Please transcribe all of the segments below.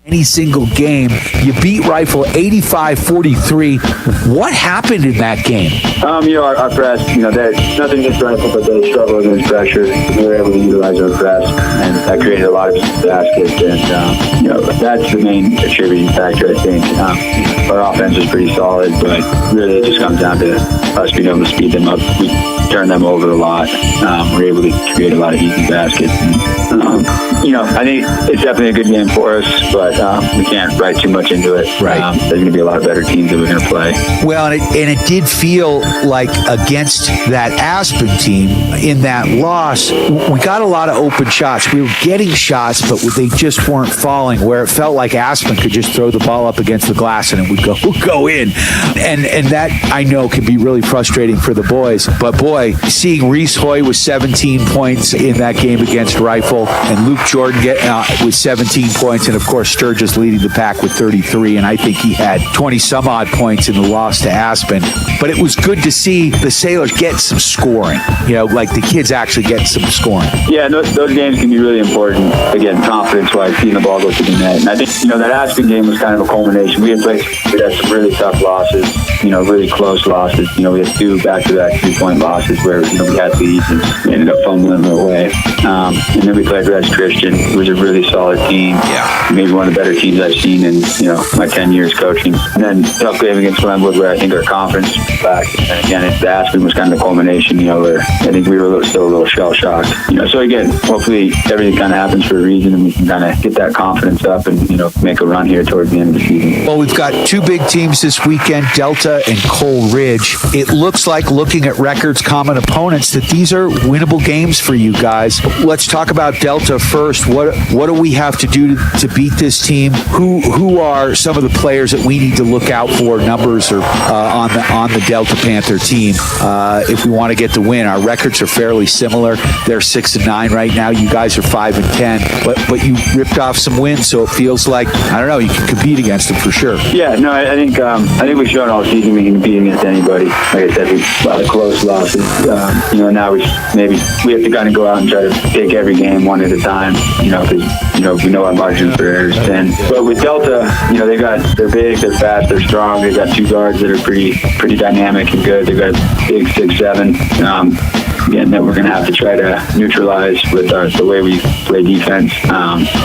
any single game. You beat Rifle 85-43. What happened in that game? Our press, nothing against Rifle, but they struggled against pressure. We were able to utilize our press, and that created a lot of baskets. And, that's the main contributing factor, I think. Our offense was pretty solid, but really it just comes down to us being able to speed them up. We turn them over a lot. We're able to create a lot of easy baskets. And, I think it's definitely a good game for us, but we can't write too much into it. Right. There's going to be a lot of better teams that we're going to play. Well, and it did feel like against that Aspen team in that loss, we got a lot of open shots. We were getting shots, but they just weren't falling, where it felt like Aspen could just throw the ball up against the glass and it would go in. And that, I know, can be really frustrating for the boys. But boy, seeing Reese Hoy with 17 points in that game against Rifle, and Luke Jordan with 17 points, and of course Sturgis leading the pack with 33, and I think he had 20 some odd points in the loss to Aspen. But it was good to see the Sailors get some scoring, like the kids actually get some scoring. Yeah, those games can be really important, again, confidence-wise, seeing the ball go to the net. And I think, that Aspen game was kind of a culmination. We had some really tough losses, really close losses. We had 2 back-to-back 3-point losses where, we had leads and we ended up fumbling them away. And then we played Reds Christian, who was a really solid team. Yeah. Maybe one of the better teams I've seen in, my 10 years coaching. And then tough game against Glenwood, where I think our confidence was back. And again, the Aspen was kind of the culmination, where I think we were still a little shell-shocked. So again, hopefully everything kind of happens for a reason, and we can kind of get that confidence up and, make a run here towards the end of the season. Well, we've got 2 big teams this weekend, Delta and Coal Ridge. It looks like, looking at records, common opponents, that these are winnable games for you guys. Let's talk about Delta first. What do we have to do to beat this team? Who are some of the players that we need to look out for, numbers or on the Delta Panther team, if we want to get the win? Our records are fairly similar. They're 6-9 right now. You guys are 5-10, but you ripped off some wins, so it feels like, I don't know, you can compete against them for sure. Yeah, no, I think we've shown all season we can compete against anybody. Like I said, a lot of close losses. Now we have to kind of go out and try to take every game one at a time. Because we know our margin for error is thin. But with Delta, they're big, they're fast, they're strong. They've got 2 guards that are pretty dynamic and good. They've got big 6'7". Again, that we're going to have to try to neutralize with the way we play defense,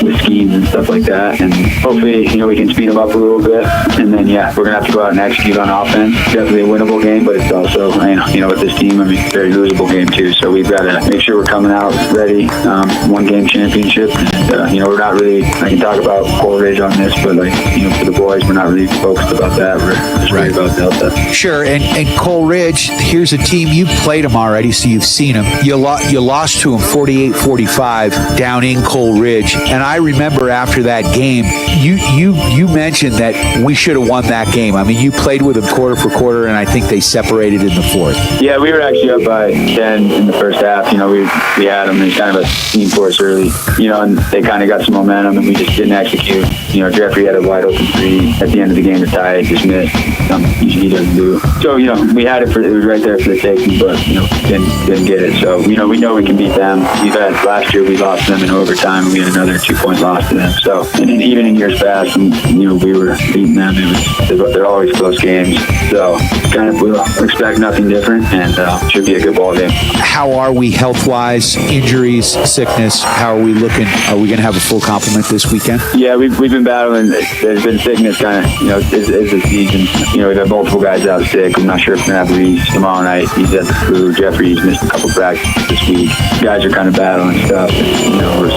with schemes and stuff like that. And hopefully, we can speed them up a little bit. And then, we're going to have to go out and execute on offense. Definitely a winnable game, but it's also, with this team, very losable game too. So we've got to make sure we're coming out ready, 1-game championship. And, we're not really, I can talk about Coal Ridge on this, but for the boys, we're not really focused about that. We're just worried about Delta. Sure, and Coal Ridge, here's a team, you've played them already, so you've seen them. You lost to them 48-45 down in Coal Ridge, and I remember after that game, you mentioned that we should have won that game. I mean, you played with them quarter for quarter, and I think they separated in the 4th. Yeah, we were actually up by 10 in the first half. We had them. It was kind of a team for us early, and they kind of got some momentum, and we just didn't execute. Jeffrey had a wide open 3 at the end of the game to tie it, just missed. He doesn't do. So, we had it was right there for the taking, but, didn't get it. So, we know we can beat them. Last year we lost them in overtime. We had another 2-point loss to them. So, and even in years past, we were beating them. They're always close games. So, kind of we'll expect nothing different, and should be a good ball game. How are we health-wise? Injuries, sickness? How are we looking? Are we going to have a full complement this weekend? Yeah, we've been battling. There's been sickness kind of, as the season. We've had multiple guys out sick. I'm not sure if we're going to have Reese tomorrow night. He's at the flu. Jeffrey's missed a couple practices this week. Guys are kind of battling stuff.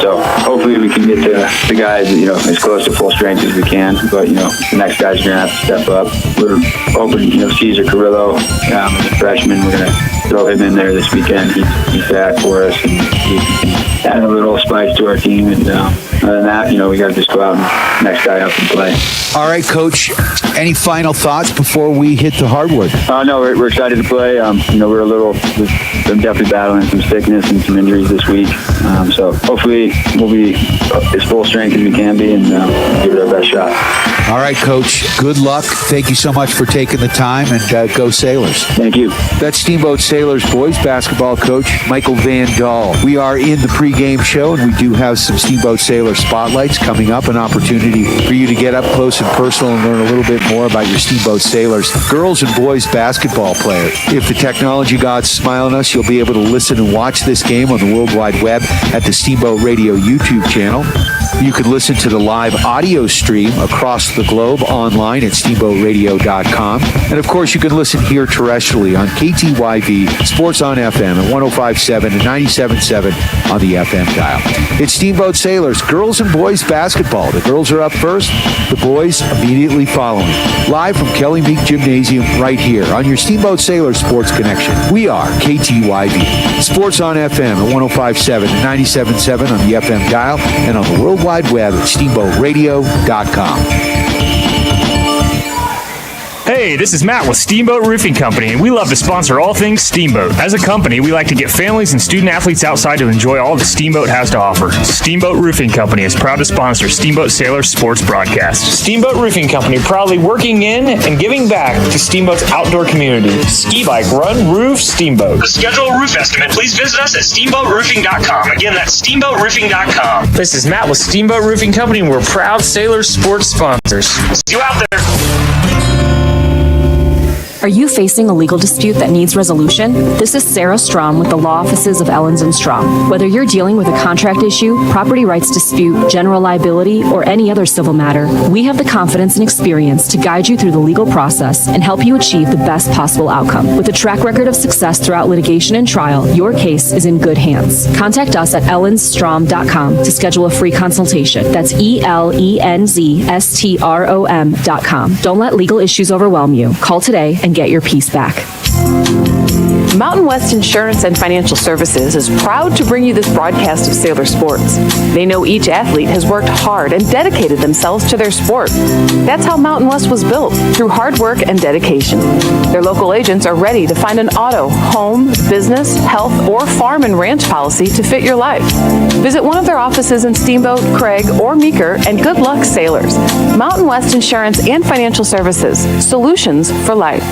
So hopefully we can get to the guys, as close to full strength as we can. But, the next guys are going to have to step up. We're hoping, Caesar Carrillo, freshman, we're going to throw him in there this weekend. He's back for us, and he can add a little spice to our team. And other than that, we got to just go out and next guy up and play. All right, Coach. Any final thoughts before we hit the hardwood? No, we're excited to play. We're definitely battling some sickness and some injuries this week. So hopefully we'll be as full strength as we can be and give it our best shot. All right, Coach. Good luck. Thank you so much for taking the time, and go Sailors. Thank you. That's Steamboat Sailors boys basketball coach Michael Van Dahl. We are in the pregame show, and we do have some Steamboat Sailors Sailor Spotlights coming up, an opportunity for you to get up close and personal and learn a little bit more about your Steamboat Sailors, girls and boys basketball player. If the technology gods smile on us, you'll be able to listen and watch this game on the World Wide Web at the Steamboat Radio YouTube channel. You can listen to the live audio stream across the globe online at steamboatradio.com. And of course, you can listen here terrestrially on KTYV, Sports on FM at 105.7 and 97.7 on the FM dial. It's Steamboat Sailors, girls and boys basketball. The girls are up first, the boys immediately following. Live from Kelly Meek Gymnasium right here on your Steamboat Sailors Sports Connection. We are KTYV, Sports on FM at 105.7 and 97.7 on the FM dial and on the World Wide Web at steamboatradio.com. Hey, this is Matt with Steamboat Roofing Company, and we love to sponsor all things Steamboat. As a company, we like to get families and student athletes outside to enjoy all that Steamboat has to offer. Steamboat Roofing Company is proud to sponsor Steamboat Sailor Sports Broadcast. Steamboat Roofing Company, proudly working in and giving back to Steamboat's outdoor community. Ski bike, run, roof, Steamboat. To schedule a roof estimate, please visit us at steamboatroofing.com. Again, that's steamboatroofing.com. This is Matt with Steamboat Roofing Company, and we're proud Sailor Sports sponsors. See you out there. Are you facing a legal dispute that needs resolution? This is Sarah Strom with the law offices of Ellens & Strom. Whether you're dealing with a contract issue, property rights dispute, general liability, or any other civil matter, we have the confidence and experience to guide you through the legal process and help you achieve the best possible outcome. With a track record of success throughout litigation and trial, your case is in good hands. Contact us at ellensstrom.com to schedule a free consultation. That's ELENZSTROM.com. Don't let legal issues overwhelm you. Call today and get your peace back. Mountain West Insurance and Financial Services is proud to bring you this broadcast of Sailor Sports. They know each athlete has worked hard and dedicated themselves to their sport. That's how Mountain West was built, through hard work and dedication. Their local agents are ready to find an auto, home, business, health, or farm and ranch policy to fit your life. Visit one of their offices in Steamboat, Craig, or Meeker, and good luck, sailors. Mountain West Insurance and Financial Services, solutions for life.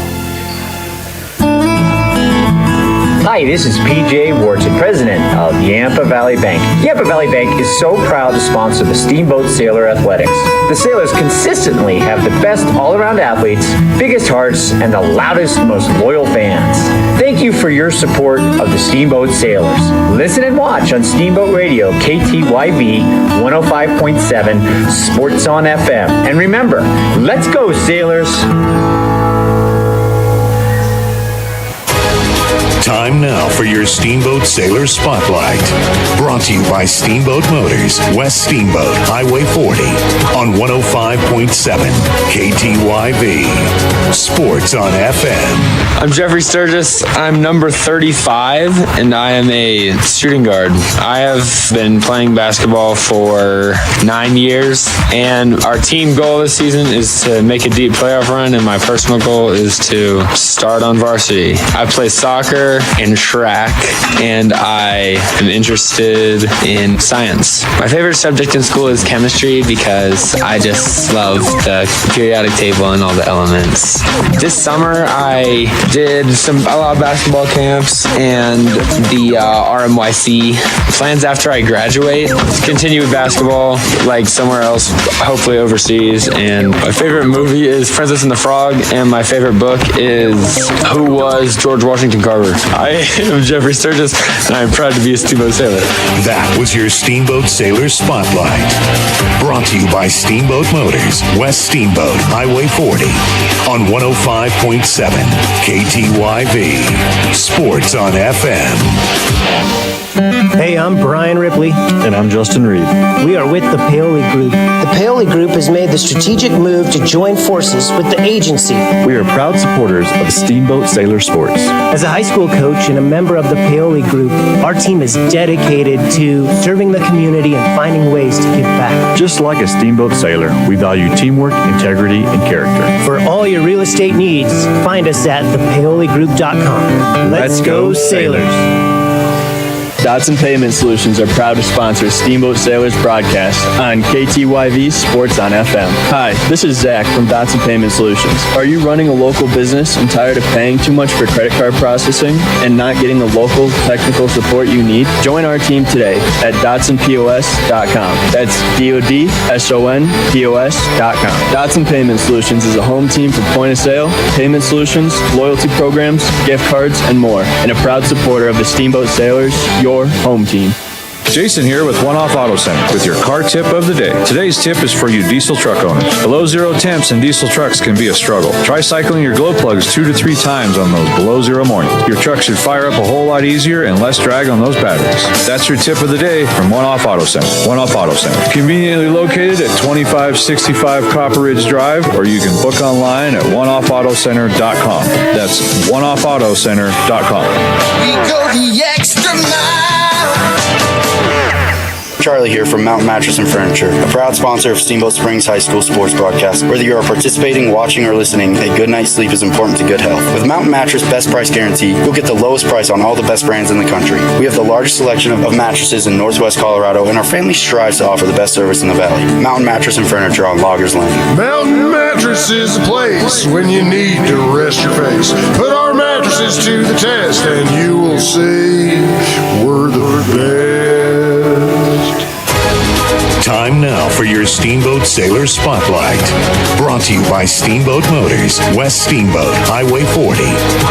Hi, this is PJ Wharton, president of Yampa Valley Bank. Yampa Valley Bank is so proud to sponsor the Steamboat Sailor Athletics. The Sailors consistently have the best all-around athletes, biggest hearts, and the loudest, most loyal fans. Thank you for your support of the Steamboat Sailors. Listen and watch on Steamboat Radio, KTYV 105.7, Sports on FM. And remember, let's go, Sailors! Time now for your Steamboat Sailor Spotlight. Brought to you by Steamboat Motors, West Steamboat, Highway 40, on 105.7 KTYV. Sports on FM. I'm Jeffrey Sturgis. I'm number 35, and I am a shooting guard. I have been playing basketball for 9 years, and our team goal this season is to make a deep playoff run, and my personal goal is to start on varsity. I play soccer and track, and I am interested in science. My favorite subject in school is chemistry because I just love the periodic table and all the elements. This summer I did a lot of basketball camps and the RMYC. Plans after I graduate, continue with basketball like somewhere else, hopefully overseas. And my favorite movie is Princess and the Frog, and my favorite book is Who Was George Washington Carver. I am Jeffrey Sturgis, and I'm proud to be a Steamboat Sailor. That was your Steamboat Sailor Spotlight. Brought to you by Steamboat Motors, West Steamboat, Highway 40, on 105.7 KTYV. Sports on FM. Hey, I'm Brian Ripley. And I'm Justin Reed. We are with the Paoli Group. The Paoli Group has made the strategic move to join forces with the agency. We are proud supporters of Steamboat Sailor Sports. As a high school coach and a member of the Paoli Group, our team is dedicated to serving the community and finding ways to give back. Just like a Steamboat Sailor, we value teamwork, integrity, and character. For all your real estate needs, find us at thepaoligroup.com. Let's go, Sailors. Dotson Payment Solutions are proud to sponsor Steamboat Sailors broadcast on KTYV Sports on FM. Hi, this is Zach from Dotson Payment Solutions. Are you running a local business and tired of paying too much for credit card processing and not getting the local technical support you need? Join our team today at DotsonPOS.com. That's DODSONPOS.com. Dotson Payment Solutions is a home team for point of sale, payment solutions, loyalty programs, gift cards, and more, and a proud supporter of the Steamboat Sailors, your home team. Jason here with One Off Auto Center with your car tip of the day. Today's tip is for you diesel truck owners. Below zero temps in diesel trucks can be a struggle. Try cycling your glow plugs 2 to 3 times on those below zero mornings. Your truck should fire up a whole lot easier and less drag on those batteries. That's your tip of the day from One Off Auto Center. One Off Auto Center. Conveniently located at 2565 Copper Ridge Drive, or you can book online at oneoffautocenter.com. That's oneoffautocenter.com. We go the extra mile. Charlie here from Mountain Mattress and Furniture, a proud sponsor of Steamboat Springs High School sports broadcast. Whether you are participating, watching, or listening, a good night's sleep is important to good health. With Mountain Mattress Best Price Guarantee, you'll get the lowest price on all the best brands in the country. We have the largest selection of mattresses in Northwest Colorado, and our family strives to offer the best service in the valley. Mountain Mattress and Furniture on Loggers Lane. Mountain Mattress is the place when you need to rest your face. Put our mattresses to the test, and you will see we're the best. Time now for your Steamboat Sailor Spotlight. Brought to you by Steamboat Motors, West Steamboat, Highway 40,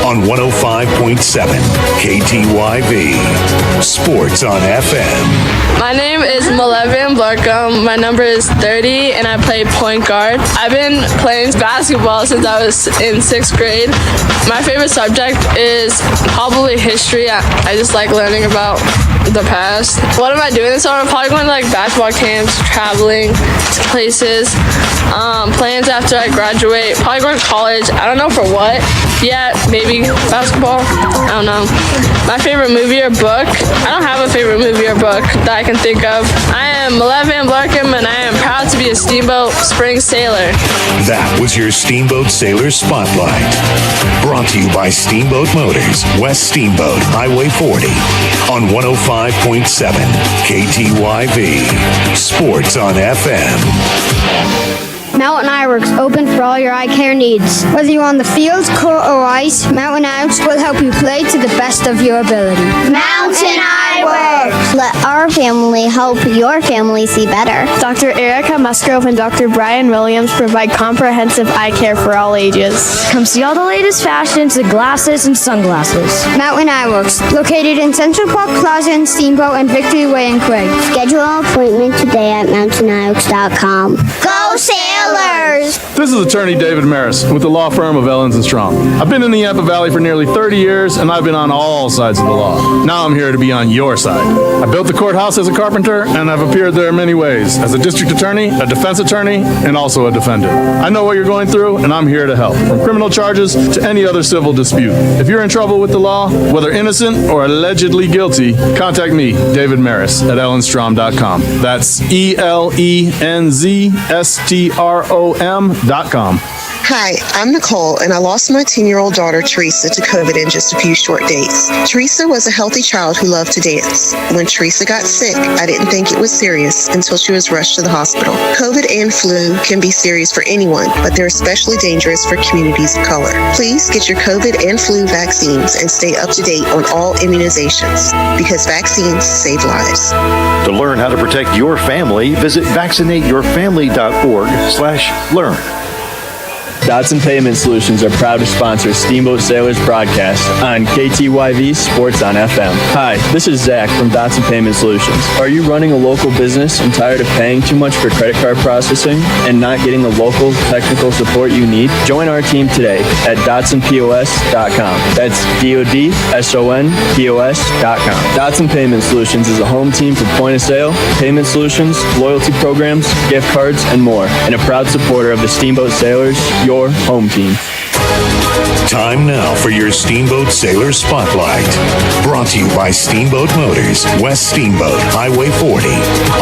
on 105.7 KTYV. Sports on FM. My name is Malevian Blarkham. My number is 30, and I play point guard. I've been playing basketball since I was in 6th grade. My favorite subject is probably history. I just like learning about the past. What am I doing this summer? I'm probably going to like basketball camps, traveling places, plans after I graduate, probably going to college. I don't know for what yet, maybe basketball, I don't know. My favorite movie or book? I don't have a favorite movie or book that I can think of. I am Malevian Blarkham, and I am proud to be a Steamboat Springs sailor. That was your Steamboat Sailor Spotlight. Brought to you by Steamboat Motors, West Steamboat, Highway 40, on 105.7 KTYV. Sports on FM. Mountain Eyeworks, open for all your eye care needs. Whether you're on the field, court, or ice, Mountain Eyeworks will help you play to the best of your ability. Mountain Eyeworks! Let our family help your family see better. Dr. Erica Musgrove and Dr. Brian Williams provide comprehensive eye care for all ages. Come see all the latest fashions in glasses and sunglasses. Mountain Eyeworks, located in Central Park Plaza in Steamboat and Victory Way in Craig. Schedule an appointment today at mountainEyeworks.com. Go Sailors! This is attorney David Maris with the law firm of Ellens & Strong. I've been in the Yampa Valley for nearly 30 years, and I've been on all sides of the law. Now I'm here to be on your side. I built the courthouse as a carpenter, and I've appeared there many ways, as a district attorney, a defense attorney, and also a defendant. I know what you're going through, and I'm here to help, from criminal charges to any other civil dispute. If you're in trouble with the law, whether innocent or allegedly guilty, contact me, David Maris, at ellenstrom.com. That's ELENZSTROM.com. Hi, I'm Nicole, and I lost my 10-year-old daughter, Teresa, to COVID in just a few short days. Teresa was a healthy child who loved to dance. When Teresa got sick, I didn't think it was serious until she was rushed to the hospital. COVID and flu can be serious for anyone, but they're especially dangerous for communities of color. Please get your COVID and flu vaccines and stay up to date on all immunizations, because vaccines save lives. To learn how to protect your family, visit vaccinateyourfamily.org/learn. Dotson Payment Solutions are proud to sponsor Steamboat Sailors broadcast on KTYV Sports on FM. Hi, this is Zach from Dotson Payment Solutions. Are you running a local business and tired of paying too much for credit card processing and not getting the local technical support you need? Join our team today at DotsonPOS.com. That's DODSONPOS.com. Dotson Payment Solutions is a home team for point of sale, payment solutions, loyalty programs, gift cards, and more, and a proud supporter of the Steamboat Sailors, your home team. Time now for your Steamboat Sailor Spotlight. Brought to you by Steamboat Motors, West Steamboat, Highway 40,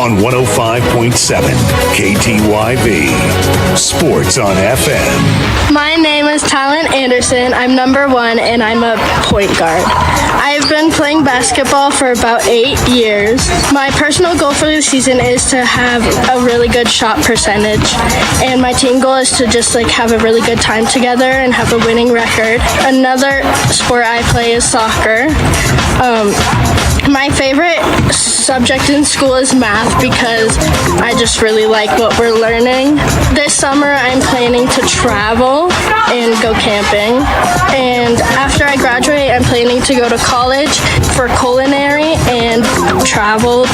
on 105.7 KTYV. Sports on FM. My name is Talon Anderson. I'm number 1, and I'm a point guard. I've been playing basketball for about 8 years. My personal goal for the season is to have a really good shot percentage, and my team goal is to just have a really good time together and have a winning record. Another sport I play is soccer. My favorite subject in school is math because I just really like what we're learning. This summer I'm planning to travel and go camping, and after I graduate I'm planning to go to college for culinary and travel.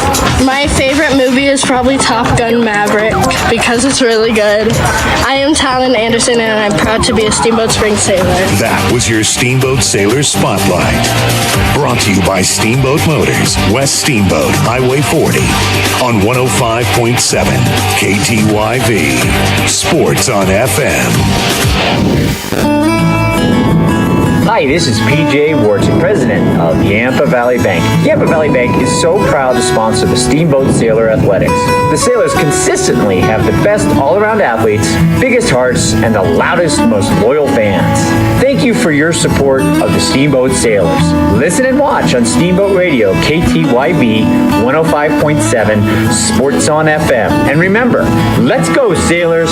My favorite movie is probably Top Gun Maverick because it's really good. I am Talon Anderson and I'm proud to be a Steamboat Springs Sailor. That was your Steamboat Sailor Spotlight. Brought to you by Steamboat Motors, West Steamboat, Highway 40, on 105.7 KTYV. Sports on FM. Hi, this is PJ Wharton, president of Yampa Valley Bank. Yampa Valley Bank is so proud to sponsor the Steamboat Sailor Athletics. The Sailors consistently have the best all-around athletes, biggest hearts, and the loudest, most loyal fans. Thank you for your support of the Steamboat Sailors. Listen and watch on Steamboat Radio, KTYV 105.7, Sports on FM. And remember, let's go, Sailors!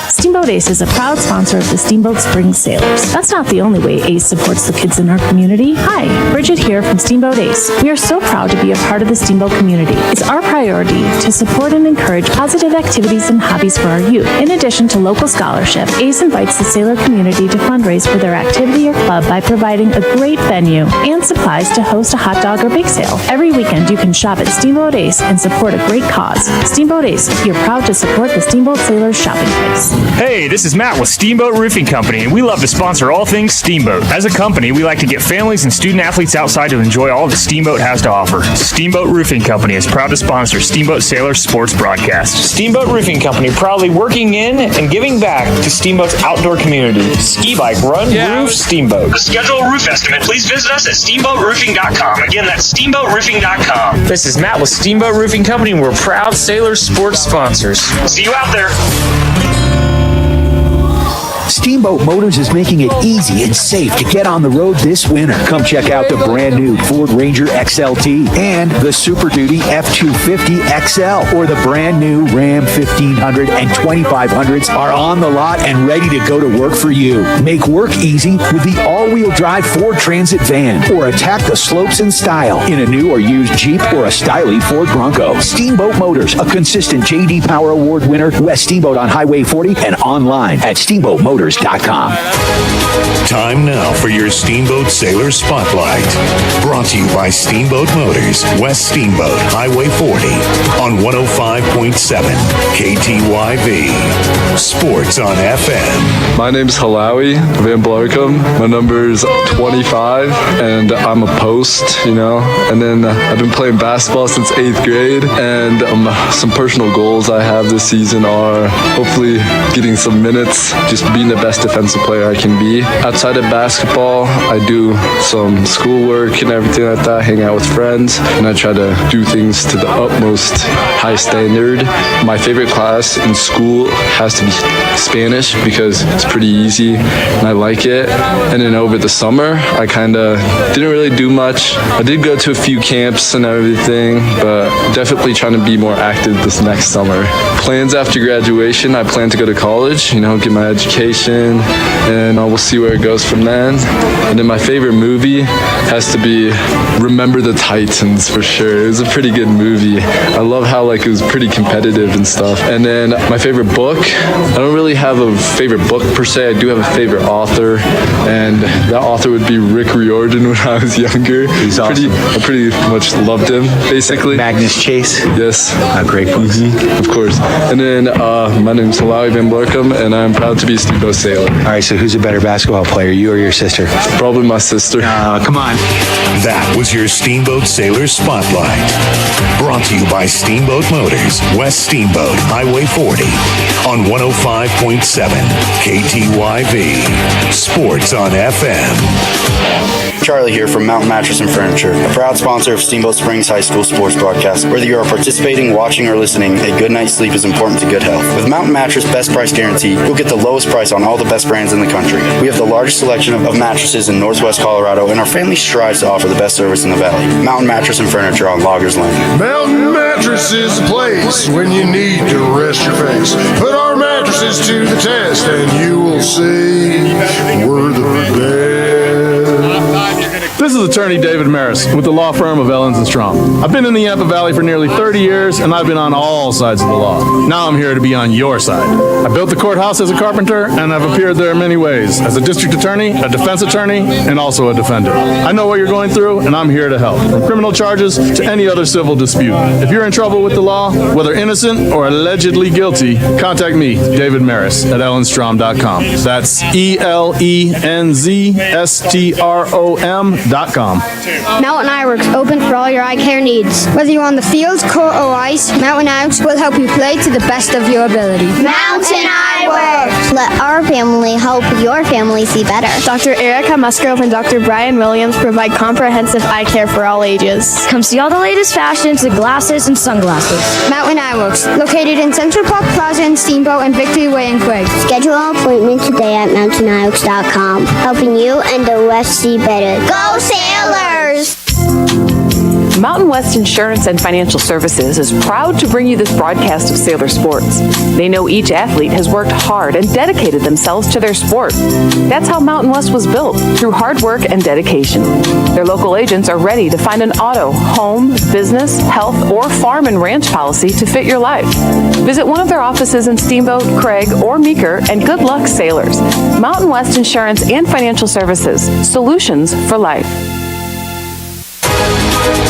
Steamboat Ace is a proud sponsor of the Steamboat Springs Sailors. That's not the only way Ace supports the kids in our community. Hi, Bridget here from Steamboat Ace. We are so proud to be a part of the Steamboat community. It's our priority to support and encourage positive activities and hobbies for our youth. In addition to local scholarship, Ace invites the sailor community to fundraise for their activity or club by providing a great venue and supplies to host a hot dog or bake sale. Every weekend you can shop at Steamboat Ace and support a great cause. Steamboat Ace, you're proud to support the Steamboat Sailors shopping place. Hey, this is Matt with Steamboat Roofing Company, and we love to sponsor all things Steamboat. As a company, we like to get families and student athletes outside to enjoy all that Steamboat has to offer. Steamboat Roofing Company is proud to sponsor Steamboat Sailor Sports Broadcast. Steamboat Roofing Company proudly working in and giving back to Steamboat's outdoor community. Ski bike run, roof, Steamboat. To schedule a roof estimate, please visit us at steamboatroofing.com. Again, that's steamboatroofing.com. This is Matt with Steamboat Roofing Company, and we're proud Sailor Sports sponsors. See you out there. Steamboat Motors is making it easy and safe to get on the road this winter. Come check out the brand new Ford Ranger XLT and the Super Duty F250 XL, or the brand new Ram 1500 and 2500s are on the lot and ready to go to work for you. Make work easy with the all-wheel drive Ford Transit van, or attack the slopes in style in a new or used Jeep or a stylish Ford Bronco. Steamboat Motors, a consistent J.D. Power Award winner, West Steamboat on Highway 40, and online at steamboatmotors.com. Time now for your Steamboat Sailor Spotlight. Brought to you by Steamboat Motors, West Steamboat, Highway 40, on 105.7 KTYV. Sports on FM. My name's Halawi Van Blarcom. My number's 25, and I'm a post, And then I've been playing basketball since 8th grade, and some personal goals I have this season are hopefully getting some minutes, just being the best defensive player I can be. Outside of basketball, I do some schoolwork and everything like that, hang out with friends, and I try to do things to the utmost high standard. My favorite class in school has to be Spanish because it's pretty easy and I like it. And then over the summer, I kind of didn't really do much. I did go to a few camps and everything, but definitely trying to be more active this next summer. Plans after graduation, I plan to go to college, get my education, and we'll see where it goes from then. And then my favorite movie has to be Remember the Titans, for sure. It was a pretty good movie. I love how it was pretty competitive and stuff. And then my favorite book, I don't really have a favorite book per se. I do have a favorite author, and that author would be Rick Riordan when I was younger. He's awesome. I pretty much loved him, basically. Magnus Chase? Yes. Great books. Of course. And then my name's Halawi Van Blarcom, and I'm proud to be a Steamboat Sailor. All right, so who's a better basketball player, you or your sister? Probably my sister. Come on. That was your Steamboat Sailor Spotlight. Brought to you by Steamboat Motors, West Steamboat, Highway 40, on 105.7 KTYV. Sports on FM. Charlie here from Mountain Mattress and Furniture, a proud sponsor of Steamboat Springs High School sports broadcast. Whether you are participating, watching, or listening, a good night's sleep is important to good health. With Mountain Mattress Best Price Guarantee, you'll get the lowest price on all the best brands in the country. We have the largest selection of mattresses in Northwest Colorado, and our family strives to offer the best service in the valley. Mountain Mattress and Furniture on Loggers Lane. Mountain Mattress is the place when you need to rest your face. Put our mattresses to the test, and you will see we're the best. This is attorney David Maris with the law firm of Ellens & Strong. I've been in the Yampa Valley for nearly 30 years, and I've been on all sides of the law. Now I'm here to be on your side. I built the courthouse as a carpenter, and I've appeared there in many ways, as a district attorney, a defense attorney, and also a defendant. I know what you're going through, and I'm here to help, from criminal charges to any other civil dispute. If you're in trouble with the law, whether innocent or allegedly guilty, contact me, David Maris, at ellenstrom.com. That's ELENZSTROM.com. Mountain Eyeworks, open for all your eye care needs. Whether you're on the field, court, or ice, Mountain Eyeworks will help you play to the best of your ability. Mountain Eyeworks. Let our family help your family see better. Dr. Erica Musgrove and Dr. Brian Williams provide comprehensive eye care for all ages. Come see all the latest fashions in glasses and sunglasses. Mountain Eyeworks, located in Central Park Plaza in Steamboat and Victory Way in Quig. Schedule an appointment today at MountainEyeworks.com, helping you and the West see better. Go Sailors! Mountain West Insurance and Financial Services is proud to bring you this broadcast of Sailor Sports. They know each athlete has worked hard and dedicated themselves to their sport. That's how Mountain West was built, through hard work and dedication. Their local agents are ready to find an auto, home, business, health, or farm and ranch policy to fit your life. Visit one of their offices in Steamboat, Craig, or Meeker, and good luck, Sailors. Mountain West Insurance and Financial Services, solutions for life.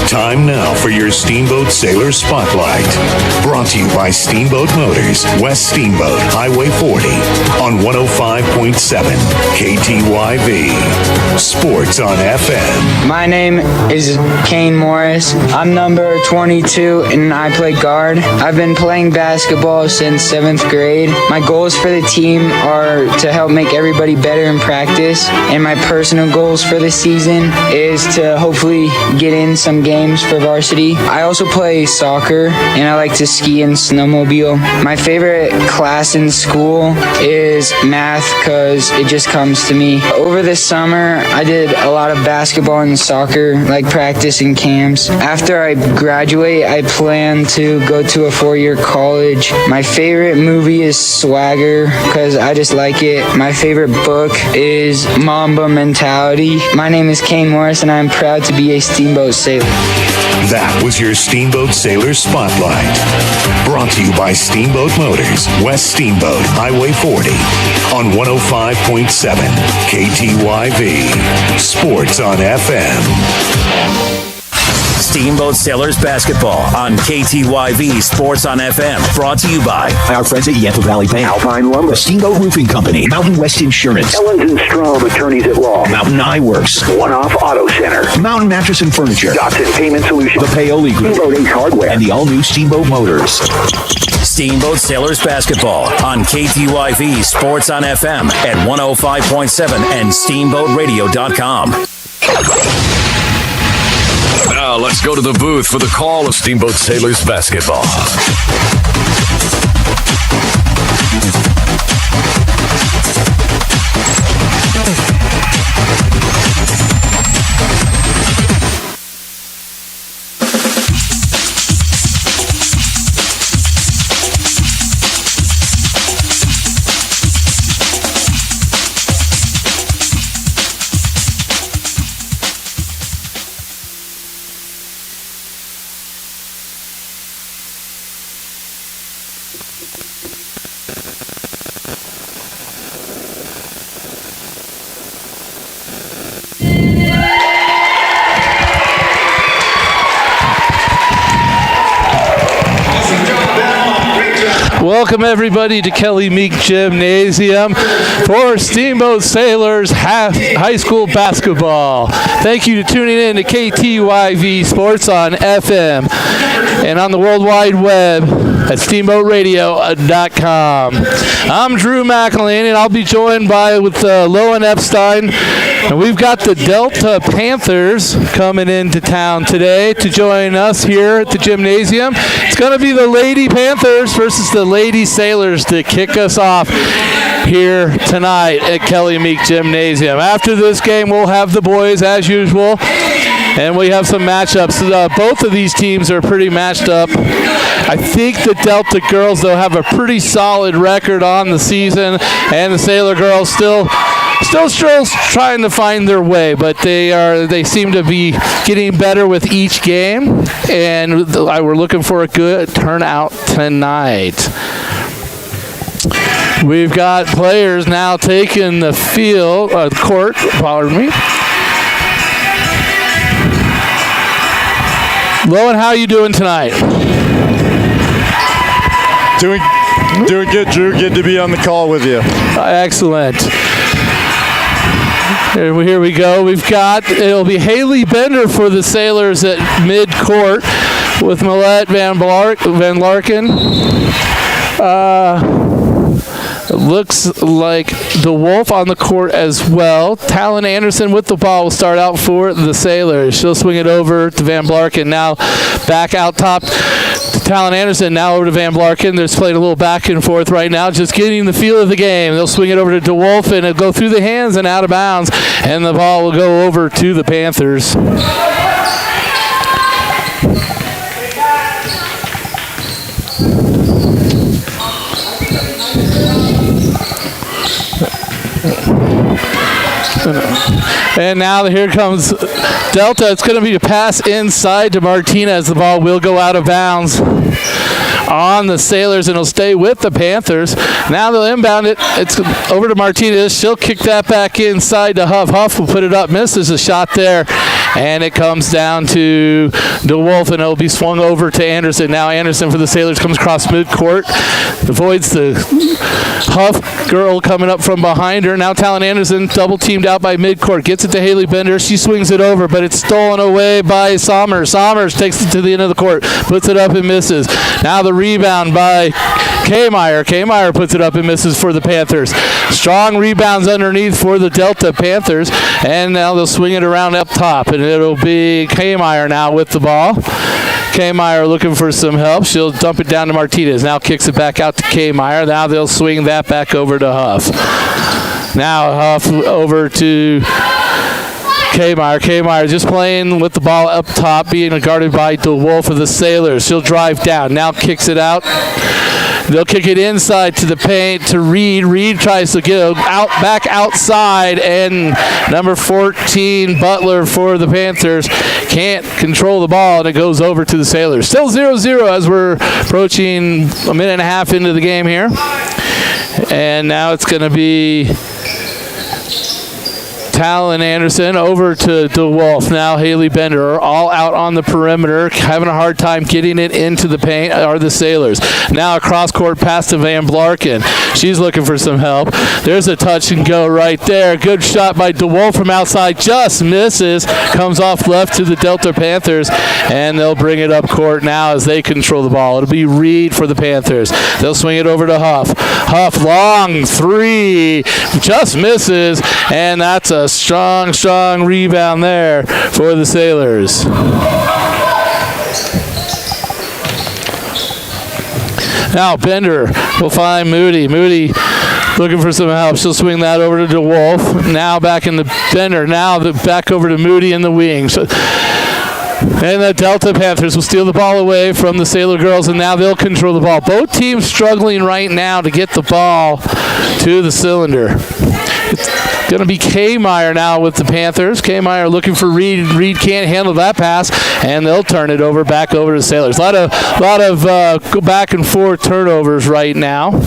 Time now for your Steamboat Sailor Spotlight. Brought to you by Steamboat Motors, West Steamboat, Highway 40, on 105.7 KTYV. Sports on FM. My name is Kane Morris. I'm number 22 and I play guard. I've been playing basketball since 7th grade. My goals for the team are to help make everybody better in practice, and my personal goals for the season is to hopefully get in some games for varsity. I also play soccer and I like to ski and snowmobile. My favorite class in school is math because it just comes to me. Over the summer, I did a lot of basketball and soccer, like practice and camps. After I graduate, I plan to go to a 4-year college. My favorite movie is Swagger because I just like it. My favorite book is Mamba Mentality. My name is Kane Morris and I'm proud to be a Steamboat Sailor. That was your Steamboat Sailor Spotlight. Brought to you by Steamboat Motors, West Steamboat, Highway 40, on 105.7 KTYV. Sports on FM. Steamboat Sailors Basketball on KTYV Sports on FM. Brought to you by our friends at Yampa Valley Bank, Alpine Lumber, Steamboat Roofing Company, Mountain West Insurance, Ellens & Strong Attorneys at Law, Mountain Eyeworks, One Off Auto Center, Mountain Mattress and Furniture, Dotson Payment Solutions, the Paoli Group, Steamboat Ace Hardware, and the all-new Steamboat Motors. Steamboat Sailors Basketball on KTYV Sports on FM at 105.7 and SteamboatRadio.com. Now let's go to the booth for the call of Steamboat Sailors Basketball. Welcome everybody to Kelly Meek Gymnasium for Steamboat Sailors High School Basketball. Thank you to tuning in to KTYV Sports on FM and on the World Wide Web at SteamboatRadio.com. I'm Drew McElhaney and I'll be joined with Lowen Epstein And we've got the Delta Panthers coming into town today to join us here at the gymnasium. It's going to be the Lady Panthers versus the Lady Sailors to kick us off here tonight at Kelly Meek Gymnasium. After this game, we'll have the boys as usual, and we have some matchups. Both of these teams are pretty matched up. I think the Delta girls, though, have a pretty solid record on the season, and the Sailor girls still trying to find their way, but they seem to be getting better with each game, and we're looking for a good turnout tonight. We've got players now taking the court, pardon me. Lowen, how are you doing tonight? Doing good, Drew. Good to be on the call with you. Excellent. Here we go. It'll be Haley Bender for the Sailors at mid-court with Millette Van Larkin. It looks like DeWolf on the court as well. Talon Anderson with the ball will start out for the Sailors. She'll swing it over to Van Blarken. Now back out top to Talon Anderson. Now over to Van Blarken. There's played a little back and forth right now, just getting the feel of the game. They'll swing it over to DeWolf, and it'll go through the hands and out of bounds, and the ball will go over to the Panthers. And now here comes Delta. It's going to be a pass inside to Martinez. The ball will go out of bounds on the Sailors, and it'll stay with the Panthers. Now they'll inbound it. It's over to Martinez. She'll kick that back inside to Huff. Huff will put it up, misses a shot there, and it comes down to DeWolf, and it'll be swung over to Anderson. Now Anderson for the Sailors comes across midcourt, avoids the Huff girl coming up from behind her. Now Talon Anderson double teamed out by midcourt, gets it to Haley Bender. She swings it over, but it's stolen away by Sommers. Sommers takes it to the end of the court, puts it up and misses. Now the rebound by Kmeyer. Kmeyer puts it up and misses for the Panthers. Strong rebounds underneath for the Delta Panthers, and now they'll swing it around up top, and it'll be Kmeyer now with the ball. Kmeyer looking for some help. She'll dump it down to Martinez. Now kicks it back out to Kmeyer. Now they'll swing that back over to Huff. Now Huff over to Kmeyer. Kmeyer just playing with the ball up top, being guarded by DeWolf of the Sailors. She'll drive down. Now kicks it out. They'll kick it inside to the paint to Reed. Reed tries to get back outside, and number 14, Butler for the Panthers, can't control the ball, and it goes over to the Sailors. Still 0-0 as we're approaching a minute and a half into the game here. And now it's going to be Talon Anderson over to DeWolf. Now Haley Bender all out on the perimeter, having a hard time getting it into the paint are the Sailors. Now a cross-court pass to Van Blarken. She's looking for some help. There's a touch and go right there. Good shot by DeWolf from outside. Just misses. Comes off left to the Delta Panthers, and they'll bring it up court now as they control the ball. It'll be Reed for the Panthers. They'll swing it over to Huff. Huff, long three. Just misses, and that's a strong rebound there for the Sailors. Now Bender will find Moody. Moody looking for some help. She'll swing that over to DeWolf. Now back in the Bender. Now back over to Moody in the wing. And the Delta Panthers will steal the ball away from the Sailor girls, and now they'll control the ball. Both teams struggling right now to get the ball to the cylinder. It's going to be Kmeyer now with the Panthers. Kmeyer looking for Reed. Reed can't handle that pass, and they'll turn it over back over to the Sailors. A lot of go back and forth turnovers right now.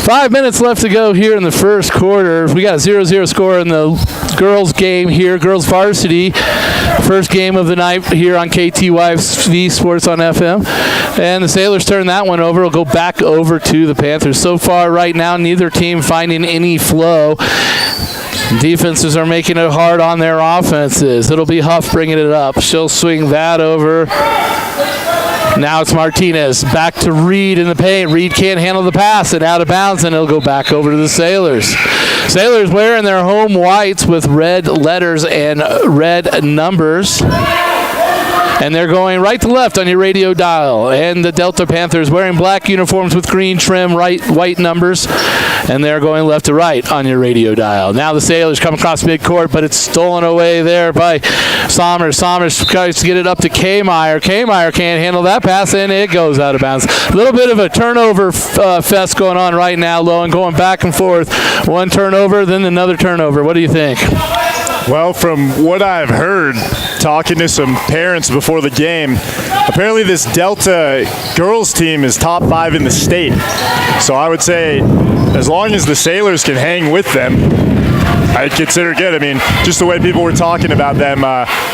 Five minutes left to go here in the first quarter. We got a 0-0 score in the girls game here, girls varsity. First game of the night here on KTYV Sports on FM. And the Sailors turn that one over. It'll go back over to the Panthers. So far right now, neither team finding any flow. Defenses are making it hard on their offenses. It'll be Huff bringing it up. She'll swing that over Now it's Martinez. Back to Reed in the paint. Reed can't handle the pass and out of bounds, and it'll go back over to the Sailors. Sailors wearing their home whites with red letters and red numbers. And they're going right to left on your radio dial. And the Delta Panthers wearing black uniforms with green trim, white numbers. And they're going left to right on your radio dial. Now the Sailors come across midcourt, but it's stolen away there by Sommers. Sommers tries to get it up to Kmeyer. Kmeyer can't handle that pass, and it goes out of bounds. A little bit of a turnover fest going on right now, Lowen, going back and forth. One turnover, then another turnover. What do you think? Well, from what I've heard, talking to some parents before the game, apparently this Delta girls team is top 5 in the state. So I would say as long as the Sailors can hang with them, I'd consider good. I mean, just the way people were talking about them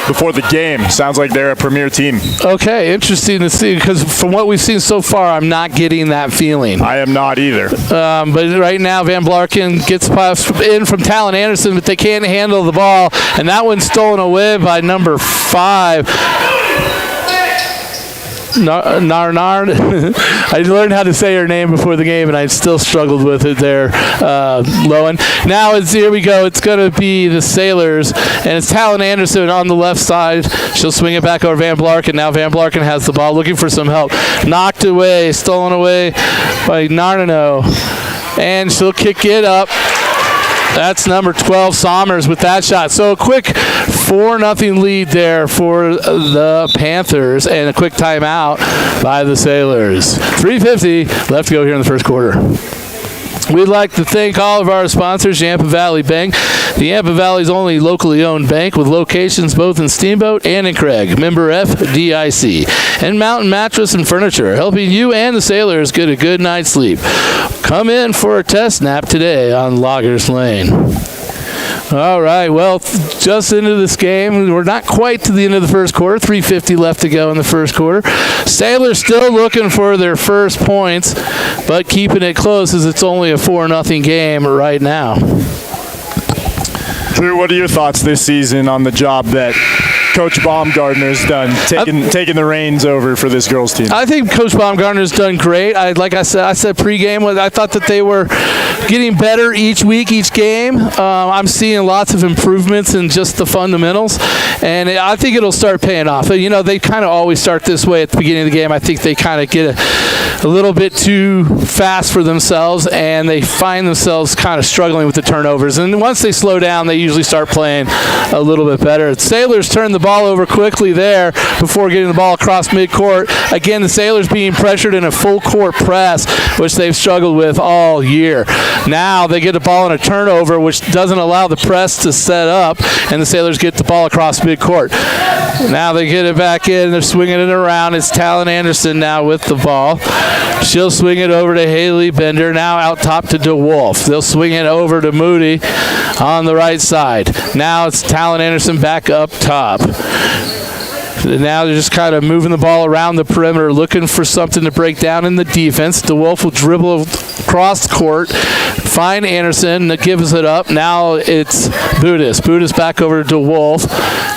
before the game, sounds like they're a premier team. Okay, interesting to see, because from what we've seen so far, I'm not getting that feeling. I am not either. But right now, Van Blarken gets pass in from Talon Anderson, but they can't handle the ball, and that one's stolen away by number 5. Narnard. I learned how to say her name before the game, and I still struggled with it there, Lowen. Now here we go. It's going to be the Sailors, and it's Talon Anderson on the left side. She'll swing it back over Van Blarken. Now Van Blarken has the ball, looking for some help. Knocked away, stolen away by Narnano, and she'll kick it up. That's number 12, Sommers, with that shot. So a quick 4-0 lead there for the Panthers, and a quick timeout by the Sailors. 3:50 left to go here in the first quarter. We'd like to thank all of our sponsors, Yampa Valley Bank, the Yampa Valley's only locally owned bank with locations both in Steamboat and in Craig, member FDIC, and Mountain Mattress and Furniture, helping you and the Sailors get a good night's sleep. Come in for a test nap today on Loggers Lane. All right, well, just into this game. We're not quite to the end of the first quarter. 3:50 left to go in the first quarter. Sailors still looking for their first points, but keeping it close as it's only a 4-0 game right now. Drew, what are your thoughts this season on the job that Coach Baumgartner's done, taking the reins over for this girls team? I think Coach Baumgartner's done great. Like I said pregame, I thought that they were getting better each week, each game. I'm seeing lots of improvements in just the fundamentals, and I think it'll start paying off. You know, they kind of always start this way at the beginning of the game. I think they kind of get a little bit too fast for themselves, and they find themselves kind of struggling with the turnovers. And once they slow down, they usually start playing a little bit better. The Sailors turn the ball over quickly there before getting the ball across midcourt. Again, the Sailors being pressured in a full court press, which they've struggled with all year. Now they get the ball in a turnover, which doesn't allow the press to set up, and the Sailors get the ball across midcourt. Now they get it back in. They're swinging it around. It's Talon Anderson now with the ball. She'll swing it over to Haley Bender. Now out top to DeWolf. They'll swing it over to Moody on the right side. Now it's Talon Anderson back up top. Now they're just kind of moving the ball around the perimeter, looking for something to break down in the defense. DeWolf will dribble across the court, find Anderson, that gives it up. Now it's Budis. Budis back over to DeWolf.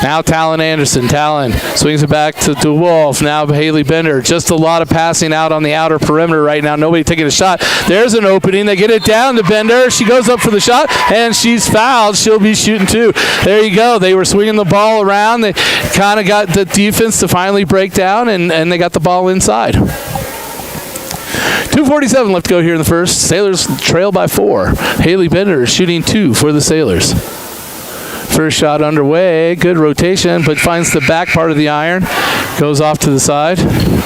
Now Talon Anderson. Talon swings it back to DeWolf. Now Haley Bender. Just a lot of passing out on the outer perimeter right now. Nobody taking a shot. There's an opening. They get it down to Bender. She goes up for the shot, and she's fouled. She'll be shooting two. There you go. They were swinging the ball around. They kind of got the defense to finally break down, and they got the ball inside. 2:47 left to go here in the first. Sailors trail by 4. Haley Bender shooting 2 for the Sailors. First shot underway. Good rotation, but finds the back part of the iron. Goes off to the side.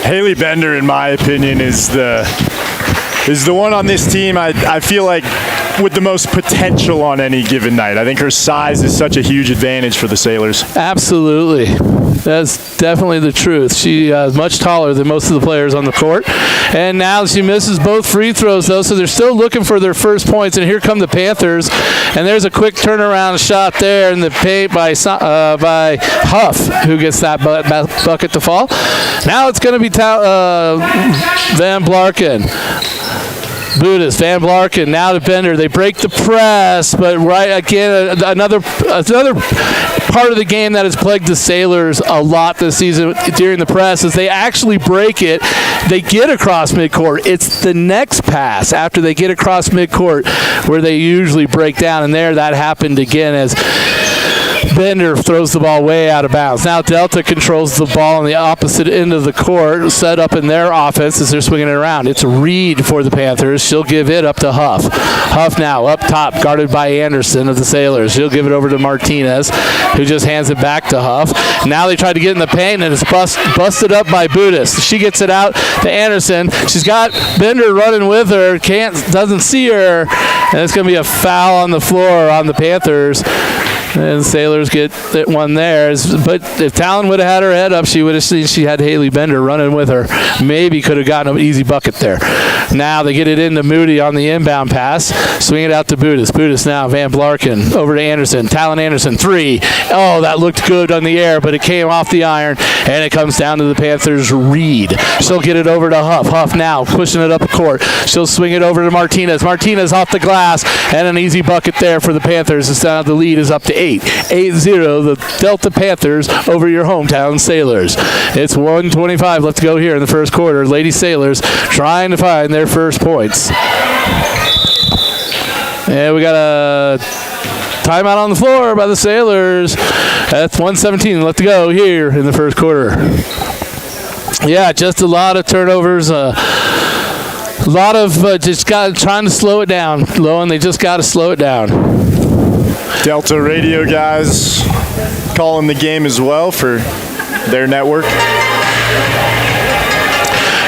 Haley Bender, in my opinion, is the one on this team I feel like with the most potential on any given night. I think her size is such a huge advantage for the Sailors. Absolutely. That's definitely the truth. She is much taller than most of the players on the court. And now she misses both free throws, though, so they're still looking for their first points. And here come the Panthers. And there's a quick turnaround shot there in the paint by Huff, who gets that bucket to fall. Now it's going to be Van Blarken. Buddhist, Van Blarken, now to Bender. They break the press, but right again, another part of the game that has plagued the Sailors a lot this season during the press is they actually break it. They get across midcourt. It's the next pass after they get across midcourt where they usually break down, and there that happened again as Bender throws the ball way out of bounds. Now Delta controls the ball on the opposite end of the court, set up in their offense as they're swinging it around. It's Reed for the Panthers. She'll give it up to Huff. Huff now up top, guarded by Anderson of the Sailors. She'll give it over to Martinez, who just hands it back to Huff. Now they try to get in the paint, and it's busted up by Buddhist. She gets it out to Anderson. She's got Bender running with her. Doesn't see her, and it's going to be a foul on the floor on the Panthers. And the Sailors get that one there. But if Talon would have had her head up, she would have seen she had Haley Bender running with her. Maybe could have gotten an easy bucket there. Now they get it into Moody on the inbound pass. Swing it out to Buddhist. Buddhist now, Van Blarken over to Anderson. Talon Anderson, 3. Oh, that looked good on the air, but it came off the iron, and it comes down to the Panthers' Reed. She'll get it over to Huff. Huff now pushing it up the court. She'll swing it over to Martinez. Martinez off the glass, and an easy bucket there for the Panthers. It's now the lead is up to 8-0, the Delta Panthers over your hometown Sailors. It's 1:25 left to go here in the first quarter. Lady Sailors trying to find their first points. And we got a timeout on the floor by the Sailors. That's 1:17 left to go here in the first quarter. Yeah, just a lot of turnovers. A lot of trying to slow it down. Lowen, they just got to slow it down. Delta radio guys calling the game as well for their network.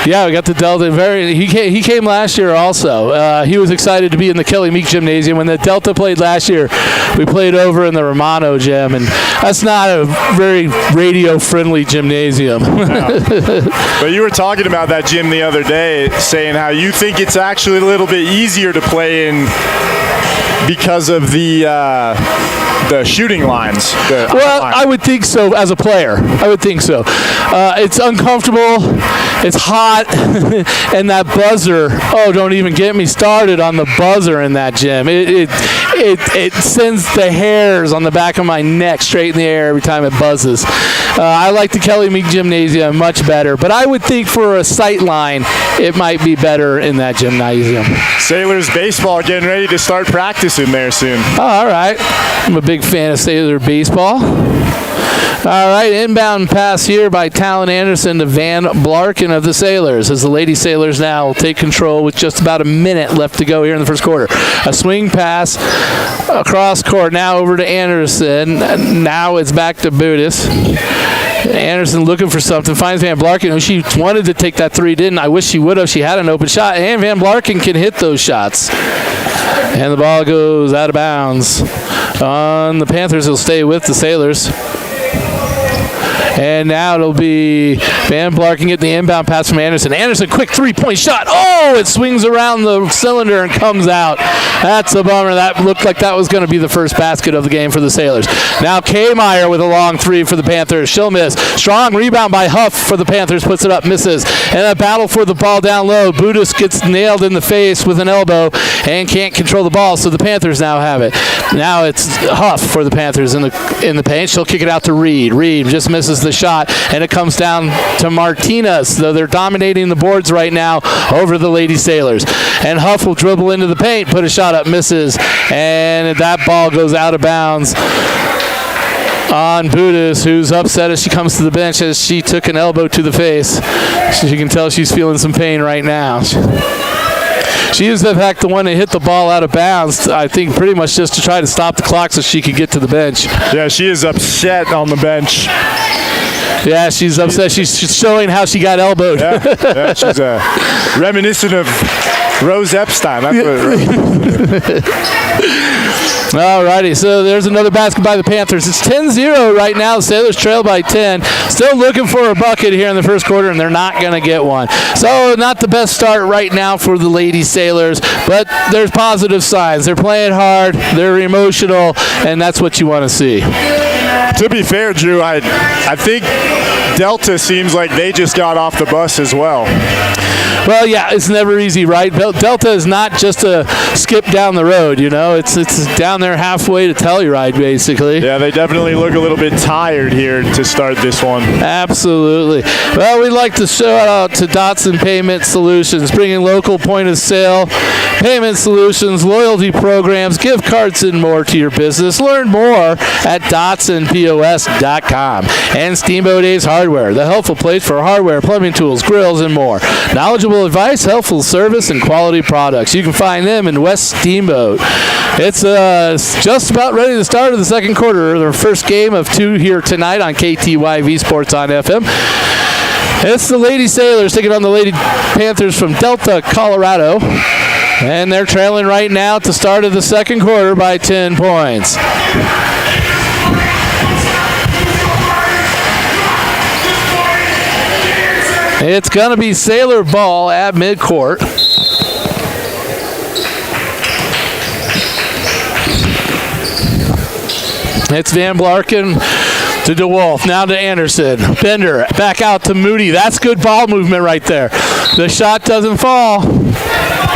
Yeah, we got the Delta. He came last year also. He was excited to be in the Kelly Meek Gymnasium. When the Delta played last year, we played over in the Romano Gym, and that's not a very radio-friendly gymnasium. No. But you were talking about that gym the other day, saying how you think it's actually a little bit easier to play in because of the shooting lines. I would think so as a player. I would think so. It's uncomfortable. It's hot. And that buzzer. Oh, don't even get me started on the buzzer in that gym. It sends the hairs on the back of my neck straight in the air every time it buzzes. I like the Kelly Meek Gymnasium much better. But I would think for a sight line, it might be better in that gymnasium. Sailors baseball getting ready to start practicing there soon. Oh, all right. I'm a big fan of Sailor baseball. All right, inbound pass here by Talon Anderson to Van Blarken of the Sailors as the Lady Sailors now will take control with just about a minute left to go here in the first quarter. A swing pass across court, now over to Anderson. Now it's back to Buddhist. Anderson looking for something, finds Van Blarken. She wanted to take that 3, didn't. I wish she would have. She had an open shot, and Van Blarken can hit those shots. And the ball goes out of bounds. On the Panthers, will stay with the Sailors. And now it'll be Van Blarken getting the inbound pass from Anderson. Anderson, quick 3-point shot. Oh, it swings around the cylinder and comes out. That's a bummer. That looked like that was going to be the first basket of the game for the Sailors. Now K-Meyer with a long 3 for the Panthers. She'll miss. Strong rebound by Huff for the Panthers. Puts it up, misses. And a battle for the ball down low. Buddhist gets nailed in the face with an elbow and can't control the ball, so the Panthers now have it. Now it's Huff for the Panthers in the paint. She'll kick it out to Reed. Reed just misses the shot, and it comes down to Martinez, though they're dominating the boards right now over the Lady Sailors. And Huff will dribble into the paint, put a shot up, misses, and that ball goes out of bounds on Buddhist, who's upset as she comes to the bench as she took an elbow to the face. So you can tell she's feeling some pain right now. She is, in fact, the one that hit the ball out of bounds, I think, pretty much just to try to stop the clock so she could get to the bench. Yeah, she is upset on the bench. Yeah, she's upset. She's showing how she got elbowed. Yeah, she's reminiscent of Rose Epstein. That's what All righty, so there's another basket by the Panthers. It's 10-0 right now. The Sailors trail by 10. Still looking for a bucket here in the first quarter, and they're not going to get one. So not the best start right now for the Lady Sailors, but there's positive signs. They're playing hard, they're emotional, and that's what you want to see. To be fair, Drew, I think Delta seems like they just got off the bus as well. Well, yeah, it's never easy, right? Delta is not just a skip down the road, you know. It's down there halfway to Telluride, basically. Yeah, they definitely look a little bit tired here to start this one. Absolutely. Well, we'd like to shout out to Dotson Payment Solutions, bringing local point-of-sale payment solutions, loyalty programs, gift cards, and more to your business. Learn more at DotsonPOS.com. And Steamboat Ace Hardware, the helpful place for hardware, plumbing tools, grills, and more. Knowledgeable advice, helpful service, and quality products. You can find them in West Steamboat. It's just about ready to start of the second quarter. Their first game of 2 here tonight on KTYV Sports on FM. It's the Lady Sailors taking on the Lady Panthers from Delta, Colorado. And they're trailing right now at the start of the second quarter by 10 points. It's going to be Sailor ball at midcourt. It's Van Blarken to DeWolf. Now to Anderson. Bender back out to Moody. That's good ball movement right there. The shot doesn't fall.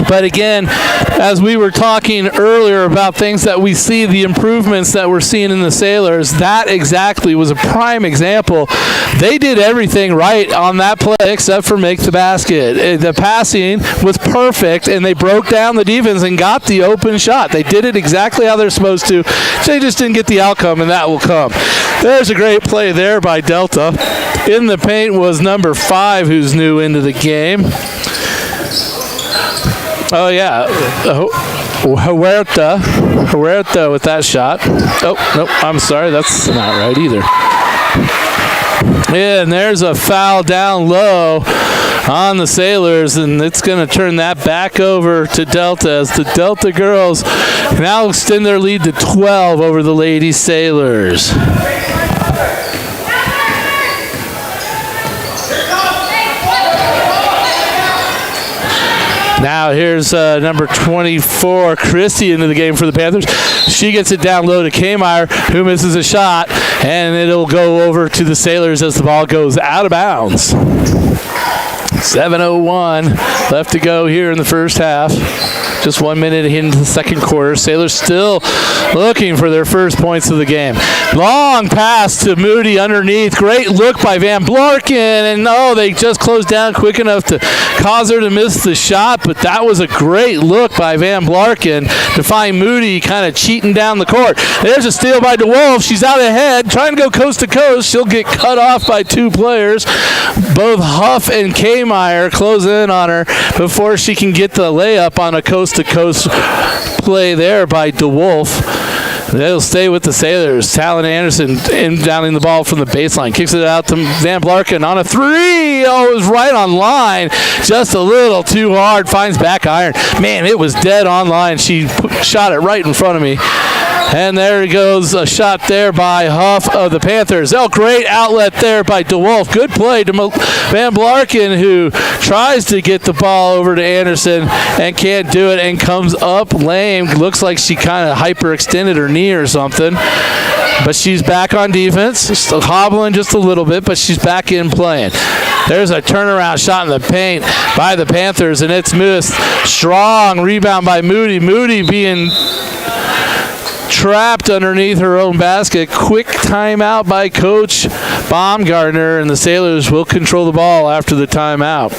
But again, as we were talking earlier about things that we see, the improvements that we're seeing in the Sailors, that exactly was a prime example. They did everything right on that play except for make the basket. The passing was perfect, and they broke down the defense and got the open shot. They did it exactly how they're supposed to. They just didn't get the outcome, and that will come. There's a great play there by Delta. In the paint was number 5, who's new into the game. Oh, yeah. Huerta with that shot. Oh, nope, I'm sorry. That's not right either. Yeah, and there's a foul down low on the Sailors, and it's going to turn that back over to Delta as the Delta girls now extend their lead to 12 over the Lady Sailors. Now here's number 24, Christie, into the game for the Panthers. She gets it down low to Kmeyer, who misses a shot, and it'll go over to the Sailors as the ball goes out of bounds. 7:01 left to go here in the first half. Just 1 minute into the second quarter. Sailors still looking for their first points of the game. Long pass to Moody underneath. Great look by Van Blarken. And they just closed down quick enough to cause her to miss the shot. But that was a great look by Van Blarken to find Moody kind of cheating down the court. There's a steal by DeWolf. She's out ahead, trying to go coast to coast. She'll get cut off by 2 players. Both Huff and Kmeyer close in on her before she can get the layup on a coast-to-coast play there by DeWolf. They'll stay with the Sailors. Talon Anderson inbounding the ball from the baseline. Kicks it out to Van Blarken on a 3. Oh, it was right on line. Just a little too hard. Finds back iron. Man, it was dead on line. She shot it right in front of me. And there goes a shot there by Huff of the Panthers. Great outlet there by DeWolf. Good play to Van Blarken, who tries to get the ball over to Anderson and can't do it and comes up lame. Looks like she kind of hyperextended her knee or something. But she's back on defense. Still hobbling just a little bit, but she's back in playing. There's a turnaround shot in the paint by the Panthers, and it's missed. Strong rebound by Moody. Moody being trapped underneath her own basket. Quick timeout by Coach Baumgartner, and the Sailors will control the ball after the timeout.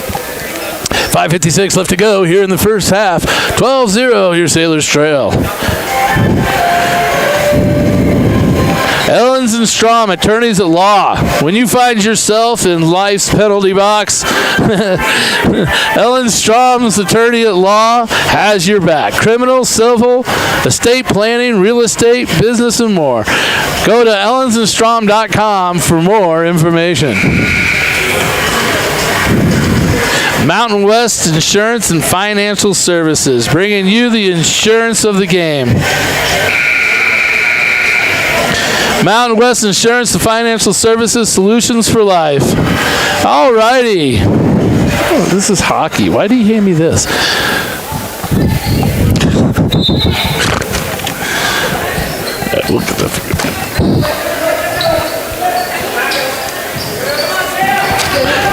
5:56 left to go here in the first half. 12-0, your Sailors trail. Ellens and Strom, attorneys at law. When you find yourself in life's penalty box, Ellen Strom's attorney at law has your back. Criminal, civil, estate planning, real estate, business, and more. Go to ellensandstrom.com for more information. Mountain West Insurance and Financial Services, bringing you the insurance of the game. Mountain West Insurance and Financial Services, solutions for life. All righty. Oh, this is hockey. Why do you hand me this? Look at that.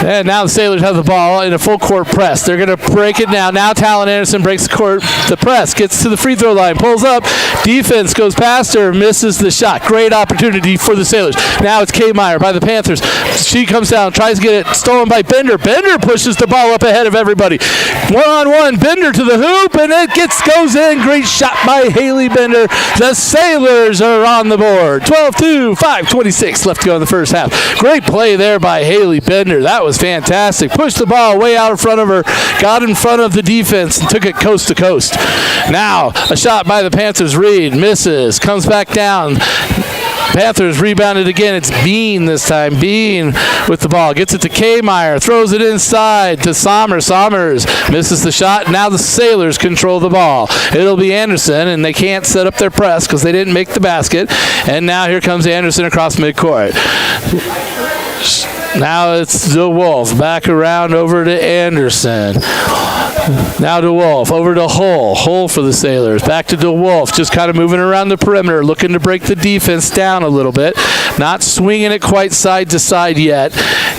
And now the Sailors have the ball in a full court press. They're going to break it now. Now Talon Anderson breaks the press, gets to the free throw line, pulls up. Defense goes past her, misses the shot. Great opportunity for the Sailors. Now it's Kay Meyer by the Panthers. She comes down, tries to get it stolen by Bender. Bender pushes the ball up ahead of everybody. One-on-one, Bender to the hoop, and it goes in. Great shot by Haley Bender. The Sailors are on the board. 12-2, 5:26 left to go in the first half. Great play there by Haley Bender. That was fantastic. Pushed the ball way out in front of her, got in front of the defense, and took it coast to coast. Now, a shot by the Panthers. Reed misses, comes back down. Panthers rebounded again. It's Bean this time. Bean with the ball. Gets it to Kay Meyer. Throws it inside to Somers. Somers misses the shot. Now the Sailors control the ball. It'll be Anderson, and they can't set up their press because they didn't make the basket. And now here comes Anderson across midcourt. Now it's DeWolf. Back around over to Anderson. Now DeWolf over to Hull. Hull for the Sailors. Back to DeWolf. Just kind of moving around the perimeter, looking to break the defense down a little bit. Not swinging it quite side to side yet.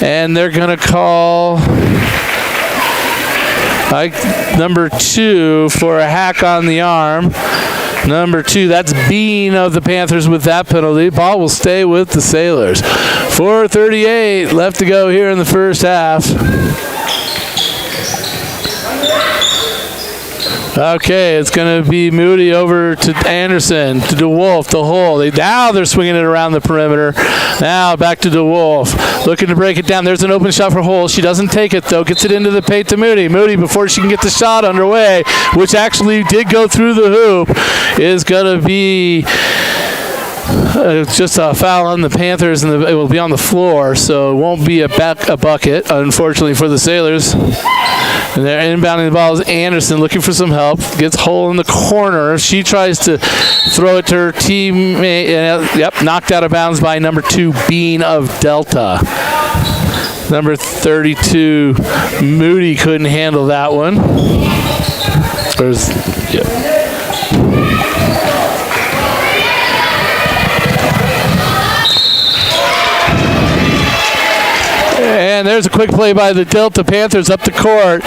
And they're going to call number 2 for a hack on the arm. Number 2, that's Bean of the Panthers with that penalty. Ball will stay with the Sailors. 4:38 left to go here in the first half. Okay, it's going to be Moody over to Anderson, to DeWolf, to Hull. Now they're swinging it around the perimeter. Now back to DeWolf, looking to break it down. There's an open shot for Hull. She doesn't take it, though. Gets it into the paint to Moody. Moody, before she can get the shot underway, which actually did go through the hoop, is going to be just a foul on the Panthers, and it will be on the floor, so it won't be a bucket, unfortunately, for the Sailors. And they're inbounding the ball. Is Anderson looking for some help. Gets Hull in the corner. She tries to throw it to her teammate. Yep, knocked out of bounds by number 2, Bean of Delta. Number 32, Moody couldn't handle that one. And there's a quick play by the Delta Panthers up the court.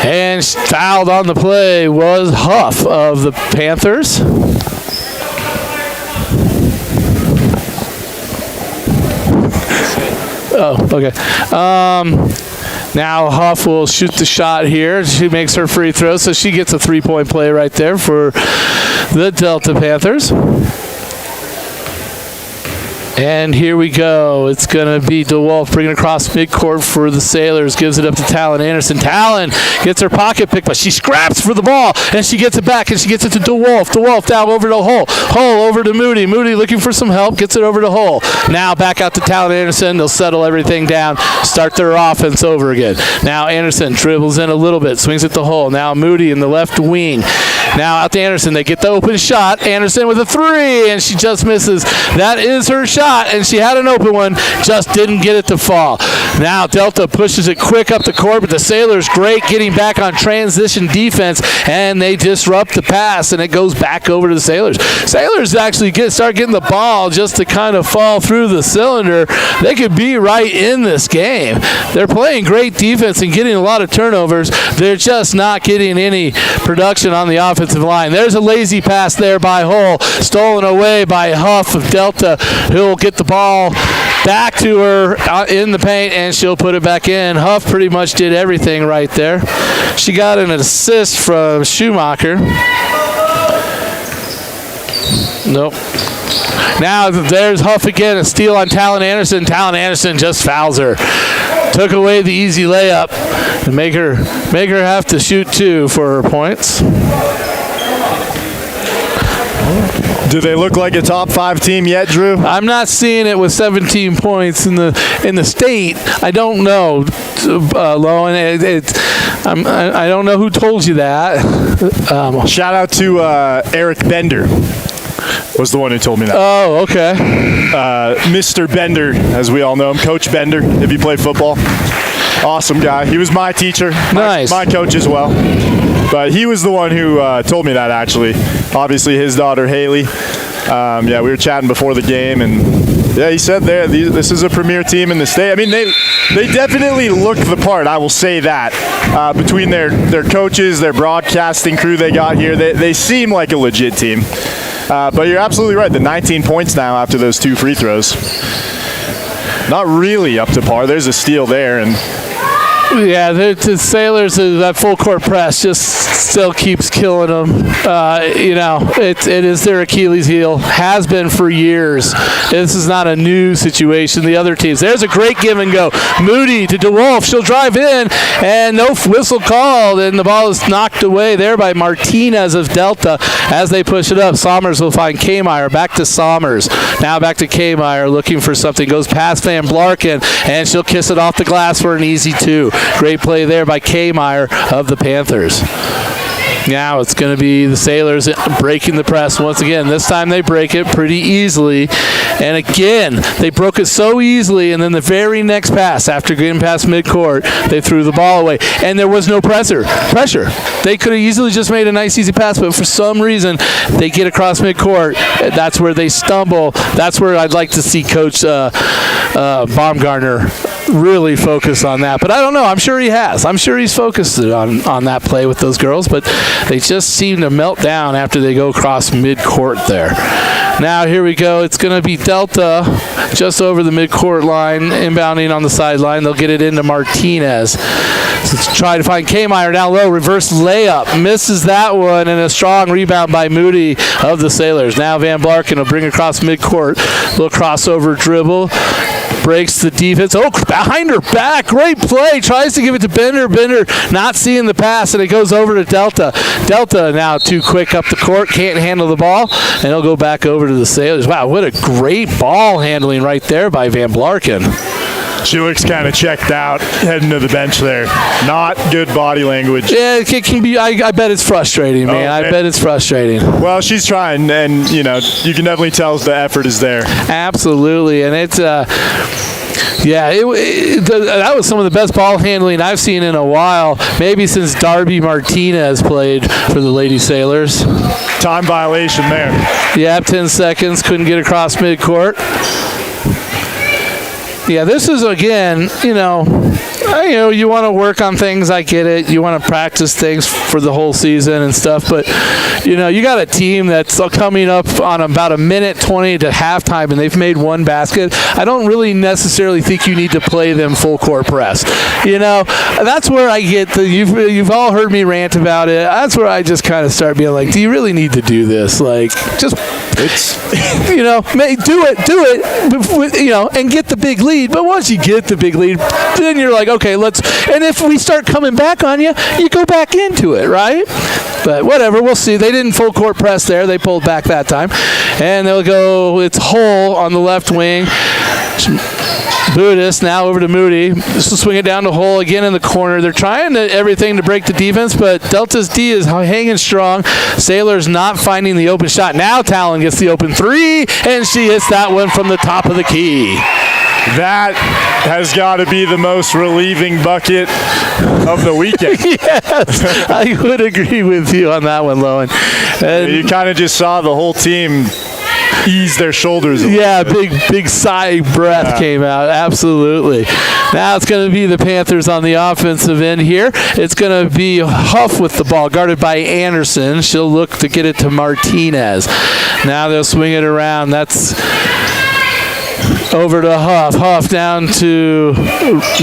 And fouled on the play was Huff of the Panthers. Oh, okay. Now Huff will shoot the shot here. She makes her free throw, so she gets a 3-point play right there for the Delta Panthers. And here we go. It's going to be DeWolf bringing it across midcourt for the Sailors. Gives it up to Talon Anderson. Talon gets her pocket picked, but she scraps for the ball, and she gets it back, and she gets it to DeWolf. DeWolf down over to Hull. Hull over to Moody. Moody looking for some help. Gets it over to Hull. Now back out to Talon Anderson. They'll settle everything down. Start their offense over again. Now Anderson dribbles in a little bit. Swings it to Hull. Now Moody in the left wing. Now out to Anderson. They get the open shot. Anderson with a 3, and she just misses. That is her shot. And she had an open one, just didn't get it to fall. Now Delta pushes it quick up the court, but the Sailors great getting back on transition defense, and they disrupt the pass, and it goes back over to the Sailors. Sailors actually start getting the ball just to kind of fall through the cylinder. They could be right in this game. They're playing great defense and getting a lot of turnovers. They're just not getting any production on the offensive line. There's a lazy pass there by Hull, stolen away by Huff of Delta, who'll get the ball back to her in the paint, and she'll put it back in. Huff pretty much did everything right there. She got an assist from Schumacher. Nope. Now there's Huff again, a steal on Talon Anderson. Talon Anderson just fouls her. Took away the easy layup and make her have to shoot 2 for her points. Do they look like a top 5 team yet, Drew? I'm not seeing it with 17 points in the state. I don't know, Lowen. I don't know who told you that. Shout out to Eric Bender. Was the one who told me that. Oh, okay. Mr. Bender, as we all know him, Coach Bender, if you play football. Awesome guy. He was my teacher. Nice. My coach as well. But he was the one who told me that, actually. Obviously, his daughter, Haley. We were chatting before the game, and Yeah, he said there, this is a premier team in the state. I mean, they definitely look the part, I will say that. Between their coaches, their broadcasting crew they got here, they seem like a legit team. But you're absolutely right, the 19 points now after those 2 free throws. Not really up to par. There's a steal there, and yeah, the Sailors, that full court press just still keeps killing them. It is their Achilles heel. Has been for years. This is not a new situation. The other teams. There's a great give and go. Moody to DeWolf. She'll drive in, and no whistle called, and the ball is knocked away there by Martinez of Delta as they push it up. Somers will find Kmeyer. Back to Somers. Now back to Kmeyer looking for something. Goes past Van Blarken, and she'll kiss it off the glass for an easy 2. Great play there by Kmeyer of the Panthers. Now it's going to be the Sailors breaking the press once again. This time they break it pretty easily. And again, they broke it so easily, and then the very next pass, after getting past midcourt, they threw the ball away. And there was no pressure. They could have easily just made a nice, easy pass, but for some reason, they get across midcourt. That's where they stumble. That's where I'd like to see Coach Baumgartner really focus on that. But I don't know. I'm sure he has. I'm sure he's focused on that play with those girls, but they just seem to melt down after they go across midcourt there. Now here we go. It's going to be Delta just over the midcourt line, inbounding on the sideline. They'll get it into Martinez. So let's try to find Kmeyer down low. Reverse layup. Misses that one, and a strong rebound by Moody of the Sailors. Now Van Blarken will bring across midcourt. Little crossover dribble. Breaks the defense. Oh, behind her back. Great play. Tries to give it to Bender. Bender not seeing the pass, and it goes over to Delta. Delta now too quick up the court. Can't handle the ball, and he'll go back over to the Sailors. Wow, what a great ball handling right there by Van Blarken. She looks kind of checked out heading to the bench there. Not good body language. Yeah, it can be. I bet it's frustrating, man. I bet it's frustrating. Well, she's trying, and you can definitely tell the effort is there. Absolutely, and it's that was some of the best ball handling I've seen in a while, maybe since Darby Martinez played for the Lady Sailors. Time violation there. Yeah, 10 seconds. Couldn't get across midcourt. Yeah, this is, again, you want to work on things. I get it. You want to practice things for the whole season and stuff. But, you got a team that's coming up on about a minute 20 to halftime, and they've made 1 basket. I don't really necessarily think you need to play them full court press. That's where I get you've all heard me rant about it. That's where I just kind of start being like, do you really need to do this? Like, just, do it, and get the big lead. But once you get the big lead, then you're like, okay, and if we start coming back on you, you go back into it, right? But whatever, we'll see. They didn't full court press there. They pulled back that time. And they'll go, it's Hull on the left wing. Budis now over to Moody. This will swing it down to Hull again in the corner. They're trying everything to break the defense, but Delta's D is hanging strong. Sailors not finding the open shot. Now Talon gets the open 3, and she hits that one from the top of the key. That has got to be the most relieving bucket of the weekend. Yes, I would agree with you on that one, Lowen. You kind of just saw the whole team ease their shoulders a little bit. big sigh breath came out. Absolutely. Now it's going to be the Panthers on the offensive end here. It's going to be Huff with the ball, guarded by Anderson. She'll look to get it to Martinez. Now they'll swing it around. That's over to Huff. Huff down to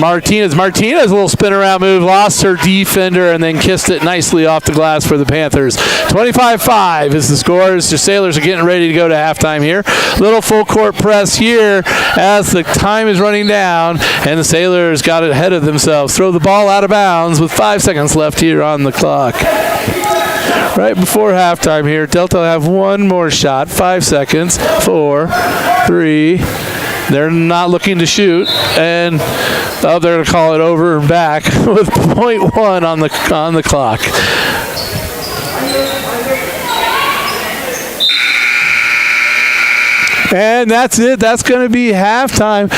Martinez. Martinez, a little spin around move, lost her defender, and then kissed it nicely off the glass for the Panthers. 25-5 is the score. The Sailors are getting ready to go to halftime here. Little full court press here as the time is running down, and the Sailors got it ahead of themselves. Throw the ball out of bounds with 5 seconds left here on the clock. Right before halftime here, Delta will have one more shot. 5 seconds. 4, 3. They're not looking to shoot, and they're going to call it over and back with 0.1 on the clock. And that's it. That's going to be halftime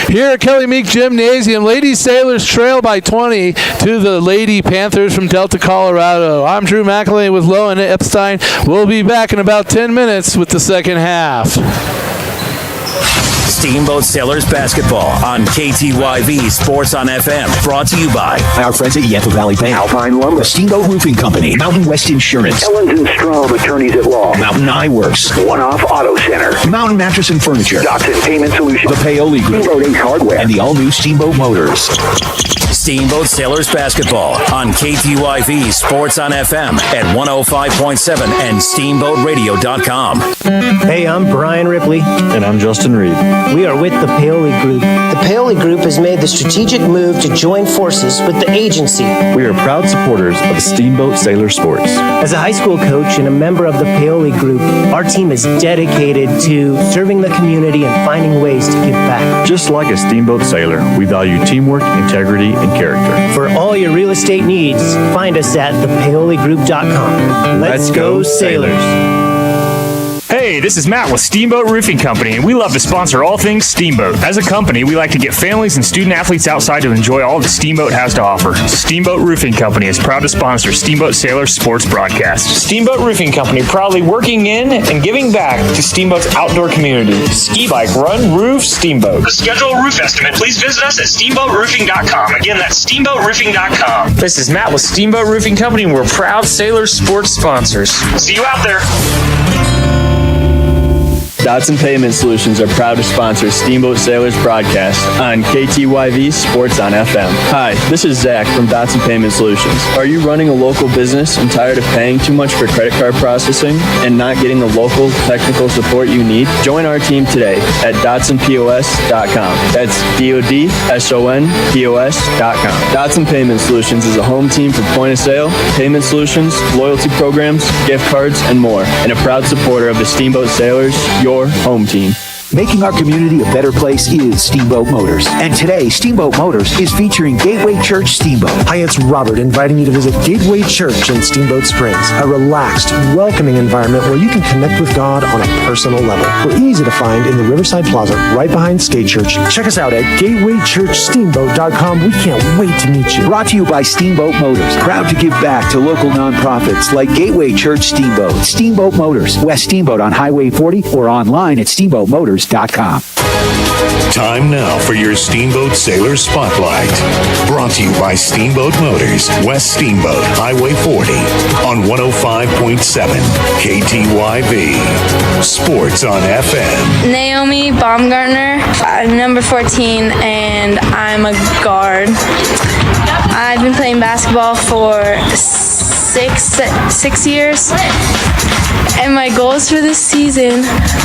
here at Kelly Meek Gymnasium. Lady Sailors trail by 20 to the Lady Panthers from Delta, Colorado. I'm Drew McElhaney with Lowen Epstein. We'll be back in about 10 minutes with the second half. Steamboat Sailors Basketball on KTYV Sports on FM. Brought to you by our friends at Yampa Valley Bank, Alpine Lumber, the Steamboat Roofing Company, Mountain West Insurance, Ellens and Strom Attorneys at Law, Mountain Eyeworks, One Off Auto Center, Mountain Mattress and Furniture, Dotson Payment Solutions, the Paoli Group, Steamboat Ace Hardware, and the all-new Steamboat Motors. Steamboat Sailors Basketball on KTYV Sports on FM at 105.7 and SteamboatRadio.com. Hey, I'm Brian Ripley. And I'm Justin Reed. We are with the Paoli Group. The Paoli Group has made the strategic move to join forces with the agency. We are proud supporters of Steamboat Sailor Sports. As a high school coach and a member of the Paoli Group, our team is dedicated to serving the community and finding ways to give back. Just like a Steamboat Sailor, we value teamwork, integrity, and character. For all your real estate needs, find us at thepaoligroup.com. Let's go, Sailors. Hey, this is Matt with Steamboat Roofing Company, and we love to sponsor all things Steamboat. As a company, we like to get families and student athletes outside to enjoy all that Steamboat has to offer. Steamboat Roofing Company is proud to sponsor Steamboat Sailor Sports broadcast. Steamboat Roofing Company, proudly working in and giving back to Steamboat's outdoor community. Ski bike, run, roof, Steamboat. To schedule a roof estimate, please visit us at steamboatroofing.com. Again, that's steamboatroofing.com. This is Matt with Steamboat Roofing Company, and we're proud Sailor Sports sponsors. See you out there. Dotson Payment Solutions are proud to sponsor Steamboat Sailors broadcast on KTYV Sports on FM. Hi, this is Zach from Dotson Payment Solutions. Are you running a local business and tired of paying too much for credit card processing and not getting the local technical support you need? Join our team today at DotsonPOS.com. That's DOTSONPOS.com. Dotson Payment Solutions is a home team for point of sale, payment solutions, loyalty programs, gift cards, and more, and a proud supporter of the Steamboat Sailors, your home team. Making our community a better place is Steamboat Motors. And today, Steamboat Motors is featuring Gateway Church Steamboat. Hi, it's Robert inviting you to visit Gateway Church in Steamboat Springs, a relaxed, welcoming environment where you can connect with God on a personal level. We're easy to find in the Riverside Plaza, right behind Skate Church. Check us out at gatewaychurchsteamboat.com. We can't wait to meet you. Brought to you by Steamboat Motors. Proud to give back to local nonprofits like Gateway Church Steamboat, Steamboat Motors, West Steamboat on Highway 40, or online at steamboatmotors.com. Time now for your Steamboat Sailor Spotlight. Brought to you by Steamboat Motors, West Steamboat, Highway 40, on 105.7 KTYV. Sports on FM. Naomi Baumgartner. I'm number 14, and I'm a guard. I've been playing basketball for six years. And my goals for this season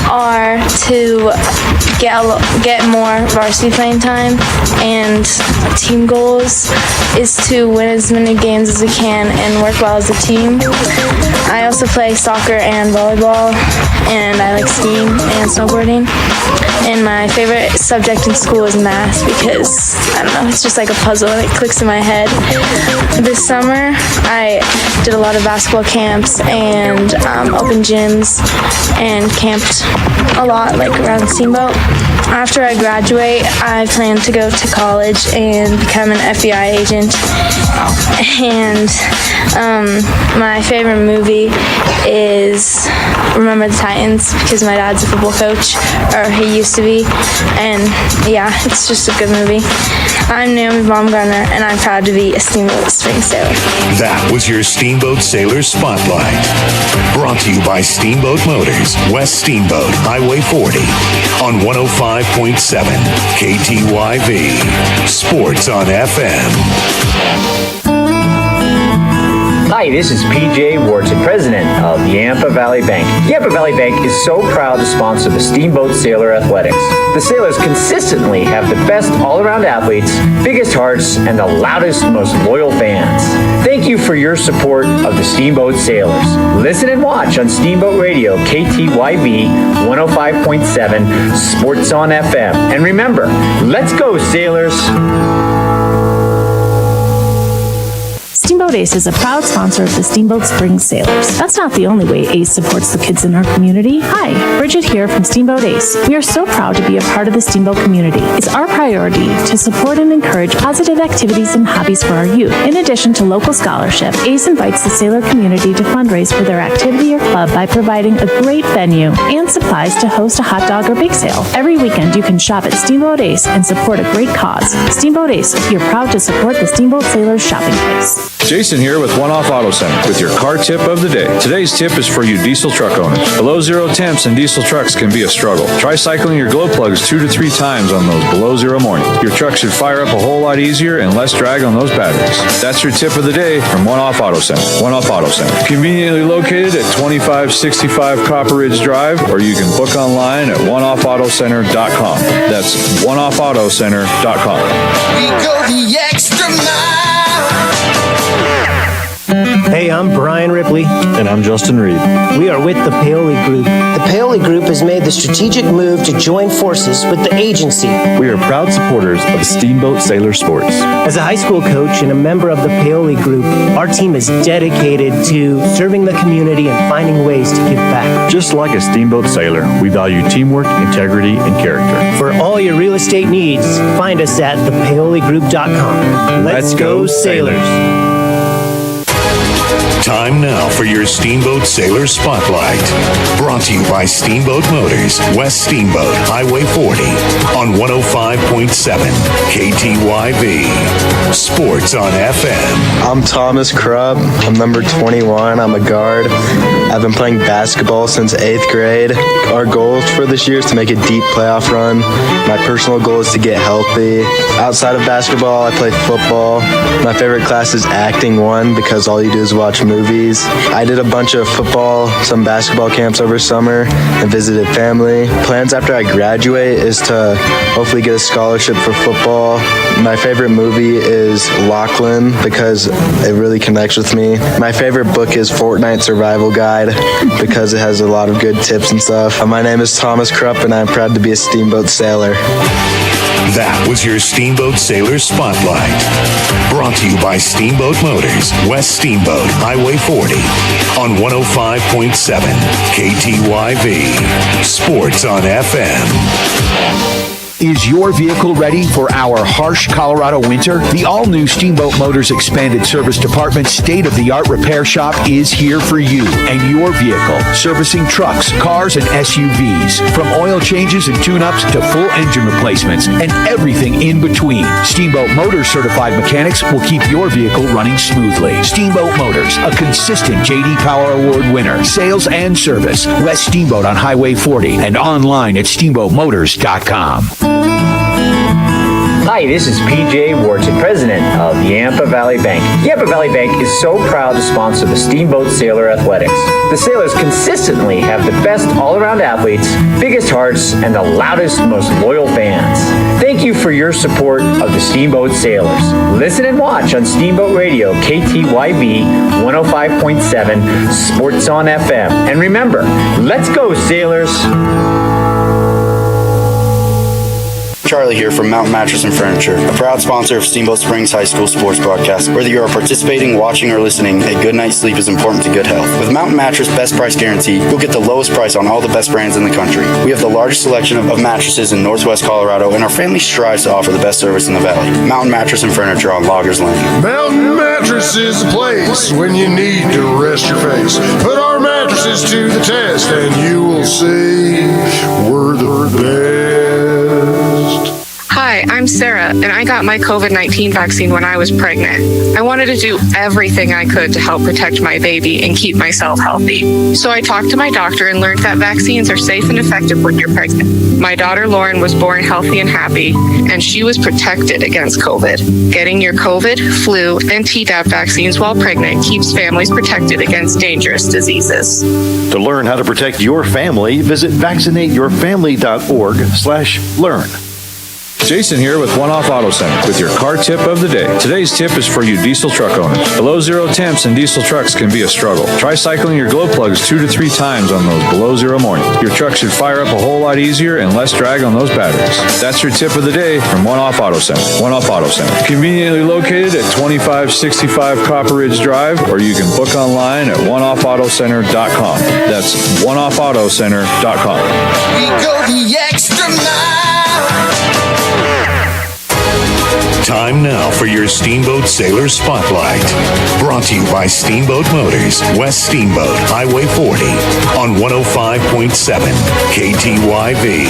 are to get more varsity playing time, and team goals is to win as many games as we can and work well as a team. I also play soccer and volleyball, and I like skiing and snowboarding. And my favorite subject in school is math because, I don't know, it's just like a puzzle and it clicks in my head. This summer, I did a lot of basketball camps and open gyms and camped a lot, like around Steamboat. After I graduate, I plan to go to college and become an FBI agent. And my favorite movie is Remember the Titans because my dad's a football coach, or he used to be, and yeah, it's just a good movie. I'm Naomi Baumgartner, and I'm proud to be a Steamboat Spring Sailor. That was your Steamboat Sailor Spotlight. Brought to you by Steamboat Motors, West Steamboat, Highway 40, on 105.7 KTYV. Sports on FM. Hi, this is PJ Wharton, president of Yampa Valley Bank. Yampa Valley Bank is so proud to sponsor the Steamboat Sailor Athletics. The Sailors consistently have the best all-around athletes, biggest hearts, and the loudest, most loyal fans. Thank you for your support of the Steamboat Sailors. Listen and watch on Steamboat Radio, KTYV 105.7, Sports on FM. And remember, let's go, Sailors! Steamboat Ace is a proud sponsor of the Steamboat Springs Sailors. That's not the only way Ace supports the kids in our community. Hi, Bridget here from Steamboat Ace. We are so proud to be a part of the Steamboat community. It's our priority to support and encourage positive activities and hobbies for our youth. In addition to local scholarship, Ace invites the sailor community to fundraise for their activity or club by providing a great venue and supplies to host a hot dog or bake sale. Every weekend you can shop at Steamboat Ace and support a great cause. Steamboat Ace, you're proud to support the Steamboat Sailors shopping place. Jason here with One Off Auto Center with your car tip of the day. Today's tip is for you diesel truck owners. Below zero temps in diesel trucks can be a struggle. Try cycling your glow plugs 2 to 3 times on those below zero mornings. Your truck should fire up a whole lot easier and less drag on those batteries. That's your tip of the day from One Off Auto Center. One Off Auto Center. Conveniently located at 2565 Copper Ridge Drive, or you can book online at oneoffautocenter.com. That's oneoffautocenter.com. We go the extra mile. Hey, I'm Brian Ripley. And I'm Justin Reed. We are with the Paoli Group. The Paoli Group has made the strategic move to join forces with the agency. We are proud supporters of Steamboat Sailor Sports. As a high school coach and a member of the Paoli Group, our team is dedicated to serving the community and finding ways to give back. Just like a Steamboat Sailor, we value teamwork, integrity, and character. For all your real estate needs, find us at thepaoligroup.com. Let's go Sailors. Time now for your Steamboat Sailor Spotlight. Brought to you by Steamboat Motors, West Steamboat, Highway 40, on 105.7 KTYV. Sports on FM. I'm Thomas Krupp. I'm number 21. I'm a guard. I've been playing basketball since 8th grade. Our goals for this year is to make a deep playoff run. My personal goal is to get healthy. Outside of basketball, I play football. My favorite class is Acting 1 because all you do is watch movies. I did a bunch of football, some basketball camps over summer, and visited family. Plans after I graduate is to hopefully get a scholarship for football. My favorite movie is Lachlan because it really connects with me. My favorite book is Fortnite Survival Guide because it has a lot of good tips and stuff. My name is Thomas Krupp and I'm proud to be a Steamboat Sailor. That was your Steamboat Sailor Spotlight. Brought to you by Steamboat Motors, West Steamboat, Highway 40, on 105.7 KTYV. Sports on FM. Is your vehicle ready for our harsh Colorado winter? The all-new Steamboat Motors Expanded Service Department state-of-the-art repair shop is here for you and your vehicle, servicing trucks, cars, and SUVs. From oil changes and tune-ups to full engine replacements and everything in between. Steamboat Motors certified mechanics will keep your vehicle running smoothly. Steamboat Motors, a consistent J.D. Power Award winner, sales and service. West Steamboat on Highway 40 and online at steamboatmotors.com. Hi, this is PJ Wharton, president of Yampa Valley Bank. Yampa Valley Bank is so proud to sponsor the Steamboat Sailor Athletics. The Sailors consistently have the best all-around athletes, biggest hearts, and the loudest, most loyal fans. Thank you for your support of the Steamboat Sailors. Listen and watch on Steamboat Radio, KTYV 105.7, Sports on FM. And remember, let's go, Sailors! Charlie here from Mountain Mattress and Furniture, a proud sponsor of Steamboat Springs High School sports broadcast. Whether you are participating, watching, or listening, a good night's sleep is important to good health. With Mountain Mattress Best Price Guarantee, you'll get the lowest price on all the best brands in the country. We have the largest selection of mattresses in Northwest Colorado, and our family strives to offer the best service in the valley. Mountain Mattress and Furniture on Loggers Lane. Mountain Mattress is the place when you need to rest your face. Put our mattresses to the test, and you will see we're the best. Hi, I'm Sarah, and I got my COVID-19 vaccine when I was pregnant. I wanted to do everything I could to help protect my baby and keep myself healthy. So I talked to my doctor and learned that vaccines are safe and effective when you're pregnant. My daughter Lauren was born healthy and happy, and she was protected against COVID. Getting your COVID, flu, and Tdap vaccines while pregnant keeps families protected against dangerous diseases. To learn how to protect your family, visit vaccinateyourfamily.org/learn. Jason here with One Off Auto Center with your car tip of the day. Today's tip is for you diesel truck owners. Below zero temps in diesel trucks can be a struggle. Try cycling your glow plugs 2 to 3 times on those below zero mornings. Your truck should fire up a whole lot easier and less drag on those batteries. That's your tip of the day from One Off Auto Center. One Off Auto Center. Conveniently located at 2565 Copper Ridge Drive, or you can book online at oneoffautocenter.com. That's oneoffautocenter.com. We go the extra mile. Time now for your Steamboat Sailor Spotlight. Brought to you by Steamboat Motors, West Steamboat, Highway 40, on 105.7 KTYV.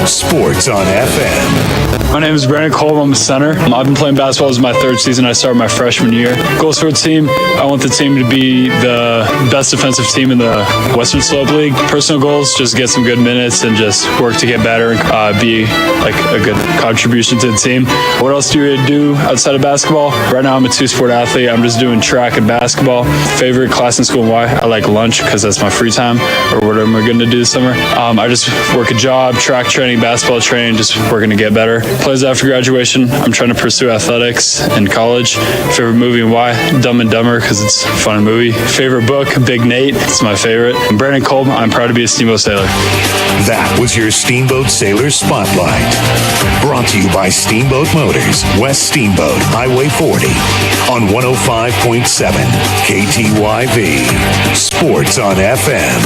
Sports on FM. My name is Brandon Kolb. I'm a center. I've been playing basketball. This is my 3rd season. I started my freshman year. Goals for the team, I want the team to be the best defensive team in the Western Slope League. Personal goals, just get some good minutes and just work to get better and be like a good contribution to the team. What else do you do outside of basketball? Right now I'm a 2-sport athlete. I'm just doing track and basketball. Favorite class in school and why? I like lunch because that's my free time or whatever we're going to do this summer. I just work a job, track training, basketball training, just working to get better. Plans after graduation, I'm trying to pursue athletics in college. Favorite movie and why? Dumb and Dumber because it's a fun movie. Favorite book? Big Nate. It's my favorite. I'm Brandon Kolb. I'm proud to be a Steamboat Sailor. That was your Steamboat Sailor Spotlight. Brought to you by Steamboat Motors, West Steamboat, Highway 40, on 105.7 KTYV. Sports on FM.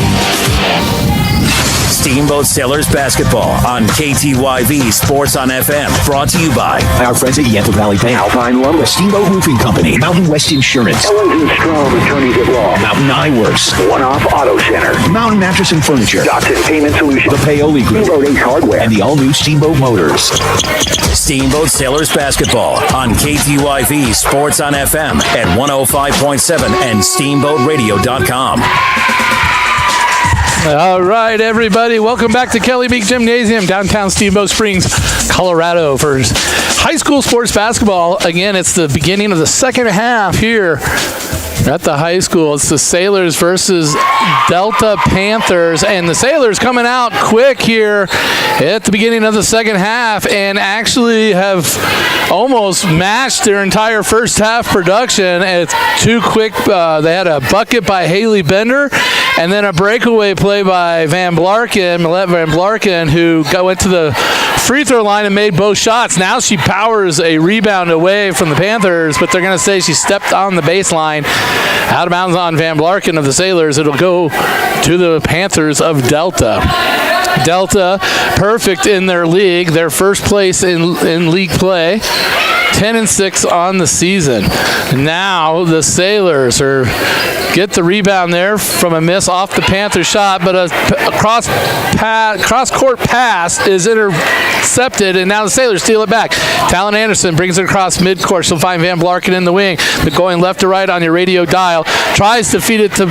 Steamboat Sailors Basketball on KTYV Sports on FM. Brought to you by our friends at Yampa Valley Bank, Alpine Lumber, Steamboat Roofing Company, Mountain West Insurance, Owens and Strom Attorneys at Law, Mountain Eyeworks, One Off Auto Center, Mountain Mattress and Furniture, Dotson Payment Solutions, the Paoli Group, Steamboat Ace Hardware, and the all-new Steamboat Motors. Steamboat Sailors Basketball on KTYV Sports on FM at 105.7 and SteamboatRadio.com. All right, everybody. Welcome back to Kelly Meek Gymnasium, downtown Steamboat Springs, Colorado for high school sports basketball. Again, it's the beginning of the second half here at the high school. It's the Sailors versus Delta Panthers, and the Sailors coming out quick here at the beginning of the second half and actually have almost matched their entire first half production. It's too quick. They had a bucket by Haley Bender and then a breakaway play by Van Blarken, Millette Van Blarken, who went to the free throw line and made both shots. Now she powers a rebound away from the Panthers, but they're going to say she stepped on the baseline. Out of bounds on Van Blarken of the Sailors. It'll go to the Panthers of Delta. Delta, perfect in their league. Their first place in league play. 10-6 on the season. Now the Sailors get the rebound there from a miss off the Panther shot, but a cross-court pass is intercepted, and now the Sailors steal it back. Talon Anderson brings it across midcourt. She'll find Van Blarken in the wing, but going left to right on your radio dial. Tries to feed it to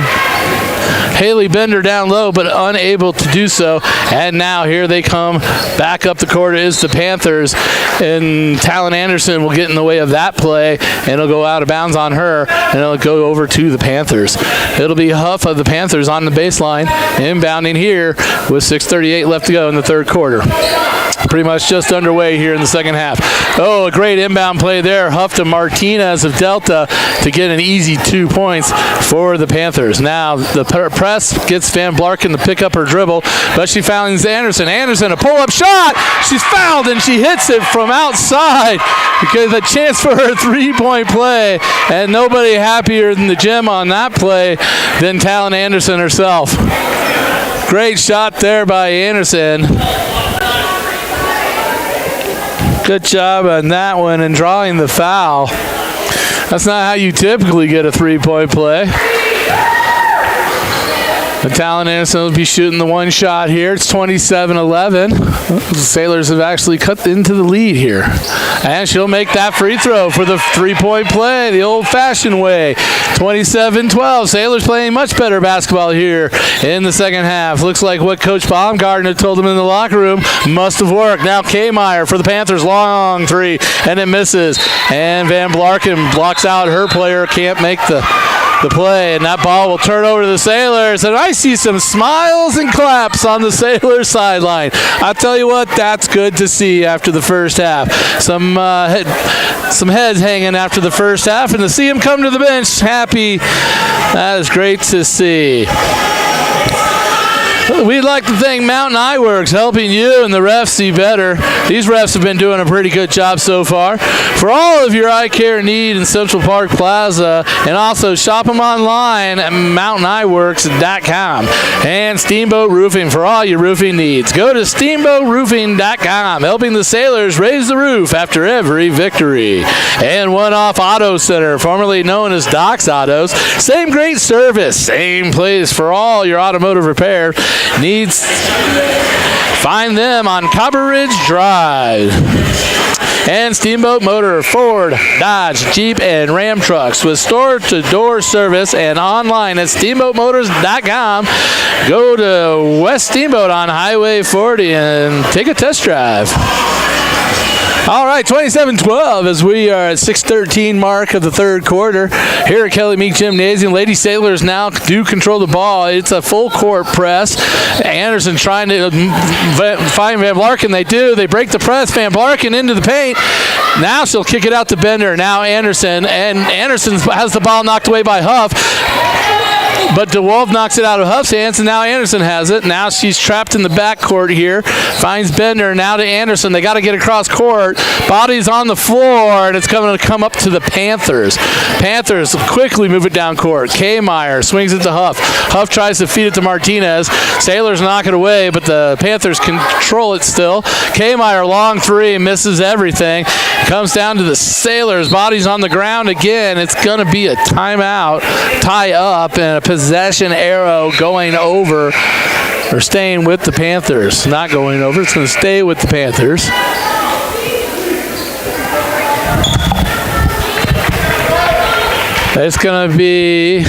Haley Bender down low, but unable to do so. And now here they come. Back up the court is the Panthers, and Talon Anderson will get in the way of that play, and it'll go out of bounds on her, and it'll go over to the Panthers. It'll be Huff of the Panthers on the baseline, inbounding here with 6:38 left to go in the third quarter. Pretty much just underway here in the second half. Oh, a great inbound play there. Huff to Martinez of Delta to get an easy 2 points for the Panthers. Now the press gets Van Blarken to pick up her dribble, but she finds Anderson. Anderson, a pull-up shot. She's fouled, and she hits it from outside because a chance for her three-point play, and nobody happier than the gym on that play than Talon Anderson herself. Great shot there by Anderson. Good job on that one and drawing the foul. That's not how you typically get a three-point play. But Talon Anderson will be shooting the one shot here. It's 27-11. The Sailors have actually cut into the lead here. And she'll make that free throw for the three-point play the old-fashioned way. 27-12. Sailors playing much better basketball here in the second half. Looks like what Coach Baumgartner told them in the locker room must have worked. Now K-Meyer for the Panthers. Long three, and it misses. And Van Blarken blocks out her player. Can't make the the play, and that ball will turn over to the Sailors, and I see some smiles and claps on the Sailors sideline. I tell you what, that's good to see after the first half. Some heads hanging after the first half, and to see him come to the bench happy, that is great to see. We'd like to thank Mountain Eye Works, helping you and the refs see better. These refs have been doing a pretty good job so far. For all of your eye care need in Central Park Plaza, and also shop them online at mountainEyeworks.com. And Steamboat Roofing for all your roofing needs. Go to steamboatroofing.com, helping the Sailors raise the roof after every victory. And One Off Auto Center, formerly known as Doc's Autos. Same great service, same place for all your automotive repair needs. Find them on Copper Ridge Drive. And Steamboat Motor, Ford, Dodge, Jeep, and Ram trucks with store-to-door service and online at steamboatmotors.com. Go to West Steamboat on Highway 40 and take a test drive. All right, 27-12 as we are at 6:13 mark of the third quarter here at Kelly Meek Gymnasium. Lady Sailors now do control the ball. It's a full court press. Anderson trying to find Van Blarken. They do. They break the press. Van Blarken into the paint. Now she'll kick it out to Bender. Now Anderson. And Anderson has the ball knocked away by Huff. But DeWolf knocks it out of Huff's hands, and now Anderson has it. Now she's trapped in the backcourt here. Finds Bender. Now to Anderson. They got to get across court. Body's on the floor, and it's going to come up to the Panthers. Panthers quickly move it down court. Kmeyer swings it to Huff. Huff tries to feed it to Martinez. Sailors knock it away, but the Panthers control it still. Kmeyer, long three, misses everything. Comes down to the Sailors. Body's on the ground again. It's going to be a timeout, tie up, and a possession arrow going over, or staying with the Panthers. Not going over. It's going to stay with the Panthers. It's going to be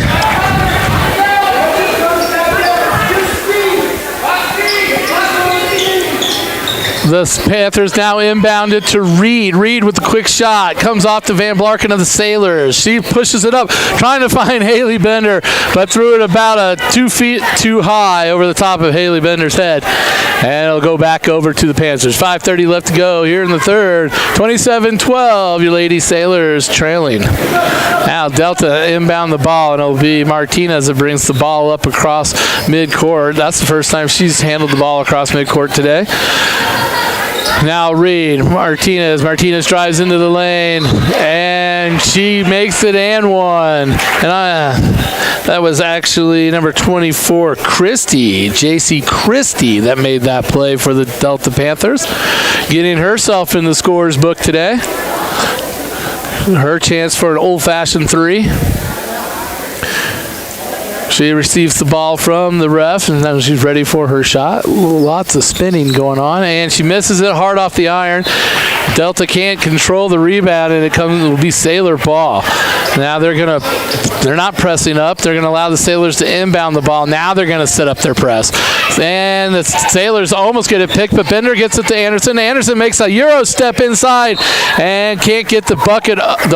the Panthers now inbounded to Reed. Reed with the quick shot. Comes off to Van Blarken of the Sailors. She pushes it up, trying to find Haley Bender, but threw it about 2 feet too high over the top of Haley Bender's head. And it'll go back over to the Panthers. 5:30 left to go here in the third. 27-12, your Lady Sailors trailing. Now Delta inbound the ball, and it'll be Martinez that brings the ball up across midcourt. That's the first time she's handled the ball across midcourt today. Now Reed, Martinez drives into the lane, and she makes it and one. And that was actually number 24, J.C. Christie, that made that play for the Delta Panthers, getting herself in the scorer's book today. Her chance for an old-fashioned three. She receives the ball from the ref, and now she's ready for her shot. Lots of spinning going on, and she misses it hard off the iron. Delta can't control the rebound, and it will be Sailor ball. Now they're not pressing up. They're going to allow the Sailors to inbound the ball. Now they're going to set up their press. And the Sailors almost get it picked, but Bender gets it to Anderson. Anderson makes a Euro step inside and can't get the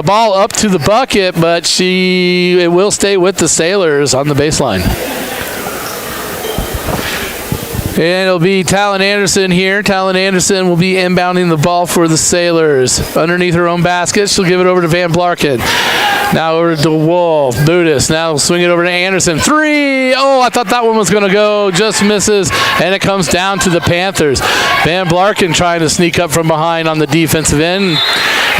ball up to the bucket, but it will stay with the Sailors on the baseline. And it'll be Talon Anderson here. Talon Anderson will be inbounding the ball for the Sailors. Underneath her own basket, she'll give it over to Van Blarken. Now over to Wolf. Budis now swing it over to Anderson. Three! Oh, I thought that one was going to go. Just misses. And it comes down to the Panthers. Van Blarken trying to sneak up from behind on the defensive end.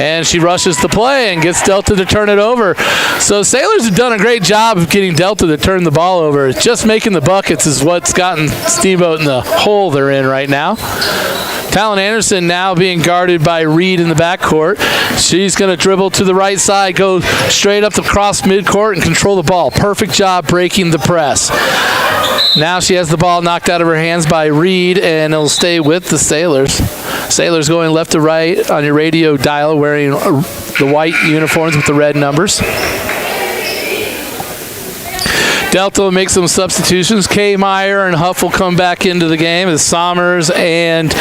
And she rushes the play and gets Delta to turn it over. So Sailors have done a great job of getting Delta to turn the ball over. Just making the buckets is what's gotten Steamboat in the hole they're in right now. Talon Anderson now being guarded by Reed in the backcourt. She's going to dribble to the right side, go straight up across midcourt and control the ball. Perfect job breaking the press. Now she has the ball knocked out of her hands by Reed, and it'll stay with the Sailors. Sailors going left to right on your radio dial, wearing the white uniforms with the red numbers. Delta will make some substitutions. K. Meyer and Huff will come back into the game as Sommers and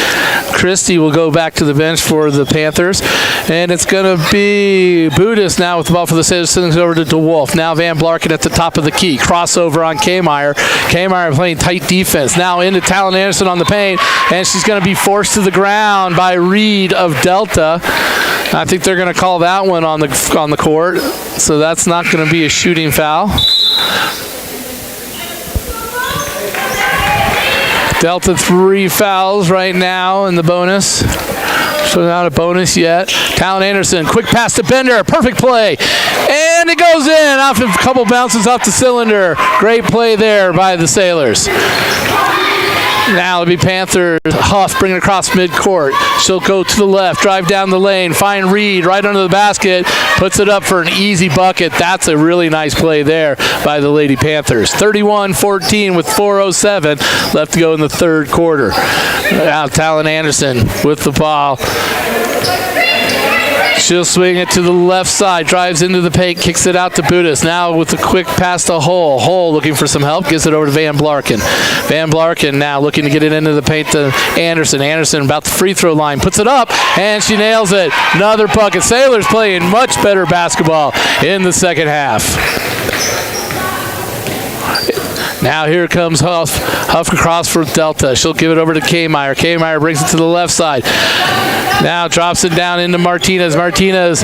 Christie will go back to the bench for the Panthers. And it's going to be Budis now with the ball for the Sailors, sending it over to DeWolf. Now Van Blarken at the top of the key. Crossover on K. Meyer. K. Meyer playing tight defense. Now into Talon Anderson on the paint, and she's going to be forced to the ground by Reed of Delta. I think they're going to call that one on the court, so that's not going to be a shooting foul. Delta 3 fouls right now in the bonus. So not a bonus yet. Talon Anderson, quick pass to Bender, perfect play. And it goes in, off a couple bounces off the cylinder. Great play there by the Sailors. Now it'll be Panthers. Huff bringing it across midcourt. She'll go to the left, drive down the lane, find Reed right under the basket, puts it up for an easy bucket. That's a really nice play there by the Lady Panthers. 31-14 with 4:07 left to go in the third quarter. Now Talon Anderson with the ball. She'll swing it to the left side, drives into the paint, kicks it out to Budis. Now with a quick pass to Hull. Hull looking for some help, gives it over to Van Blarken. Van Blarken now looking to get it into the paint to Anderson. Anderson about the free throw line, puts it up, and she nails it. Another bucket. Sailors playing much better basketball in the second half. Now here comes Huff. Huff across for Delta. She'll give it over to K. Meyer. K. Meyer brings it to the left side. Now drops it down into Martinez. Martinez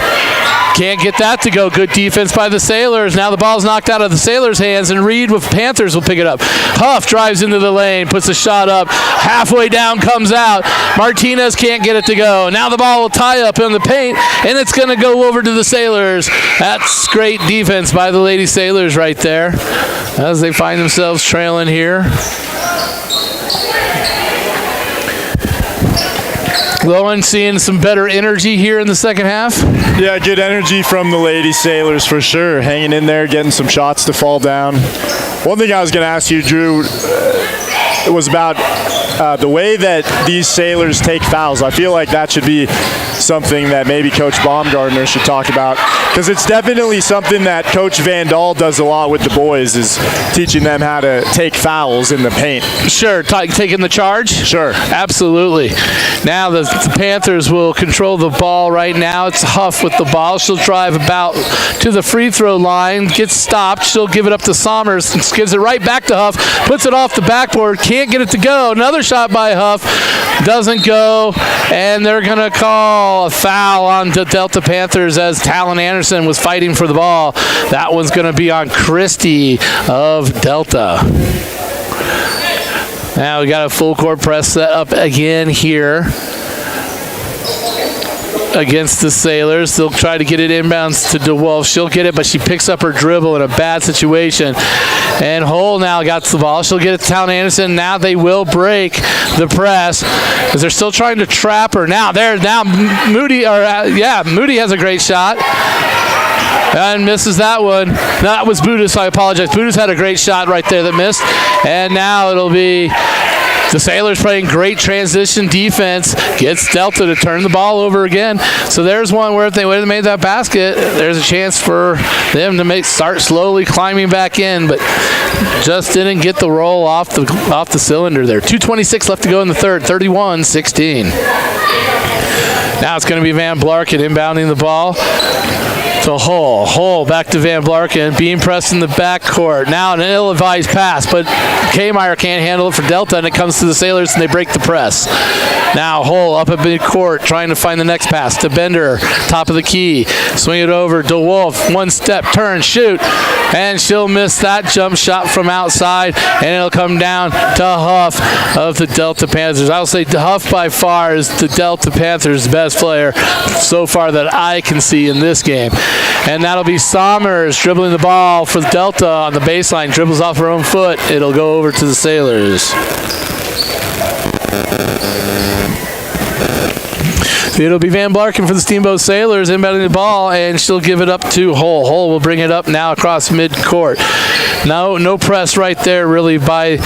can't get that to go. Good defense by the Sailors. Now the ball's knocked out of the Sailors' hands, and Reed with Panthers will pick it up. Huff drives into the lane, puts a shot up. Halfway down, comes out. Martinez can't get it to go. Now the ball will tie up in the paint, and it's going to go over to the Sailors. That's great defense by the Lady Sailors right there as they find themselves trailing here. Lowen seeing some better energy here in the second half. Yeah, good energy from the Lady Sailors for sure. Hanging in there, getting some shots to fall down. One thing I was going to ask you, Drew, was about the way that these Sailors take fouls. I feel like that should be something that maybe Coach Baumgartner should talk about, because it's definitely something that Coach Van Dahl does a lot with the boys, is teaching them how to take fouls in the paint. Sure, taking the charge? Sure. Absolutely. Now the Panthers will control the ball right now. It's Huff with the ball. She'll drive about to the free throw line, gets stopped. She'll give it up to Sommers, gives it right back to Huff, puts it off the backboard, can't get it to go. Another shot by Huff, doesn't go, and they're going to call a foul on the Delta Panthers as Talon Anderson was fighting for the ball. That one's going to be on Christie of Delta. Now we got a full court press set up again here against the Sailors. They'll try to get it inbounds to DeWolf. She'll get it, but she picks up her dribble in a bad situation. And Hull now got the ball. She'll get it to Talon Anderson. Now they will break the press because they're still trying to trap her. Now Moody has a great shot. And misses that one. No, that was Budis, I apologize. Budis had a great shot right there that missed. And now it'll be the Sailors playing great transition defense. Gets Delta to turn the ball over again. So there's one where if they would have made that basket, there's a chance for them to start slowly climbing back in, but just didn't get the roll off the cylinder there. 2:26 left to go in the third. 31-16. Now it's going to be Van Blarken inbounding the ball to Hull. Hull back to Van Blarken, being pressed in the backcourt. Now an ill-advised pass, but K. Meyer can't handle it for Delta, and it comes to the Sailors, and they break the press. Now Hull up at midcourt, trying to find the next pass to Bender, top of the key. Swing it over. DeWolf, one step, turn, shoot, and she'll miss that jump shot from outside, and it'll come down to Huff of the Delta Panthers. I'll say Huff by far is the Delta Panthers' best player so far that I can see in this game. And that'll be Sommers dribbling the ball for Delta on the baseline. Dribbles off her own foot. It'll go over to the Sailors. It'll be Van Blarken for the Steamboat Sailors inbounding the ball, and she'll give it up to Hull. Hull will bring it up now across midcourt. No press right there really by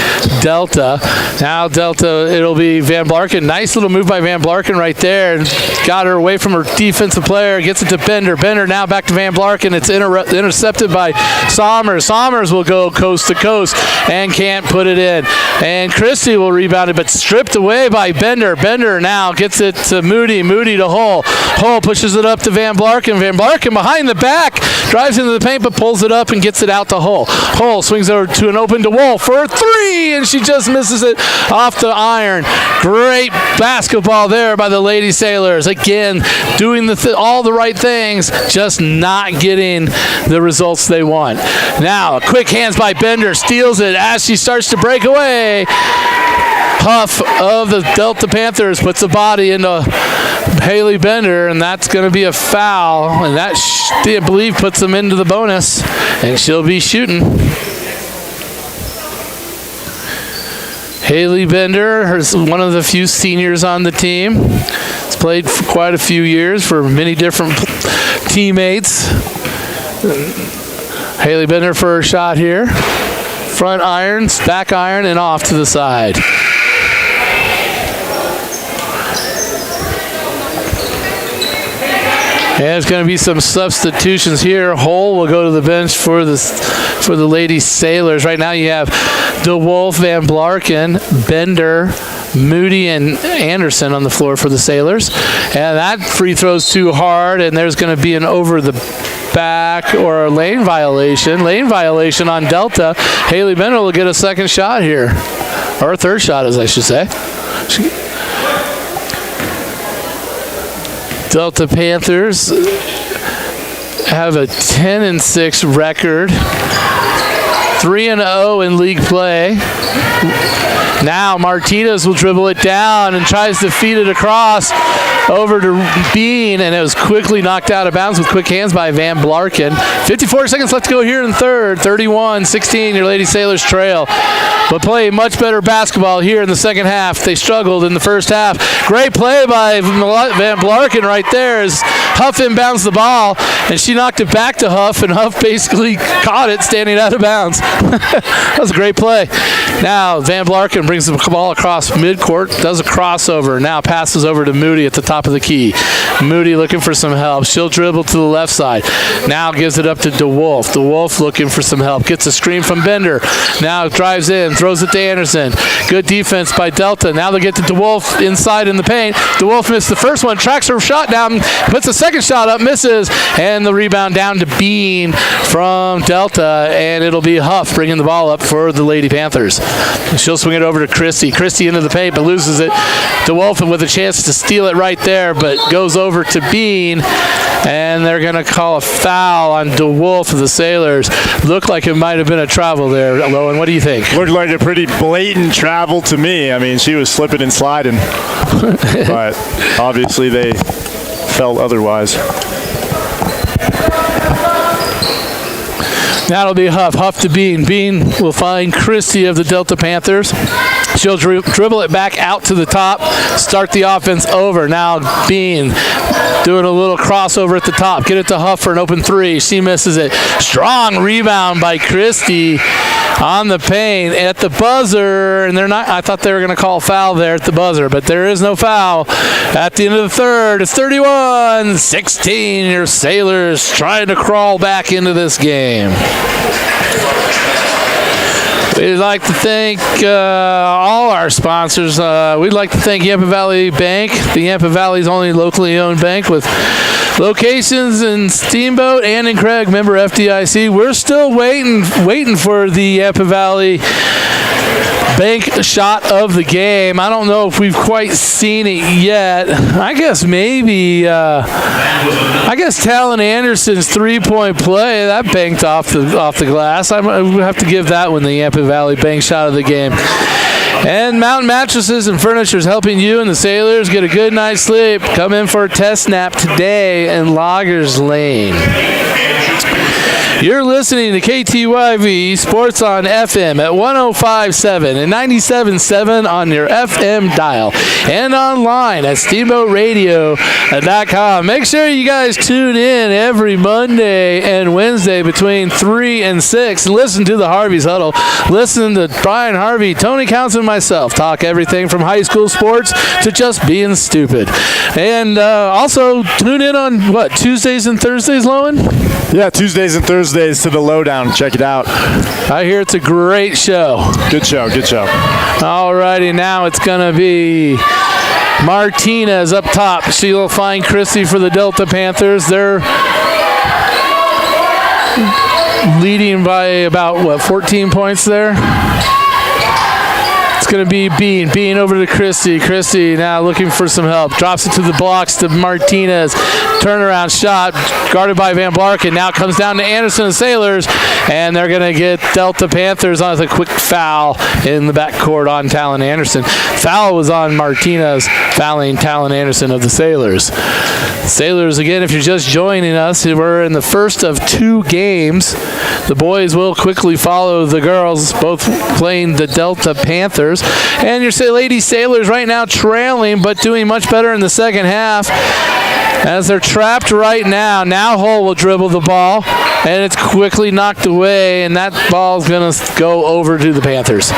Delta. Now Delta, it'll be Van Blarken. Nice little move by Van Blarken right there. Got her away from her defensive player. Gets it to Bender. Bender now back to Van Blarken. It's intercepted by Sommers. Sommers will go coast to coast and can't put it in. And Christie will rebound it, but stripped away by Bender. Bender now gets it to Moody. Moody to Hull. Hull pushes it up to Van Blarken. Van Blarken behind the back. Drives into the paint, but pulls it up and gets it out to Hull. Hull swings over to an open DeWolf for a three, and she just misses it off the iron. Great basketball there by the Lady Sailors. Again, doing all the right things, just not getting the results they want. Now, quick hands by Bender. Steals it as she starts to break away. Huff of the Delta Panthers puts the body into Haley Bender, and that's going to be a foul, and that, I believe, puts them into the bonus, and she'll be shooting. Haley Bender is one of the few seniors on the team. Has played for quite a few years for many different teammates. Haley Bender for her shot here. Front irons, back iron, and off to the side. And there's going to be some substitutions here. Hull will go to the bench for the Lady Sailors. Right now you have DeWolf, Van Blarken, Bender, Moody, and Anderson on the floor for the Sailors. And that free throw's too hard, and there's going to be an over the back or a lane violation. Lane violation on Delta. Haley Bender will get a second shot here. Or a third shot, as I should say. Delta Panthers have a 10-6 record, 3-0 in league play. Now Martinez will dribble it down and tries to feed it across over to Bean, and it was quickly knocked out of bounds with quick hands by Van Blarken. 54 seconds left to go here in third. 31-16, your Lady Sailors trail. But play much better basketball here in the second half. They struggled in the first half. Great play by Van Blarken right there as Huff inbounds the ball, and she knocked it back to Huff, and Huff basically caught it standing out of bounds. That was a great play. Now Van Blarken brings the ball across midcourt, does a crossover, now passes over to Moody at the top of the key. Moody looking for some help. She'll dribble to the left side. Now gives it up to DeWolf. DeWolf looking for some help. Gets a screen from Bender. Now drives in, throws it to Anderson. Good defense by Delta. Now they get to DeWolf inside in the paint. DeWolf missed the first one, tracks her shot down, puts the second shot up, misses, and the rebound down to Bean from Delta, and it'll be Huff bringing the ball up for the Lady Panthers. She'll swing it over to Christie. Christie into the paint, but loses it. DeWolf with a chance to steal it right there, but goes over to Bean, and they're going to call a foul on DeWolf of the Sailors. Looked like it might have been a travel there, Lowen. What do you think? Looked like a pretty blatant travel to me. I mean, she was slipping and sliding, but obviously they felt otherwise. That'll be Huff. Huff to Bean. Bean will find Christie of the Delta Panthers. She'll dribble it back out to the top, start the offense over. Now Bean doing a little crossover at the top. Get it to Huff for an open three. She misses it. Strong rebound by Christie on the paint at the buzzer. And they're not. I thought they were going to call a foul there at the buzzer, but there is no foul. At the end of the third, it's 31-16. Your Sailors trying to crawl back into this game. We'd like to thank all our sponsors. We'd like to thank Yampa Valley Bank, the Yampa Valley's only locally owned bank with locations in Steamboat and in Craig, member FDIC. We're still waiting for the Yampa Valley Bank shot of the game. I don't know if we've quite seen it yet. I guess maybe. I guess Talon Anderson's three-point play that banked off the glass. I would have to give that one the Yampa Valley Bank shot of the game. And Mountain Mattresses and Furniture is helping you and the Sailors get a good night's sleep. Come in for a test nap today in Loggers Lane. You're listening to KTYV Sports on FM at 105.7 and 97.7 on your FM dial and online at steamboatradio.com. Make sure you guys tune in every Monday and Wednesday between 3 and 6 and listen to the Harvey's Huddle. Listen to Brian Harvey, Tony Counts, and myself talk everything from high school sports to just being stupid. And also tune in on, Tuesdays and Thursdays, Lowen? Yeah, Tuesdays and Thursdays to the Lowdown. Check it out. I hear it's a great show. Good show. All righty, now it's going to be Martinez up top. She'll find Christie for the Delta Panthers. They're leading by about, 14 points there? It's going to be Bean over to Christie. Christie now looking for some help. Drops it to the blocks to Martinez. Turnaround shot guarded by Van Blarken. Now it comes down to Anderson and Sailors, and they're going to get Delta Panthers on a quick foul in the backcourt on Talon Anderson. Foul was on Martinez, fouling Talon Anderson of the Sailors. Sailors, again, if you're just joining us, we're in the first of 2 games. The boys will quickly follow the girls, both playing the Delta Panthers. And your Lady Sailors right now trailing, but doing much better in the second half as they're trapped right now. Now Hull will dribble the ball, and it's quickly knocked away, and that ball's going to go over to the Panthers.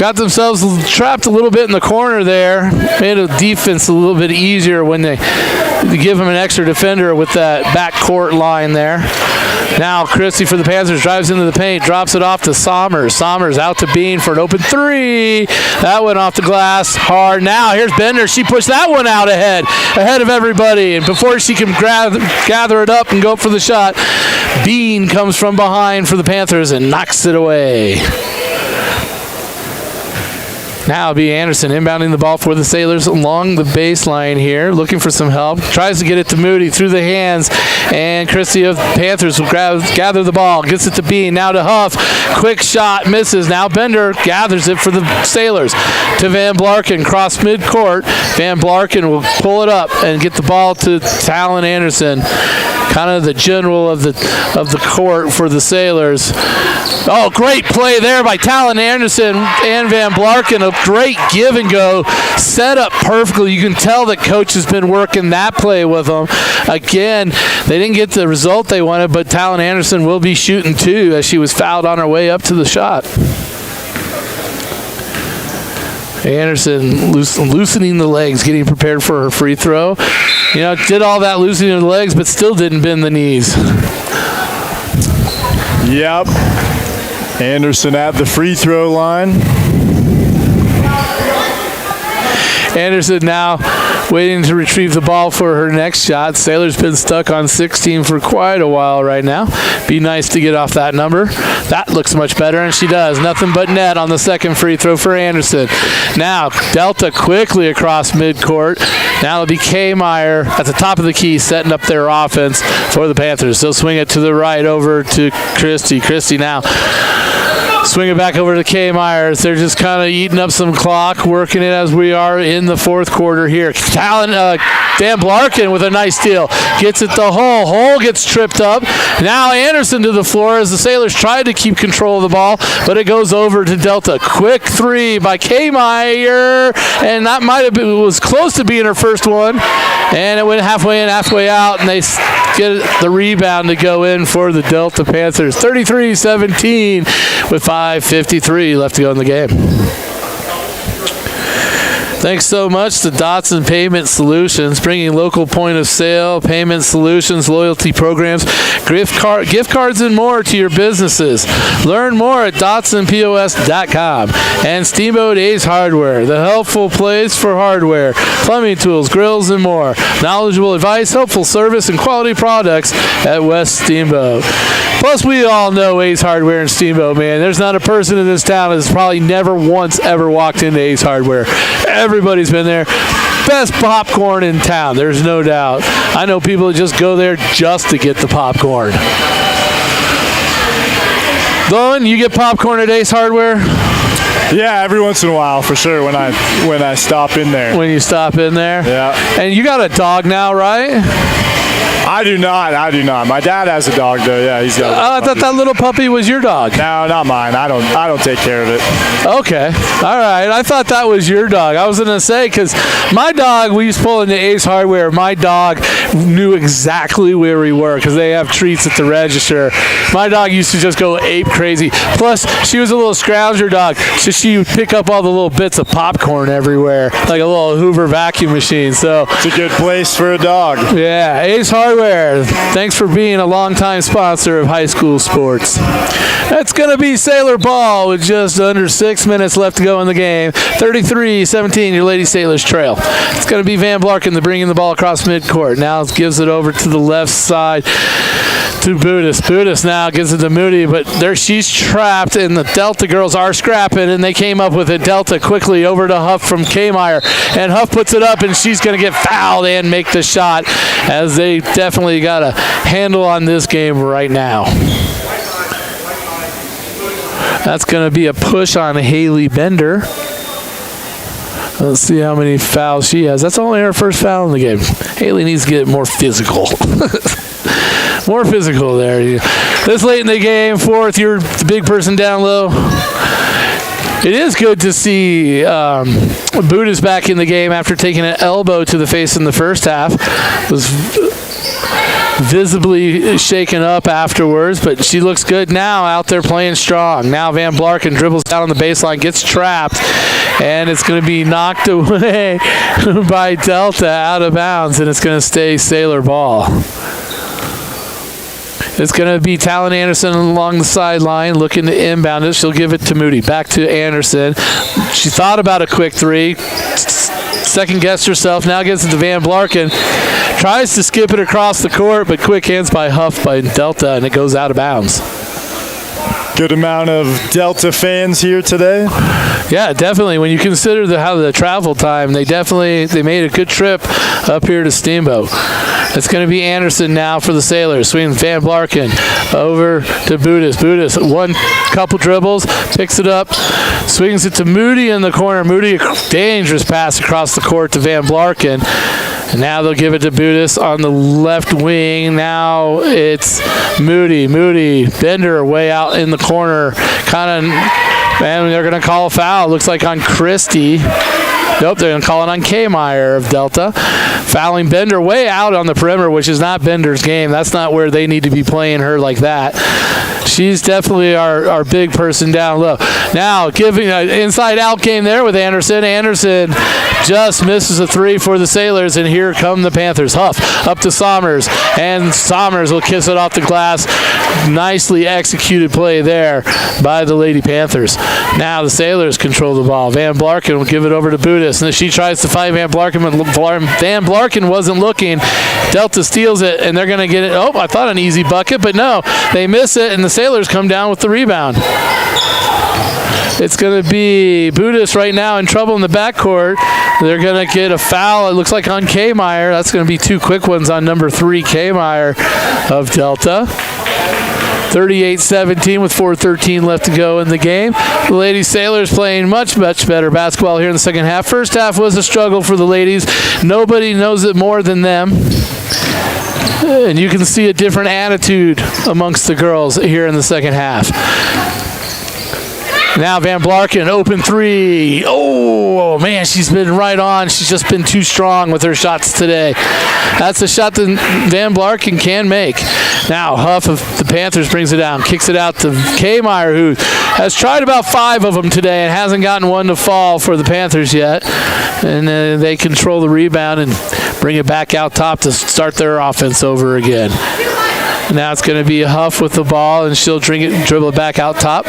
Got themselves trapped a little bit in the corner there. Made the defense a little bit easier when they give them an extra defender with that backcourt line there. Now Christie for the Panthers drives into the paint, drops it off to Sommers. Sommers out to Bean for an open 3. That went off the glass hard. Now here's Bender. She pushed that one out ahead of everybody. And before she can gather it up and go for the shot, Bean comes from behind for the Panthers and knocks it away. Now it'll be Anderson inbounding the ball for the Sailors along the baseline here, looking for some help. Tries to get it to Moody through the hands, and Christie of Panthers will gather the ball. Gets it to Bean, now to Huff. Quick shot, misses. Now Bender gathers it for the Sailors. To Van Blarken, cross midcourt. Van Blarken will pull it up and get the ball to Talon Anderson, kind of the general of the court for the Sailors. Oh, great play there by Talon Anderson and Van Blarken. A great give and go, set up perfectly. You can tell that coach has been working that play with them. Again, they didn't get the result they wanted, but Talon Anderson will be shooting too as she was fouled on her way up to the shot. Anderson loosening the legs, getting prepared for her free throw. Did all that loosening of the legs, but still didn't bend the knees. Yep. Anderson at the free throw line. Anderson now waiting to retrieve the ball for her next shot. Sailor's been stuck on 16 for quite a while right now. Be nice to get off that number. That looks much better, and she does. Nothing but net on the second free throw for Anderson. Now, Delta quickly across midcourt. Now it'll be K-Meyer at the top of the key setting up their offense for the Panthers. They'll swing it to the right over to Christie. Christie now swing it back over to K-Myers. They're just kind of eating up some clock, working it as we are in the fourth quarter here. Van Blarken with a nice steal. Gets it to Hull. Hull gets tripped up. Now Anderson to the floor as the Sailors tried to keep control of the ball, but it goes over to Delta. Quick 3 by K-Meyer, and that was close to being her first one. And it went halfway in, halfway out, and they get the rebound to go in for the Delta Panthers. 33-17 with 5:53 left to go in the game. Thanks so much to Dotson Payment Solutions, bringing local point-of-sale, payment solutions, loyalty programs, gift cards, and more to your businesses. Learn more at DotsonPOS.com. And Steamboat Ace Hardware, the helpful place for hardware, plumbing tools, grills, and more. Knowledgeable advice, helpful service, and quality products at West Steamboat. Plus, we all know Ace Hardware and Steamboat, man. There's not a person in this town that's probably never once ever walked into Ace Hardware. Everybody's been there. Best popcorn in town, there's no doubt. I know people that just go there just to get the popcorn. Lowen, you get popcorn at Ace Hardware? Yeah, every once in a while, for sure, when I stop in there. When you stop in there? Yeah. And you got a dog now, right? I do not. My dad has a dog, though. Yeah, he's got I thought that little puppy was your dog. No, not mine. I don't take care of it. Okay. All right. I thought that was your dog. I was going to say, because my dog, we used to pull into Ace Hardware. My dog knew exactly where we were because they have treats at the register. My dog used to just go ape crazy. Plus, she was a little scrounger dog, so she would pick up all the little bits of popcorn everywhere, like a little Hoover vacuum machine. So it's a good place for a dog. Yeah, Ace Hardware. Thanks for being a longtime sponsor of high school sports. That's going to be Sailor Ball with just under 6 minutes left to go in the game. 33-17, your Lady Sailors trail. It's going to be Van Blarken bringing the ball across midcourt. Now gives it over to the left side to Budis. Budis now gives it to Moody, but there she's trapped, and the Delta girls are scrapping, and they came up with it. Delta quickly over to Huff from Kmeyer, and Huff puts it up, and she's going to get fouled and make the shot, as they definitely got a handle on this game right now. That's going to be a push on Haley Bender. Let's see how many fouls she has. That's only her first foul in the game. Haley needs to get more physical. More physical there. This late in the game, fourth, you're the big person down low. It is good to see Boot is back in the game after taking an elbow to the face in the first half. Was visibly shaken up afterwards, but she looks good now out there playing strong. Now Van Blarken dribbles down on the baseline, gets trapped, and it's going to be knocked away by Delta out of bounds, and it's going to stay Sailor ball. It's going to be Talon Anderson along the sideline looking to inbound it. She'll give it to Moody. Back to Anderson. She thought about a quick three. Second-guessed herself. Now gets it to Van Blarken. Tries to skip it across the court, but quick hands by Huff by Delta, and it goes out of bounds. Good amount of Delta fans here today. Yeah, definitely. When you consider the travel time, they made a good trip up here to Steamboat. It's going to be Anderson now for the Sailors. Swings Van Blarken over to Budis. Budis, one couple dribbles, picks it up, swings it to Moody in the corner. Moody, a dangerous pass across the court to Van Blarken. And now they'll give it to Budis on the left wing. Now it's Moody. Bender way out in the corner. And they're going to call a foul. Looks like on Christie. Nope, they're going to call it on Kmeyer of Delta. Fouling Bender way out on the perimeter, which is not Bender's game. That's not where they need to be playing her like that. She's definitely our big person down low. Now giving an inside-out game there with Anderson. Anderson just misses a three for the Sailors, and here come the Panthers. Huff up to Sommers, and Sommers will kiss it off the glass. Nicely executed play there by the Lady Panthers. Now the Sailors control the ball. Van Blarken will give it over to Budis, and she tries to fight Van Blarken, but Van Blarken wasn't looking. Delta steals it, and they're going to get it. Oh, I thought an easy bucket, but no. They miss it, and the Sailors come down with the rebound. It's going to be Budis right now in trouble in the backcourt. They're going to get a foul, it looks like, on Kmeyer. That's going to be two quick ones on number 3, Kmeyer of Delta. 38-17 with 4:13 left to go in the game. The Lady Sailors playing much better basketball here in the second half. First half was a struggle for the ladies. Nobody knows it more than them. And you can see a different attitude amongst the girls here in the second half. Now Van Blarken, open three. Oh, man, she's been right on. She's just been too strong with her shots today. That's a shot that Van Blarken can make. Now Huff of the Panthers brings it down, kicks it out to Kmeyer, who has tried about 5 of them today and hasn't gotten one to fall for the Panthers yet. And they control the rebound and bring it back out top to start their offense over again. Now it's going to be Huff with the ball, and she'll dribble it back out top.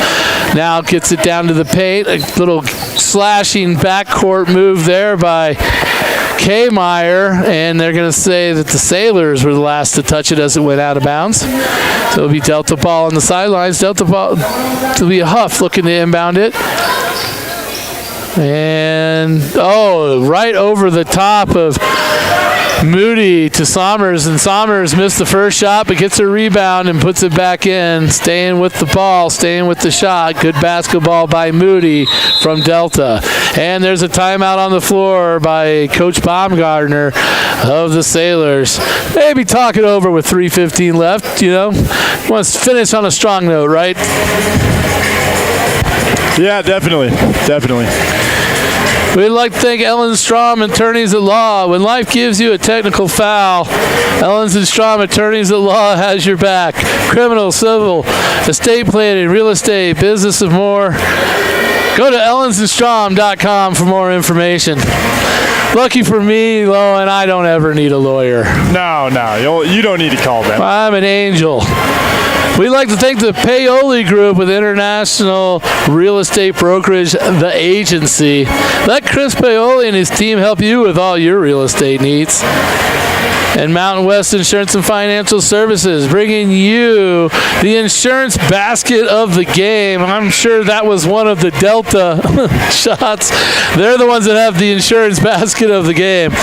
Now gets it down to the paint. A little slashing backcourt move there by Kmeyer, and they're going to say that the Sailors were the last to touch it as it went out of bounds. So it'll be Delta ball on the sidelines. Delta ball, it'll be a Huff looking to inbound it. And, right over the top of Moody to Sommers, and Sommers missed the first shot but gets a rebound and puts it back in, staying with the ball, staying with the shot. Good basketball by Moody from Delta. And there's a timeout on the floor by Coach Baumgartner of the Sailors. Maybe talk it over with 3:15 left, Wants to finish on a strong note, right? Yeah, definitely. We'd like to thank Ellen Strom, Attorneys at Law. When life gives you a technical foul, Ellen Strom, Attorneys at Law has your back. Criminal, civil, estate planning, real estate, business, and more. Go to ellensandstrom.com for more information. Lucky for me, Lowen, I don't ever need a lawyer. No, you don't need to call them. I'm an angel. We'd like to thank the Paoli Group with International Real Estate Brokerage, the agency. Let Chris Paoli and his team help you with all your real estate needs. And Mountain West Insurance and Financial Services, bringing you the insurance basket of the game. I'm sure that was one of the Delta shots. They're the ones that have the insurance basket of the game.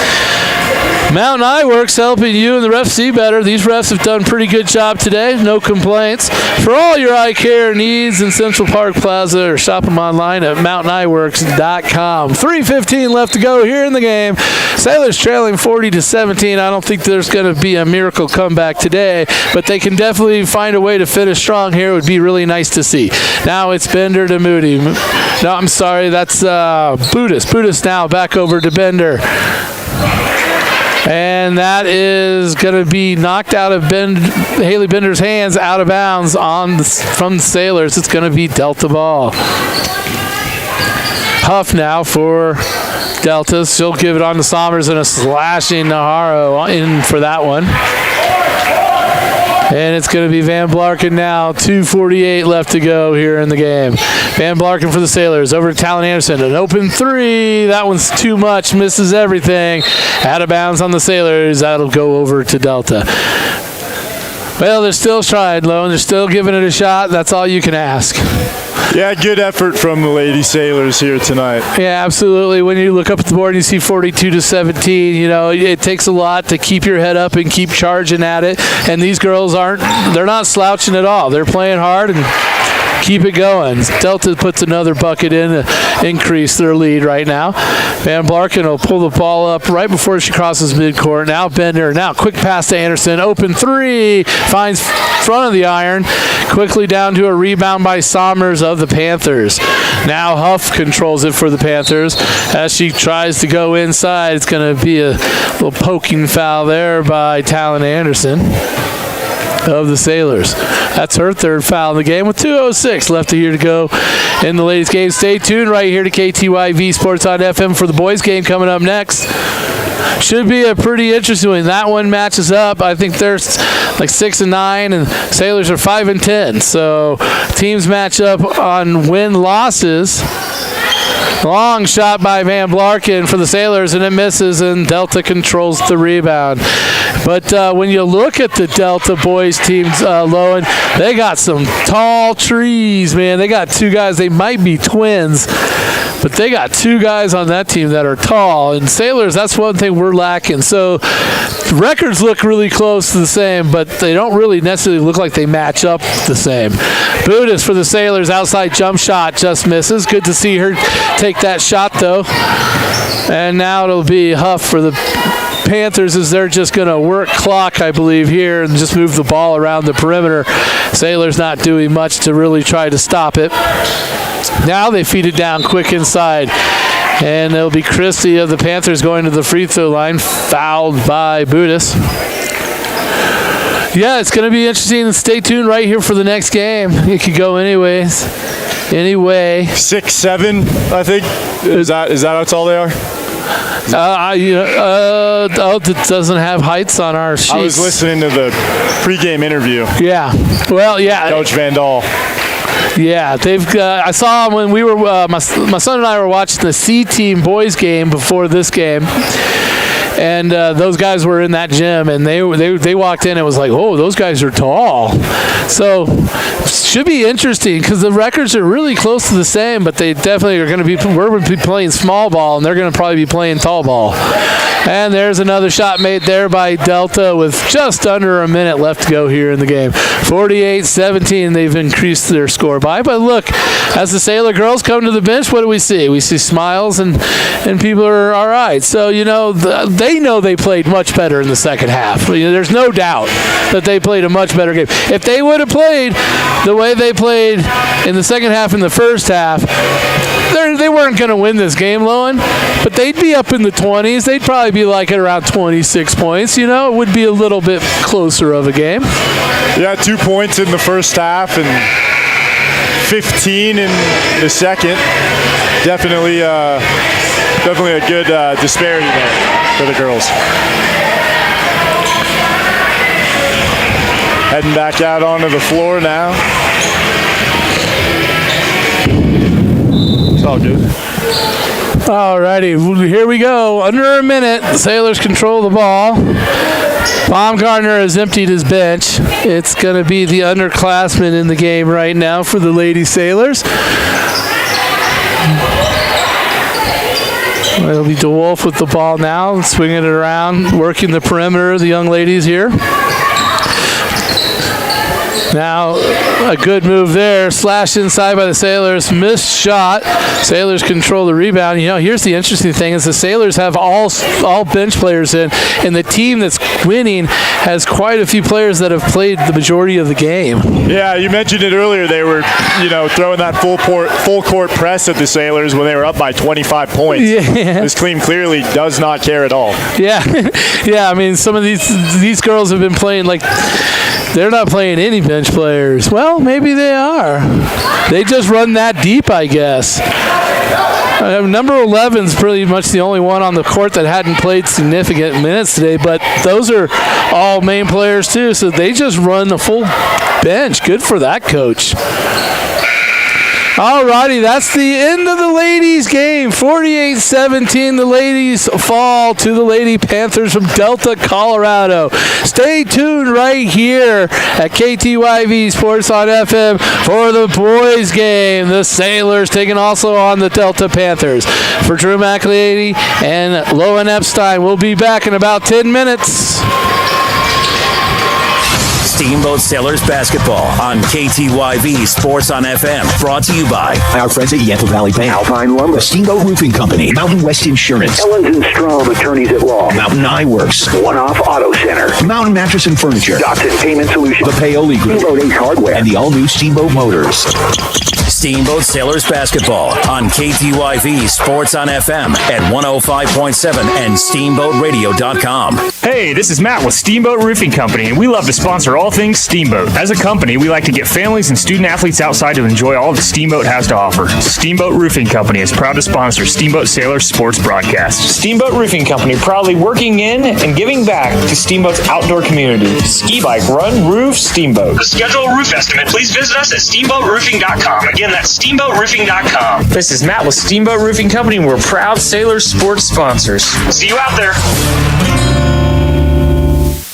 Mountain Eyeworks helping you and the refs see better. These refs have done a pretty good job today. No complaints. For all your eye care needs in Central Park Plaza, or shop them online at mountainayeworks.com. 3:15 left to go here in the game. Sailors trailing 40-17. I don't think there's going to be a miracle comeback today, but they can definitely find a way to finish strong here. It would be really nice to see. Now it's Bender to Moody. No, I'm sorry. That's Budis. Budis now back over to Bender. And that is going to be knocked out of Haley Bender's hands, out of bounds from the Sailors. It's going to be Delta ball. Huff now for Delta. She'll give it on to Sommers, and a slashing Naharo in for that one. And it's going to be Van Blarken now. 2:48 left to go here in the game. Van Blarken for the Sailors. Over to Talon Anderson. An open three. That one's too much. Misses everything. Out of bounds on the Sailors. That'll go over to Delta. Well, they're still trying, Lone. They're still giving it a shot. That's all you can ask. Yeah, good effort from the Lady Sailors here tonight. Yeah, absolutely. When you look up at the board and you see 42-17, it takes a lot to keep your head up and keep charging at it. And these girls they're not slouching at all. They're playing hard and keep it going. Delta puts another bucket in to increase their lead right now. Van Blarken will pull the ball up right before she crosses midcourt. Now Bender. Now quick pass to Anderson. Open three. Finds front of the iron. Quickly down to a rebound by Sommers of the Panthers. Now Huff controls it for the Panthers. As she tries to go inside, it's going to be a little poking foul there by Talon Anderson of the Sailors. That's her third foul in the game with 2:06 left here to go in the ladies' game. Stay tuned right here to KTYV Sports on FM for the boys' game coming up next. Should be a pretty interesting one. That one matches up. I think they're like 6-9, and Sailors are 5-10. So teams match up on win-losses. Long shot by Van Blarken for the Sailors, and it misses, and Delta controls the rebound. But when you look at the Delta boys teams, Lowen, they got some tall trees, man. They got two guys. They might be twins, but they got two guys on that team that are tall. And Sailors, that's one thing we're lacking. So records look really close to the same, but they don't really necessarily look like they match up the same. Budis for the Sailors, outside jump shot, just misses. Good to see her take that shot, though. And now it'll be Huff for the Panthers, as they're just going to work clock, I believe, here and just move the ball around the perimeter. Sailors not doing much to really try to stop it. Now they feed it down quick inside. And it'll be Christie of the Panthers going to the free throw line, fouled by Budis. Yeah, it's going to be interesting. Stay tuned right here for the next game. It could go anyways. Anyway. 6-7, I think. Is that that's all they are? It doesn't have heights on our sheets. I was listening to the pregame interview. Yeah. Well, yeah. Coach Van Dahl. Yeah, they've. I saw when we were my son and I were watching the C-Team boys game before this game. and those guys were in that gym, and they walked in and was like, oh, those guys are tall. So should be interesting because the records are really close to the same, but they definitely are going to be, we're going to be playing small ball, and they're going to probably be playing tall ball. And there's another shot made there by Delta with just under a minute left to go here in the game. 48-17, they've increased their score by. But look, as the Sailor girls come to the bench, what do we see? We see smiles, and people are all right. So, they know they played much better in the second half. There's no doubt that they played a much better game. If they would have played the way they played in the second half and the first half, they weren't going to win this game, Lowen, but they'd be up in the 20s. They'd probably be like at around 26 points. It would be a little bit closer of a game. Yeah, 2 points in the first half and 15 in the second. Definitely a good disparity there for the girls. Heading back out onto the floor now. It's all good. All righty, here we go. Under a minute, the Sailors control the ball. Baumgartner has emptied his bench. It's going to be the underclassmen in the game right now for the Lady Sailors. It'll be DeWolf with the ball now, swinging it around, working the perimeter, the young ladies here. Now, a good move there. Slashed inside by the Sailors. Missed shot. Sailors control the rebound. Here's the interesting thing is the Sailors have all bench players in, and the team that's winning has quite a few players that have played the majority of the game. Yeah, you mentioned it earlier. They were, throwing that full court press at the Sailors when they were up by 25 points. Yeah. This team clearly does not care at all. Yeah. Yeah, I mean, some of these girls have been playing like they're not playing any bench players. Well, maybe they are. They just run that deep, I guess. Number 11's pretty much the only one on the court that hadn't played significant minutes today, but those are all main players too, so they just run the full bench. Good for that coach. Alrighty, that's the end of the ladies' game. 48-17, the ladies fall to the Lady Panthers from Delta, Colorado. Stay tuned right here at KTYV Sports on FM for the boys' game. The Sailors taking also on the Delta Panthers. For Drew McLeady and Lowen Epstein, we'll be back in about 10 minutes. Steamboat Sailors basketball on KTYV Sports on FM. Brought to you by our friends at Yampa Valley Bank, Alpine Lumber, the Steamboat Roofing Company, Mountain West Insurance, Ellens & Strom Attorneys at Law, Mountain Eye Works, One Off Auto Center, Mountain Mattress and Furniture, Dotson Payment Solutions, the Paoli Group, Steamboat Ace Hardware, and the all-new Steamboat Motors. Steamboat Sailors basketball on KTYV Sports on FM at 105.7 and SteamboatRadio.com. Hey, this is Matt with Steamboat Roofing Company, and we love to sponsor all things Steamboat. As a company, we like to get families and student athletes outside to enjoy all that Steamboat has to offer. Steamboat Roofing Company is proud to sponsor Steamboat Sailors sports broadcast. Steamboat Roofing Company proudly working in and giving back to Steamboat's outdoor community. Ski, bike, run, roof, Steamboat. To schedule a roof estimate, please visit us at SteamboatRoofing.com. Again, that's SteamboatRoofing.com. This is Matt with Steamboat Roofing Company, and we're proud Sailors sports sponsors. See you out there.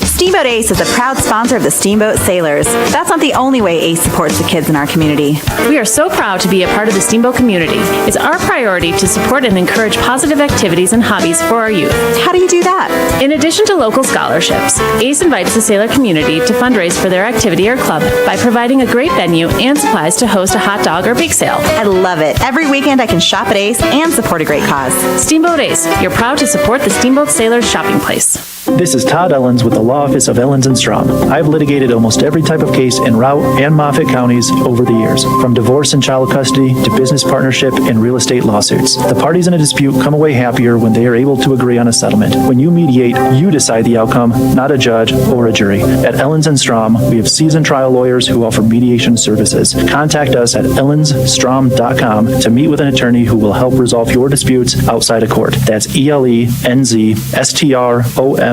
Steamboat Ace is a proud sponsor of the Steamboat Sailors. That's not the only way Ace supports the kids in our community. We are so proud to be a part of the Steamboat community. It's our priority to support and encourage positive activities and hobbies for our youth. How do you do that? In addition to local scholarships, ACE invites the Sailor community to fundraise for their activity or club by providing a great venue and supplies to host a hot dog or bake sale. I love it. Every weekend I can shop at Ace and support a great cause. Steamboat Ace, you're proud to support the Steamboat Sailors shopping place. This is Todd Ellens with the Law Office of Ellens & Strom. I've litigated almost every type of case in Routt and Moffat counties over the years, from divorce and child custody to business partnership and real estate lawsuits. The parties in a dispute come away happier when they are able to agree on a settlement. When you mediate, you decide the outcome, not a judge or a jury. At Ellens & Strom, we have seasoned trial lawyers who offer mediation services. Contact us at ellensstrom.com to meet with an attorney who will help resolve your disputes outside of court. That's ELENZSTROM.com.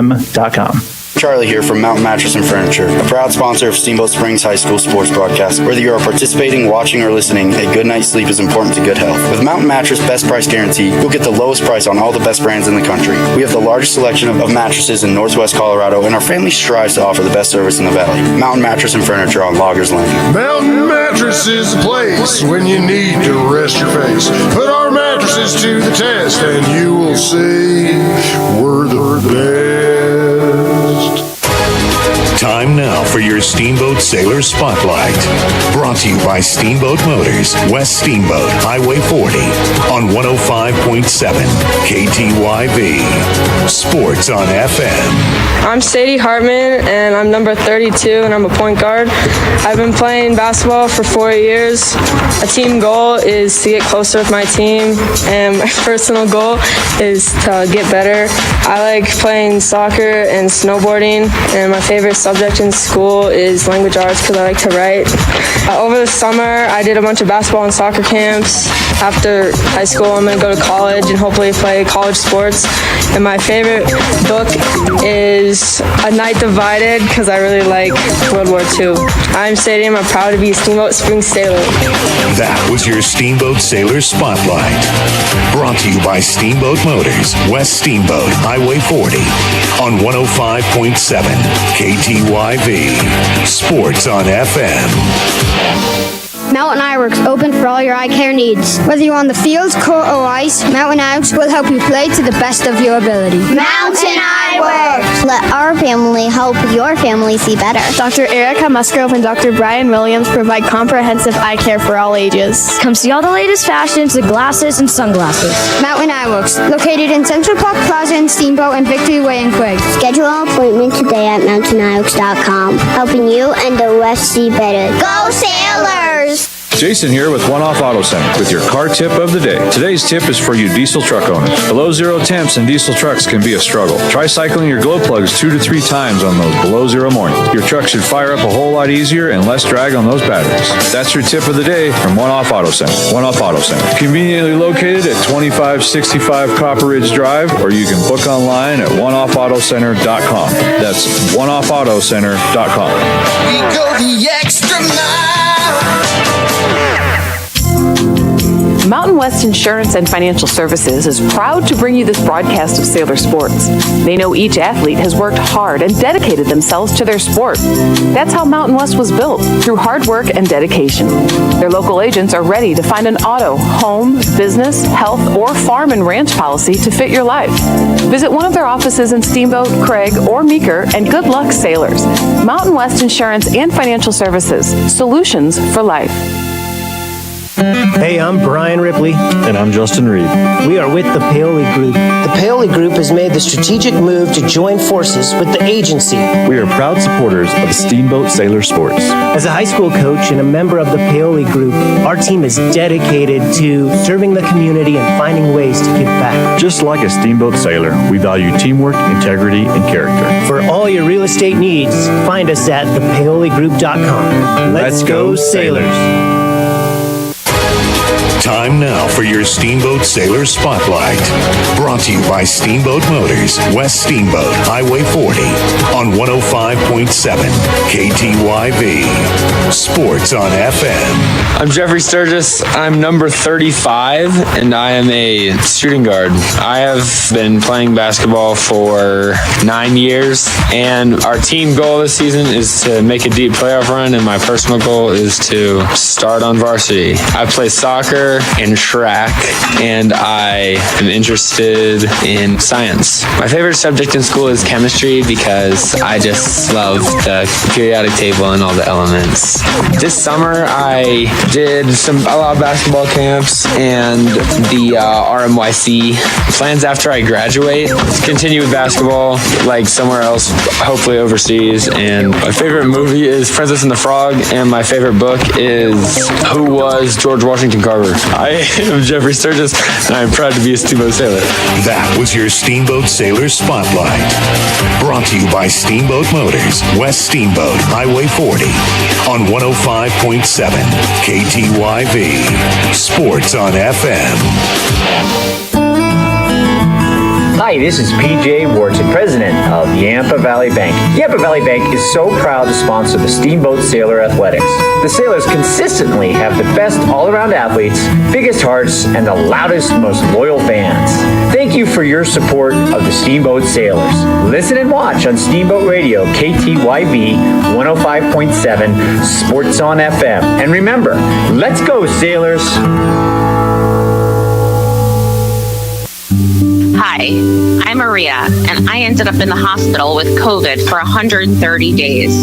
Charlie here from Mountain Mattress and Furniture, a proud sponsor of Steamboat Springs High School sports broadcast. Whether you are participating, watching, or listening, a good night's sleep is important to good health. With Mountain Mattress Best Price Guarantee, you'll get the lowest price on all the best brands in the country. We have the largest selection of mattresses in Northwest Colorado, and our family strives to offer the best service in the valley. Mountain Mattress and Furniture on Loggers Lane. Mountain Mattress is the place when you need to rest your face. Put our mattresses to the test, and you will see we're the best. Time now for your Steamboat Sailor Spotlight. Brought to you by Steamboat Motors, West Steamboat, Highway 40, on 105.7 KTYV. Sports on FM. I'm Sadie Hartman, and I'm number 32, and I'm a point guard. I've been playing basketball for 4 years. A team goal is to get closer with my team, and my personal goal is to get better. I like playing soccer and snowboarding, and my favorite subject in school is language arts because I like to write. Over the summer, I did a bunch of basketball and soccer camps. After high school, I'm going to go to college and hopefully play college sports. And my favorite book is A Night Divided because I really like World War II. I'm Sadie, I'm proud to be a Steamboat Springs sailor. That was your Steamboat Sailor Spotlight. Brought to you by Steamboat Motors, West Steamboat, Highway 40, on 105.7 KTYV. Sports on FM. Mountain Eyeworks, open for all your eye care needs. Whether you're on the field, court, or ice, Mountain Eyeworks will help you play to the best of your ability. Mountain Eyeworks! Let our family help your family see better. Dr. Erica Musgrove and Dr. Brian Williams provide comprehensive eye care for all ages. Come see all the latest fashions of glasses and sunglasses. Mountain Eyeworks, located in Central Park Plaza in Steamboat and Victory Way in Quigg. Schedule an appointment today at mountainEyeworks.com, helping you and the West see better. Go Sailors! Jason here with One Off Auto Center with your car tip of the day. Today's tip is for you diesel truck owners. Below zero temps in diesel trucks can be a struggle. Try cycling your glow plugs 2 to 3 times on those below zero mornings. Your truck should fire up a whole lot easier and less drag on those batteries. That's your tip of the day from One Off Auto Center. One Off Auto Center. Conveniently located at 2565 Copper Ridge Drive, or you can book online at oneoffautocenter.com. That's oneoffautocenter.com. We go the extra mile. Mountain West Insurance and Financial Services is proud to bring you this broadcast of Sailor Sports. They know each athlete has worked hard and dedicated themselves to their sport. That's how Mountain West was built, through hard work and dedication. Their local agents are ready to find an auto, home, business, health, or farm and ranch policy to fit your life. Visit one of their offices in Steamboat, Craig, or Meeker, and good luck, sailors. Mountain West Insurance and Financial Services. Solutions for life. Hey, I'm Brian Ripley. And I'm Justin Reed. We are with the Paoli Group. The Paoli Group has made the strategic move to join forces with the agency. We are proud supporters of Steamboat Sailor Sports. As a high school coach and a member of the Paoli Group, our team is dedicated to serving the community and finding ways to give back. Just like a Steamboat Sailor, we value teamwork, integrity, and character. For all your real estate needs, find us at thepaoligroup.com. Let's go, Sailors. Time now for your Steamboat Sailor Spotlight. Brought to you by Steamboat Motors, West Steamboat, Highway 40, on 105.7 KTYV. Sports on FM. I'm Jeffrey Sturgis. I'm number 35, and I am a shooting guard. I have been playing basketball for 9 years, and our team goal this season is to make a deep playoff run, and my personal goal is to start on varsity. I play soccer and track, and I am interested in science. My favorite subject in school is chemistry because I just love the periodic table and all the elements. This summer I did a lot of basketball camps and the RMYC. Plans after I graduate to continue with basketball, like somewhere else, hopefully overseas. And my favorite movie is Princess and the Frog, and my favorite book is Who Was George Washington Carver? I am Jeffrey Sturgis, and I'm proud to be a Steamboat Sailor. That was your Steamboat Sailor Spotlight. Brought to you by Steamboat Motors, West Steamboat, Highway 40, on 105.7 KTYV. Sports on FM. Hi, this is PJ Wharton, president of Yampa Valley Bank. Yampa Valley Bank is so proud to sponsor the Steamboat Sailor Athletics. The Sailors consistently have the best all-around athletes, biggest hearts, and the loudest, most loyal fans. Thank you for your support of the Steamboat Sailors. Listen and watch on Steamboat Radio, KTYV 105.7, Sports on FM. And remember, let's go, Sailors! Hi, I'm Maria, and I ended up in the hospital with COVID for 130 days,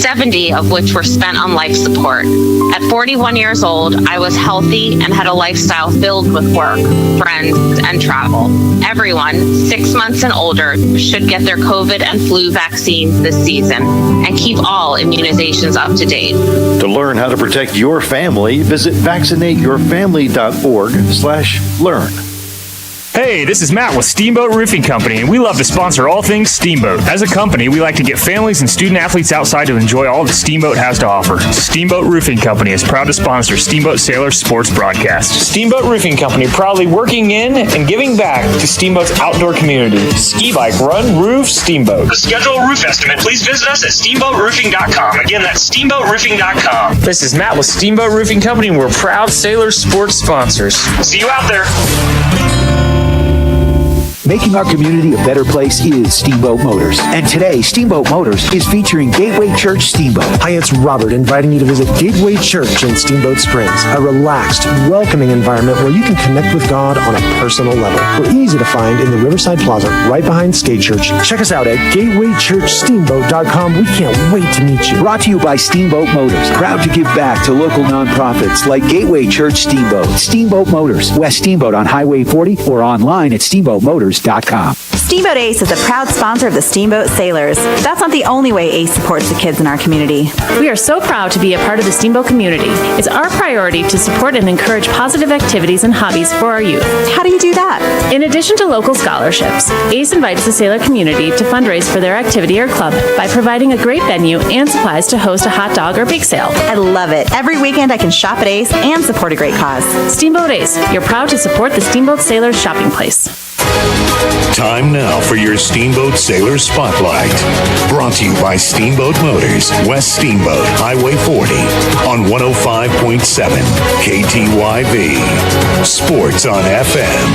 70 of which were spent on life support. At 41 years old, I was healthy and had a lifestyle filled with work, friends, and travel. Everyone 6 months and older should get their COVID and flu vaccines this season and keep all immunizations up to date. To learn how to protect your family, visit vaccinateyourfamily.org/learn. Hey, this is Matt with Steamboat Roofing Company, and we love to sponsor all things Steamboat. As a company, we like to get families and student athletes outside to enjoy all that Steamboat has to offer. Steamboat Roofing Company is proud to sponsor Steamboat Sailor sports broadcast. Steamboat Roofing Company proudly working in and giving back to Steamboat's outdoor community. Ski, bike, run, roof, Steamboat. To schedule a roof estimate, please visit us at steamboatroofing.com. Again, that's steamboatroofing.com. This is Matt with Steamboat Roofing Company, and we're proud Sailor sports sponsors. See you out there. Making our community a better place is Steamboat Motors. And today, Steamboat Motors is featuring Gateway Church Steamboat. Hi, it's Robert, inviting you to visit Gateway Church in Steamboat Springs, a relaxed, welcoming environment where you can connect with God on a personal level. We're easy to find in the Riverside Plaza, right behind Skate Church. Check us out at gatewaychurchsteamboat.com. We can't wait to meet you. Brought to you by Steamboat Motors, proud to give back to local nonprofits like Gateway Church Steamboat. Steamboat Motors, West Steamboat on Highway 40 or online at steamboatmotors.com. Steamboat Ace is a proud sponsor of the Steamboat Sailors. That's not the only way Ace supports the kids in our community. We are so proud to be a part of the Steamboat community. It's our priority to support and encourage positive activities and hobbies for our youth. How do you do that? In addition to local scholarships, Ace invites the Sailor community to fundraise for their activity or club by providing a great venue and supplies to host a hot dog or bake sale. I love it. Every weekend I can shop at Ace and support a great cause. Steamboat Ace, you're proud to support the Steamboat Sailors shopping place. Time now for your Steamboat Sailor Spotlight. Brought to you by Steamboat Motors, West Steamboat, Highway 40, on 105.7 KTYV. Sports on FM.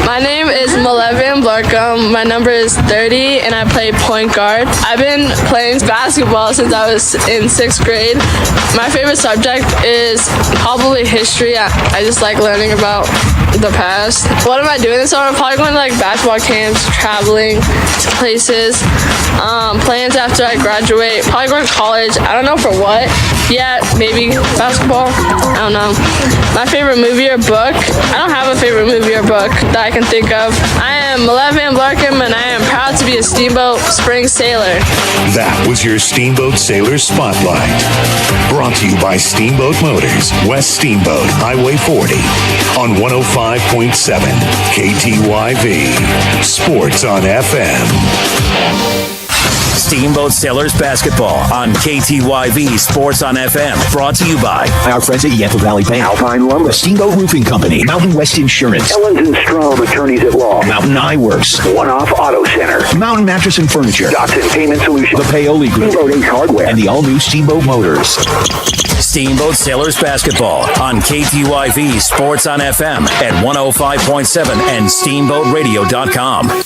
My name is Malevian Blarkham. My number is 30, and I play point guard. I've been playing basketball since I was in 6th grade. My favorite subject is probably history. I just like learning about the past. What am I doing this summer? I'm probably going to like basketball camps, traveling to places, plans after I graduate, probably going to college. I don't know for what yet, maybe basketball. I don't know. My favorite movie or book? I don't have a favorite movie or book that I can think of. I am Malevian Blarkham, and I am proud to be a Steamboat Springs Sailor. That was your Steamboat Sailor Spotlight. Brought to you by Steamboat Motors, West Steamboat, Highway 40, on 105.7 KTYV. Sports on FM. Steamboat Sailors basketball on KTYV Sports on FM. Brought to you by our friends at Yampa Valley Bank, Alpine Lumber, Steamboat Roofing Company, Mountain West Insurance, Ellens & Strom Attorneys at Law, Mountain Eye Works, One Off Auto Center, Mountain Mattress and Furniture, Dotson Payment Solutions, the Paoli Group, Steamboat Ace Hardware, and the all-new Steamboat Motors. Steamboat Sailors basketball on KTYV Sports on FM at 105.7 and steamboatradio.com.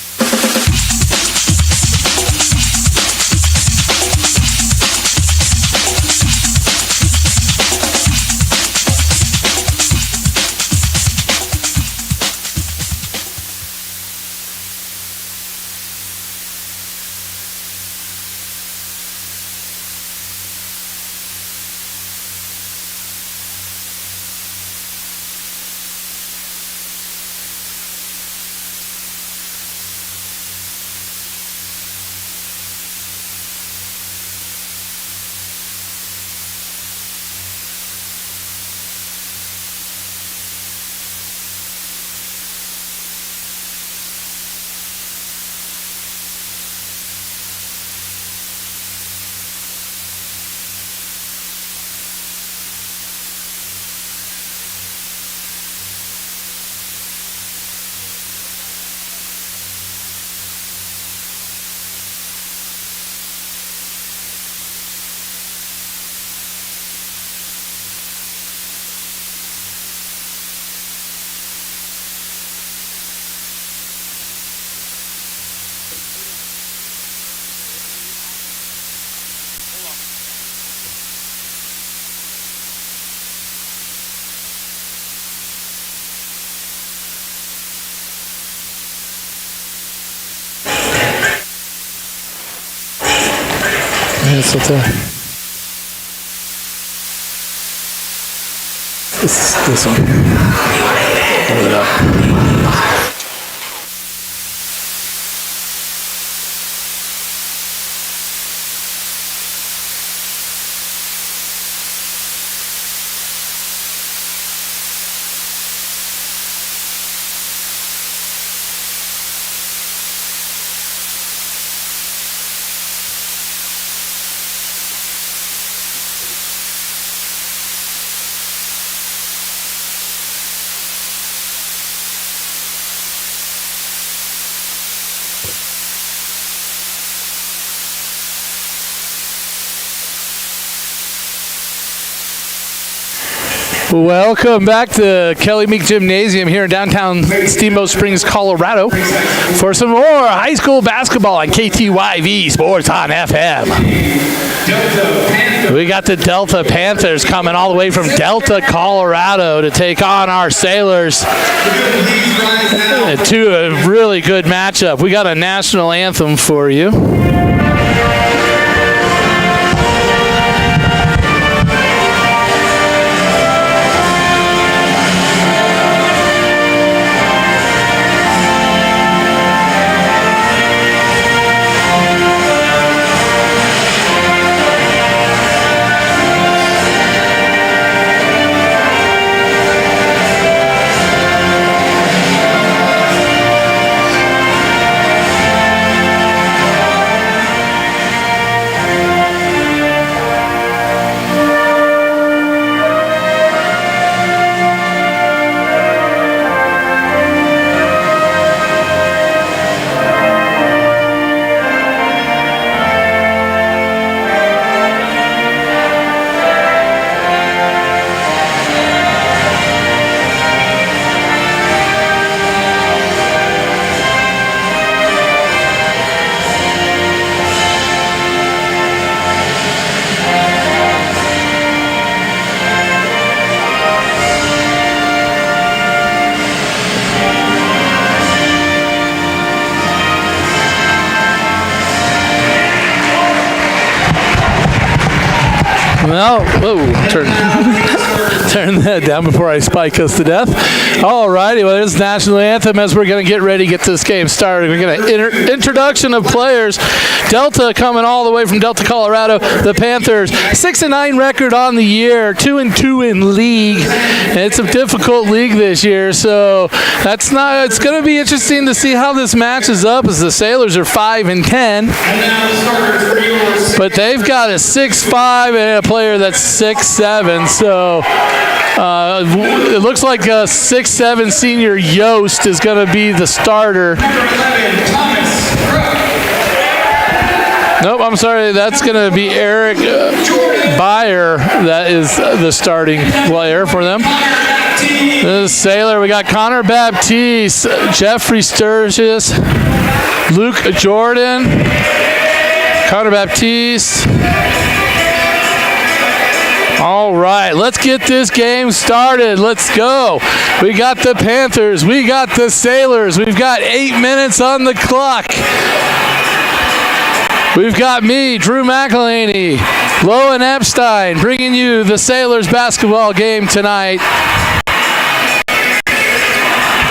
Minnesota. This one. Hold it up. Welcome back to Kelly Meek Gymnasium here in downtown Steamboat Springs, Colorado for some more high school basketball on KTYV Sports on FM. We got the Delta Panthers coming all the way from Delta, Colorado to take on our Sailors to a really good matchup. We got a national anthem for you. Well, whoa, turn that down before I spike us to death. All righty, well, there's the national anthem as we're going to get ready to get this game started. We're going to introduction of players. Delta coming all the way from Delta, Colorado. The Panthers, 6-9 record on the year, 2-2 in league. And it's a difficult league this year, so it's going to be interesting to see how this matches up as the Sailors are 5-10. But they've got a 6'5" and a player that's 6'7", so it looks like a 6'7" senior Yost is going to be the starter. Nope, I'm sorry, that's going to be Eric Byer that is the starting player for them. This is Sailor, we got Connor Baptiste, Jeffrey Sturgis, Luke Jordan, Connor Baptiste. All right, let's get this game started. Let's go. We got the Panthers. We got the Sailors. We've got 8 minutes on the clock. We've got me, Drew McElhaney, Lowen Epstein, bringing you the Sailors basketball game tonight.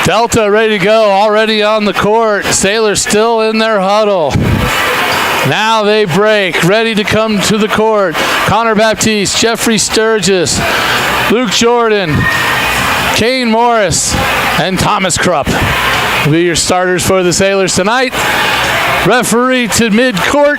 Delta ready to go, already on the court. Sailors still in their huddle. Now they break, ready to come to the court. Connor Baptiste, Jeffrey Sturgis, Luke Jordan, Kane Morris, and Thomas Krupp will be your starters for the Sailors tonight. Referee to midcourt.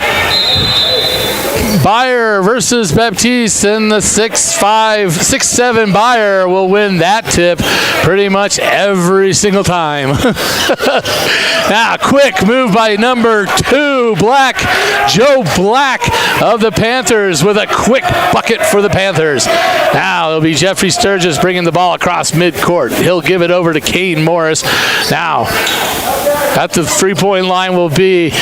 Byer versus Baptiste, and the 6'7" Byer will win that tip pretty much every single time. Now, quick move by number 2, Black, Joe Black of the Panthers with a quick bucket for the Panthers. Now it'll be Jeffrey Sturgis bringing the ball across midcourt. He'll give it over to Kane Morris. Now, at the three-point line will be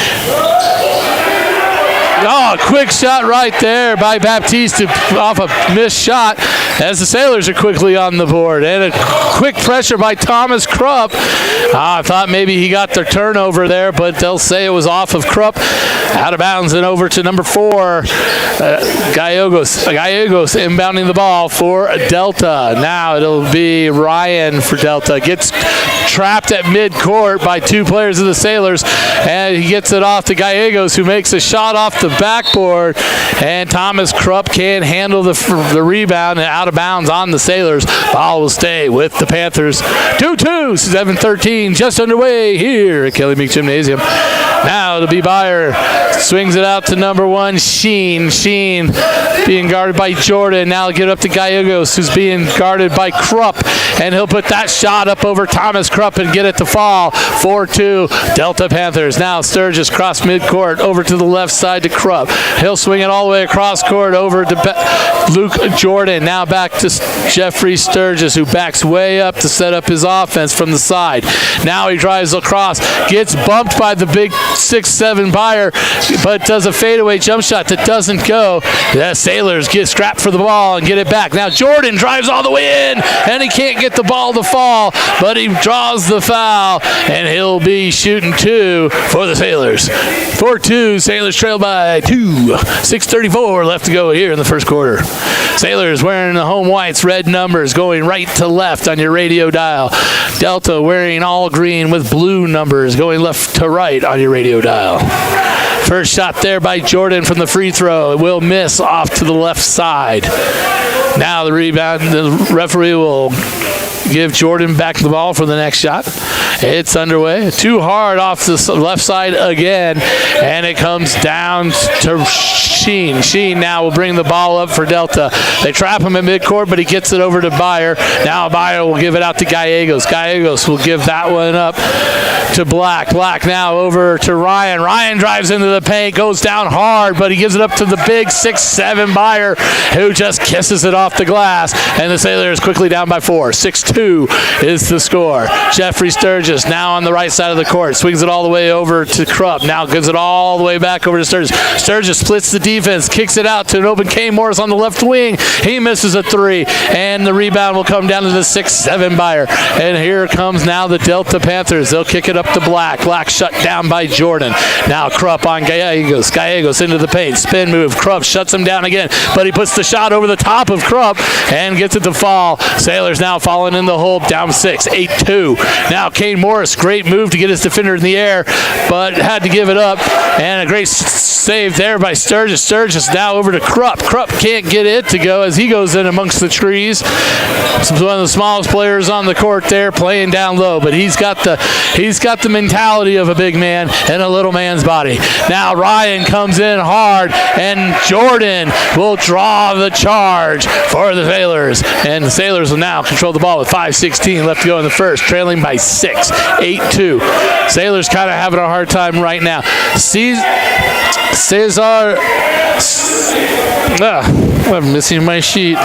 quick shot right there by Baptiste off a missed shot. as the Sailors are quickly on the board. And a quick pressure by Thomas Krupp. I thought maybe he got their turnover there, but they'll say it was off of Krupp. Out of bounds and over to number 4, Gallegos inbounding the ball for Delta. Now it'll be Ryan for Delta. Gets trapped at midcourt by 2 players of the Sailors, and he gets it off to Gallegos, who makes a shot off the backboard, and Thomas Krupp can't handle the rebound, and out of bounds on the Sailors. Ball will stay with the Panthers. 2-2, 7:13 just underway here at Kelly Meek Gymnasium. Now it'll be Byer. Swings it out to number 1, Sheen. Sheen being guarded by Jordan. Now get up to Gallegos, who's being guarded by Krupp, and he'll put that shot up over Thomas Krupp and get it to fall. 4-2 Delta Panthers. Now Sturgis cross midcourt over to the left side to Krupp. He'll swing it all the way across court over to Luke Jordan. Now back to Jeffrey Sturgis, who backs way up to set up his offense from the side. Now he drives across, gets bumped by the big 6'7" Byer, but does a fadeaway jump shot that doesn't go. The Sailors get strapped for the ball and get it back. Now Jordan drives all the way in, and he can't get the ball to fall, but he draws the foul, and he'll be shooting 2 for the Sailors. 4-2, Sailors trail by 2. 6:34 left to go here in the first quarter. Sailors wearing the home whites, red numbers, going right to left on your radio dial. Delta wearing all green with blue numbers, going left to right on your radio dial. First shot there by Jordan from the free throw. It will miss off to the left side. Now the rebound, the referee will give Jordan back the ball for the next shot. It's underway. Too hard off the left side again, and it comes down to Sheen. Sheen now will bring the ball up for Delta. They trap him in midcourt, but he gets it over to Byer. Now Byer will give it out to Gallegos. Gallegos will give that one up to Black. Black now over to Ryan. Ryan drives into the paint, goes down hard, but he gives it up to the big 6'7" Byer, who just kisses it off the glass, and the Sailors quickly down by 4. 6-2 is the score. Jeffrey Sturgis now on the right side of the court, swings it all the way over to Krupp. Now gives it all the way back over to Sturgis. Sturgis splits the defense, kicks it out to an open K. Morris on the left wing. He misses a 3, and the rebound will come down to the 6'7" Byer. And here comes now the Delta Panthers. They'll kick it up to Black. Black shut down by Jordan. Now Krupp on Gallegos. Gallegos into the paint. Spin move. Krupp shuts him down again, but he puts the shot over the top of Krupp and gets it to fall. Sailors now falling in the hole, down 6, 8-2. Now Kane Morris, great move to get his defender in the air, but had to give it up, and a great save there by Sturgis. Sturgis now over to Krupp. Krupp can't get it to go as he goes in amongst the trees. He's one of the smallest players on the court there, playing down low, but he's got the mentality of a big man and a little man's body. Now Ryan comes in hard, and Jordan will draw the charge for the Sailors, and the Sailors will now control the ball with 5:16 left to go in the first, trailing by 6, 8-2. Sailors kind of having a hard time right now. I'm missing my sheet.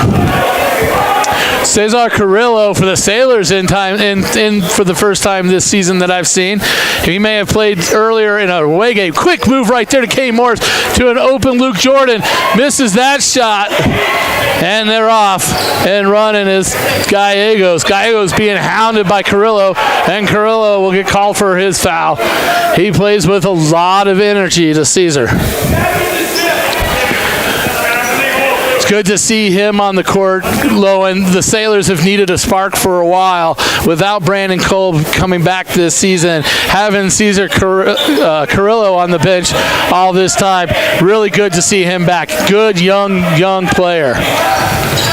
Cesar Carrillo for the Sailors in for the first time this season that I've seen. He may have played earlier in a away game. Quick move right there to Kane Morris to an open Luke Jordan. Misses that shot, and they're off. And running is Gallegos. Gallegos being hounded by Carrillo, and Carrillo will get called for his foul. He plays with a lot of energy to Caesar. It's good to see him on the court, Lowen. The Sailors have needed a spark for a while. Without Brandon Kolb coming back this season, having Cesar Carrillo on the bench all this time, really good to see him back. Good young player.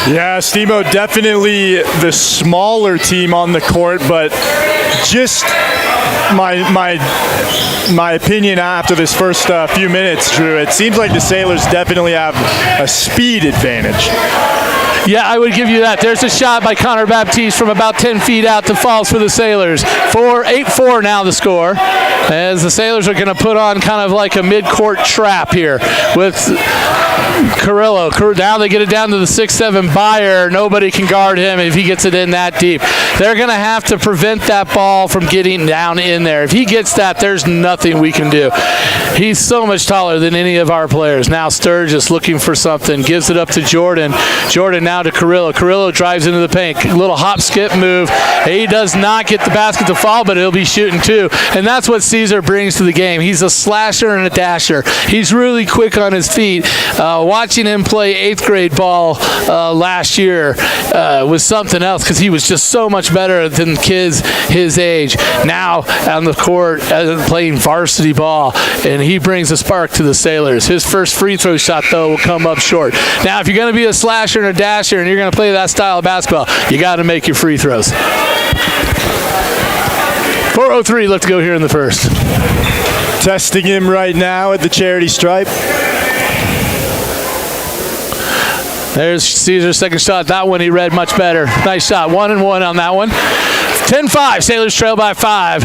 Yeah, Steamboat definitely the smaller team on the court, but just my opinion after this first few minutes, Drew, it seems like the Sailors definitely have a speed advantage. Yeah, I would give you that. There's a shot by Connor Baptiste from about 10 feet out that falls for the Sailors. 8-4 now the score, as the Sailors are going to put on kind of like a mid-court trap here with Carrillo. Now they get it down to the 6'7" Byer. Nobody can guard him if he gets it in that deep. They're going to have to prevent that ball from getting down in there. If he gets that, there's nothing we can do. He's so much taller than any of our players. Now Sturgis looking for something. Gives it up to Jordan. Jordan now now to Carrillo. Carrillo drives into the paint. A little hop, skip move. He does not get the basket to fall, but he'll be shooting too. And that's what Caesar brings to the game. He's a slasher and a dasher. He's really quick on his feet. Watching him play 8th grade ball last year was something else because he was just so much better than kids his age. Now on the court playing varsity ball, and he brings a spark to the Sailors. His first free throw shot, though, will come up short. Now, if you're going to be a slasher and a dasher and you're going to play that style of basketball, you got to make your free throws. 4:03 left to go here in the first. Testing him right now at the charity stripe. There's Caesar's second shot. That one he read much better. Nice shot. 1-1 on that one. 10-5. Sailors trail by 5,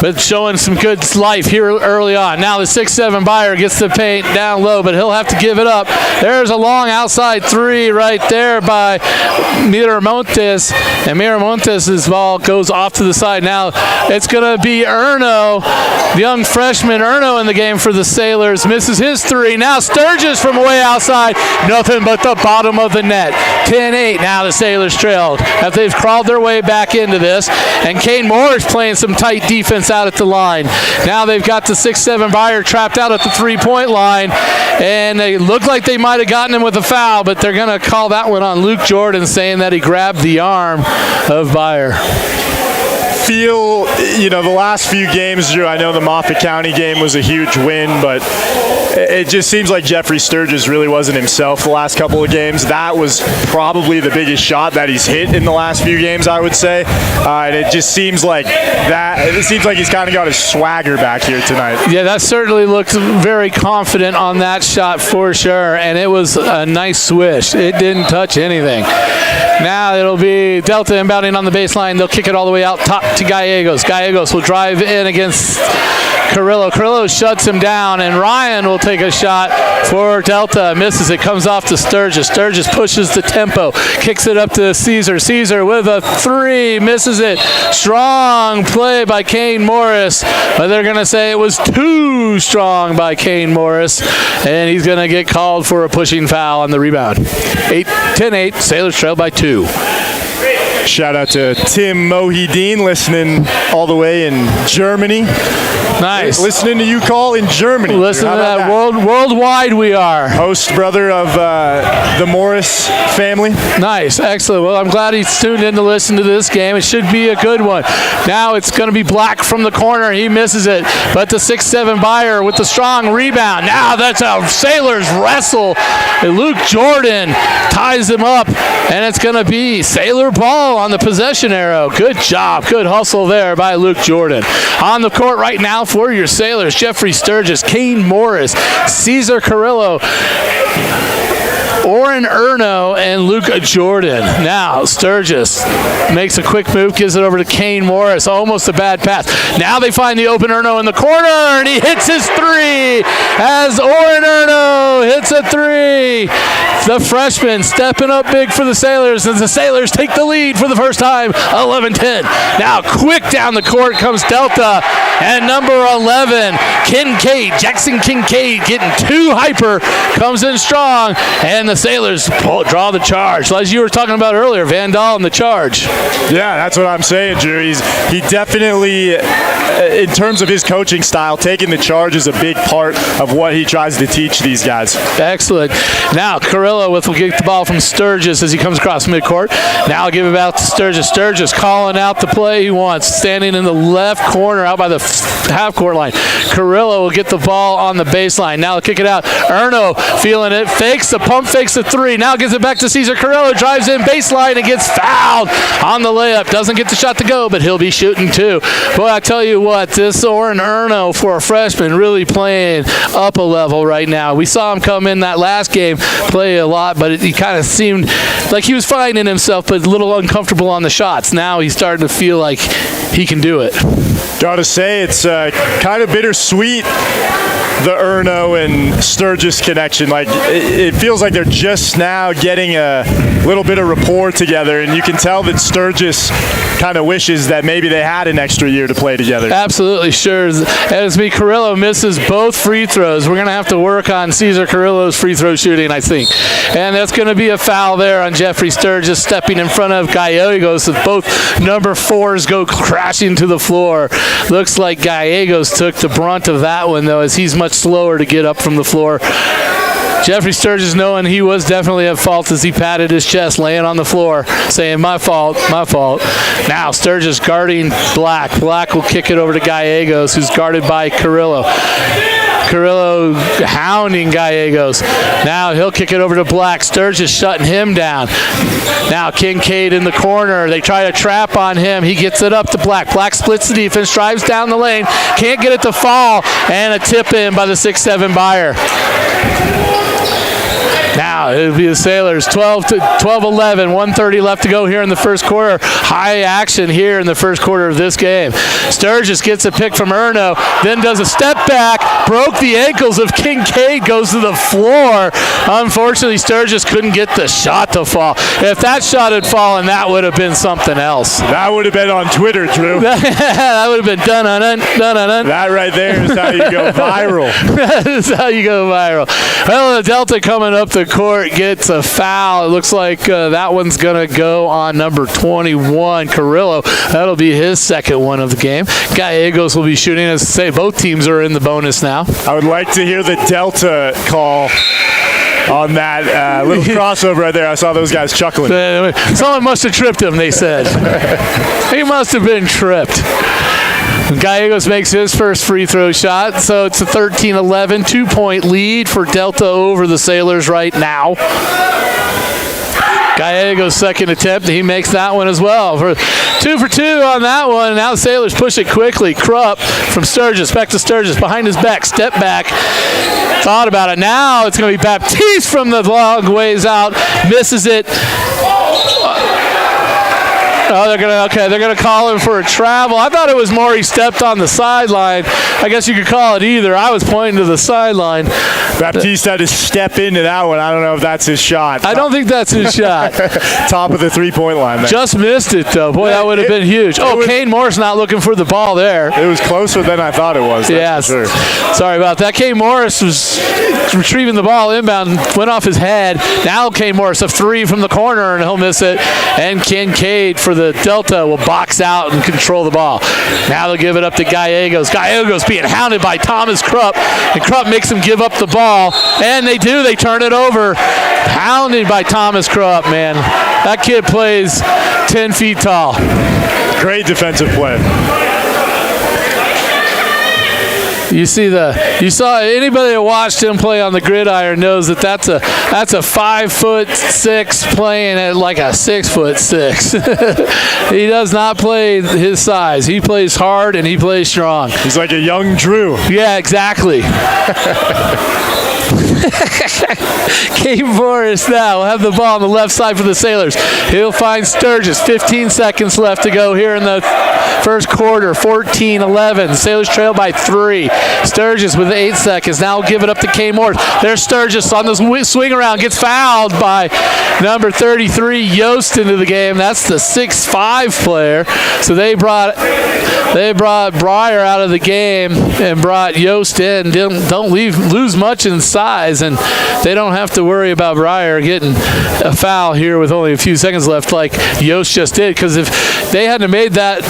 but showing some good life here early on. Now the 6'7" Buyer gets the paint down low, but he'll have to give it up. There's a long outside three right there by Miramontes, and Miramontes' ball goes off to the side. Now it's going to be Erno, the young freshman Erno in the game for the Sailors. Misses his three. Now Sturgis from way outside. Nothing but the bottom of the net. 10-8. Now the Sailors trailed as they've crawled their way back into this. And Kane Moore is playing some tight defense out at the line. Now they've got the 6'7" Buyer trapped out at the three-point line. And they look like they might have gotten him with a foul, but they're going to call that one on Luke Jordan, saying that he grabbed the arm of Buyer. Feel, the last few games, Drew, I know the Moffat County game was a huge win, but it just seems like Jeffrey Sturgis really wasn't himself the last couple of games. That was probably the biggest shot that he's hit in the last few games, I would say. And it just seems like he's kind of got his swagger back here tonight. Yeah, that certainly looked very confident on that shot for sure, and it was a nice swish. It didn't touch anything. Now it'll be Delta inbounding on the baseline. They'll kick it all the way out top to Gallegos. Gallegos will drive in against Carrillo. Carrillo shuts him down, and Ryan will take a shot for Delta. Misses it. Comes off to Sturgis. Sturgis pushes the tempo. Kicks it up to Caesar. Caesar with a three. Misses it. Strong play by Kane Morris. But they're going to say it was too strong by Kane Morris. And he's going to get called for a pushing foul on the rebound. 10-8. Sailors trail by 2. Shout out to Tim Mohideen listening all the way in Germany. Nice. Listening to you call in Germany. Listen to that. Worldwide we are. Host brother of the Morris family. Nice. Excellent. Well, I'm glad he's tuned in to listen to this game. It should be a good one. Now it's going to be Black from the corner. He misses it. But the 6'7" Buyer with the strong rebound. Now that's a Sailors wrestle. And Luke Jordan ties him up. And it's going to be Sailor ball on the possession arrow. Good job. Good hustle there by Luke Jordan. On the court right now for your Sailors, Jeffrey Sturgis, Kane Morris, Caesar Carrillo, Oren Erno, and Luke Jordan. Now Sturgis makes a quick move, gives it over to Kane Morris. Almost a bad pass. Now they find the open Erno in the corner, and he hits his three as Oren Erno hits a three. The freshman stepping up big for the Sailors, and the Sailors take the lead for the first time, 11-10. Now quick down the court comes Delta, and number 11, Jackson Kincaid, getting too hyper, comes in strong, and the Sailors draw the charge. As you were talking about earlier, Van Dahl and the charge. Yeah, that's what I'm saying, Drew. He definitely, in terms of his coaching style, taking the charge is a big part of what he tries to teach these guys. Excellent. Now Carrillo will get the ball from Sturgis as he comes across midcourt. Now I'll give it out to Sturgis. Sturgis calling out the play he wants, standing in the left corner out by the half-court line. Carrillo will get the ball on the baseline. Now he'll kick it out. Erno feeling it, fakes the pump, fakes the three. Now gives it back to Caesar. Carrillo drives in baseline and gets fouled on the layup. Doesn't get the shot to go, but he'll be shooting too. Boy, I tell you what, this Oren Erno for a freshman really playing up a level right now. We saw him come in that last game, play a lot, but he kind of seemed like he was finding himself, but a little uncomfortable on the shots. Now he's starting to feel like he can do it. Gotta say, it's kind of bittersweet, the Erno and Sturgis connection. Like, it feels like they're they're just now getting a little bit of rapport together, and you can tell that Sturgis kind of wishes that maybe they had an extra year to play together. Absolutely, sure. As Carrillo misses both free throws. We're going to have to work on Cesar Carrillo's free throw shooting, I think. And that's going to be a foul there on Jeffrey Sturgis stepping in front of Gallegos. Both number 4s go crashing to the floor. Looks like Gallegos took the brunt of that one, though, as he's much slower to get up from the floor. Jeffrey Sturgis, knowing he was definitely at fault as he patted his chest, laying on the floor, saying, my fault, my fault. Now Sturgis guarding Black. Black will kick it over to Gallegos, who's guarded by Carrillo. Carrillo hounding Gallegos. Now he'll kick it over to Black. Sturgis shutting him down. Now Kincaid in the corner. They try to trap on him. He gets it up to Black. Black splits the defense, drives down the lane, can't get it to fall, and a tip in by the 6'7" Buyer. Now it'll be the Sailors 12-11, 1:30 left to go here in the first quarter. High action here in the first quarter of this game. Sturgis gets a pick from Erno, then does a step back, broke the ankles of Kincaid, goes to the floor. Unfortunately, Sturgis couldn't get the shot to fall. If that shot had fallen, that would have been something else. That would have been on Twitter, Drew. That would have been dun-dun-dun, dun-dun-dun. That right there is how you go viral. That is how you go viral. Well, the Delta coming up the court gets a foul. It looks like that one's going to go on number 21, Carrillo. That'll be his second one of the game. Gallegos will be shooting. As I say, both teams are in the bonus now. I would like to hear the Delta call on that little crossover right there. I saw those guys chuckling. Someone must have tripped him, they said. He must have been tripped. Gallegos makes his first free throw shot, so it's a 13-11, 2-point lead for Delta over the Sailors right now. Gallegos' second attempt, he makes that one as well. For 2 for 2 on that one. Now the Sailors push it quickly. Krupp from Sturgis, back to Sturgis, behind his back, step back. Thought about it. Now it's going to be Baptiste from the long ways out, misses it. Oh, they're gonna call him for a travel. I thought it was more he stepped on the sideline. I guess you could call it either. I was pointing to the sideline. Baptiste had to step into that one. I don't know if that's his shot. I don't think that's his shot. Top of the 3-point line there. Just missed it, though. Boy, that would have been huge. Kane Morris not looking for the ball there. It was closer than I thought it was. Yes. Sure. Sorry about that. Kane Morris was retrieving the ball inbound, went off his head. Now Kane Morris, a 3 from the corner, and he'll miss it. And Kincaid for the Delta will box out and control the ball. Now they'll give it up to Gallegos. Gallegos being hounded by Thomas Krupp, and Krupp makes him give up the ball, and they do. They turn it over. Hounded by Thomas Krupp, man. That kid plays 10 feet tall. Great defensive play. You saw anybody that watched him play on the gridiron knows that that's a 5'6" playing at like a 6'6". He does not play his size. He plays hard and he plays strong. He's like a young Drew. Yeah, exactly. Kane Morris now will have the ball on the left side for the Sailors. He'll find Sturgis. 15 seconds left to go here in the first quarter. 14-11. The Sailors trail by 3. Sturgis with 8 seconds. Now give it up to Kane Morris. There's Sturgis on the swing around. Gets fouled by number 33, Yost, into the game. That's the 6'5" player. So they brought Breyer out of the game and brought Yost in. Don't lose much in size, and they don't have to worry about Breyer getting a foul here with only a few seconds left like Yost just did, because if they hadn't made that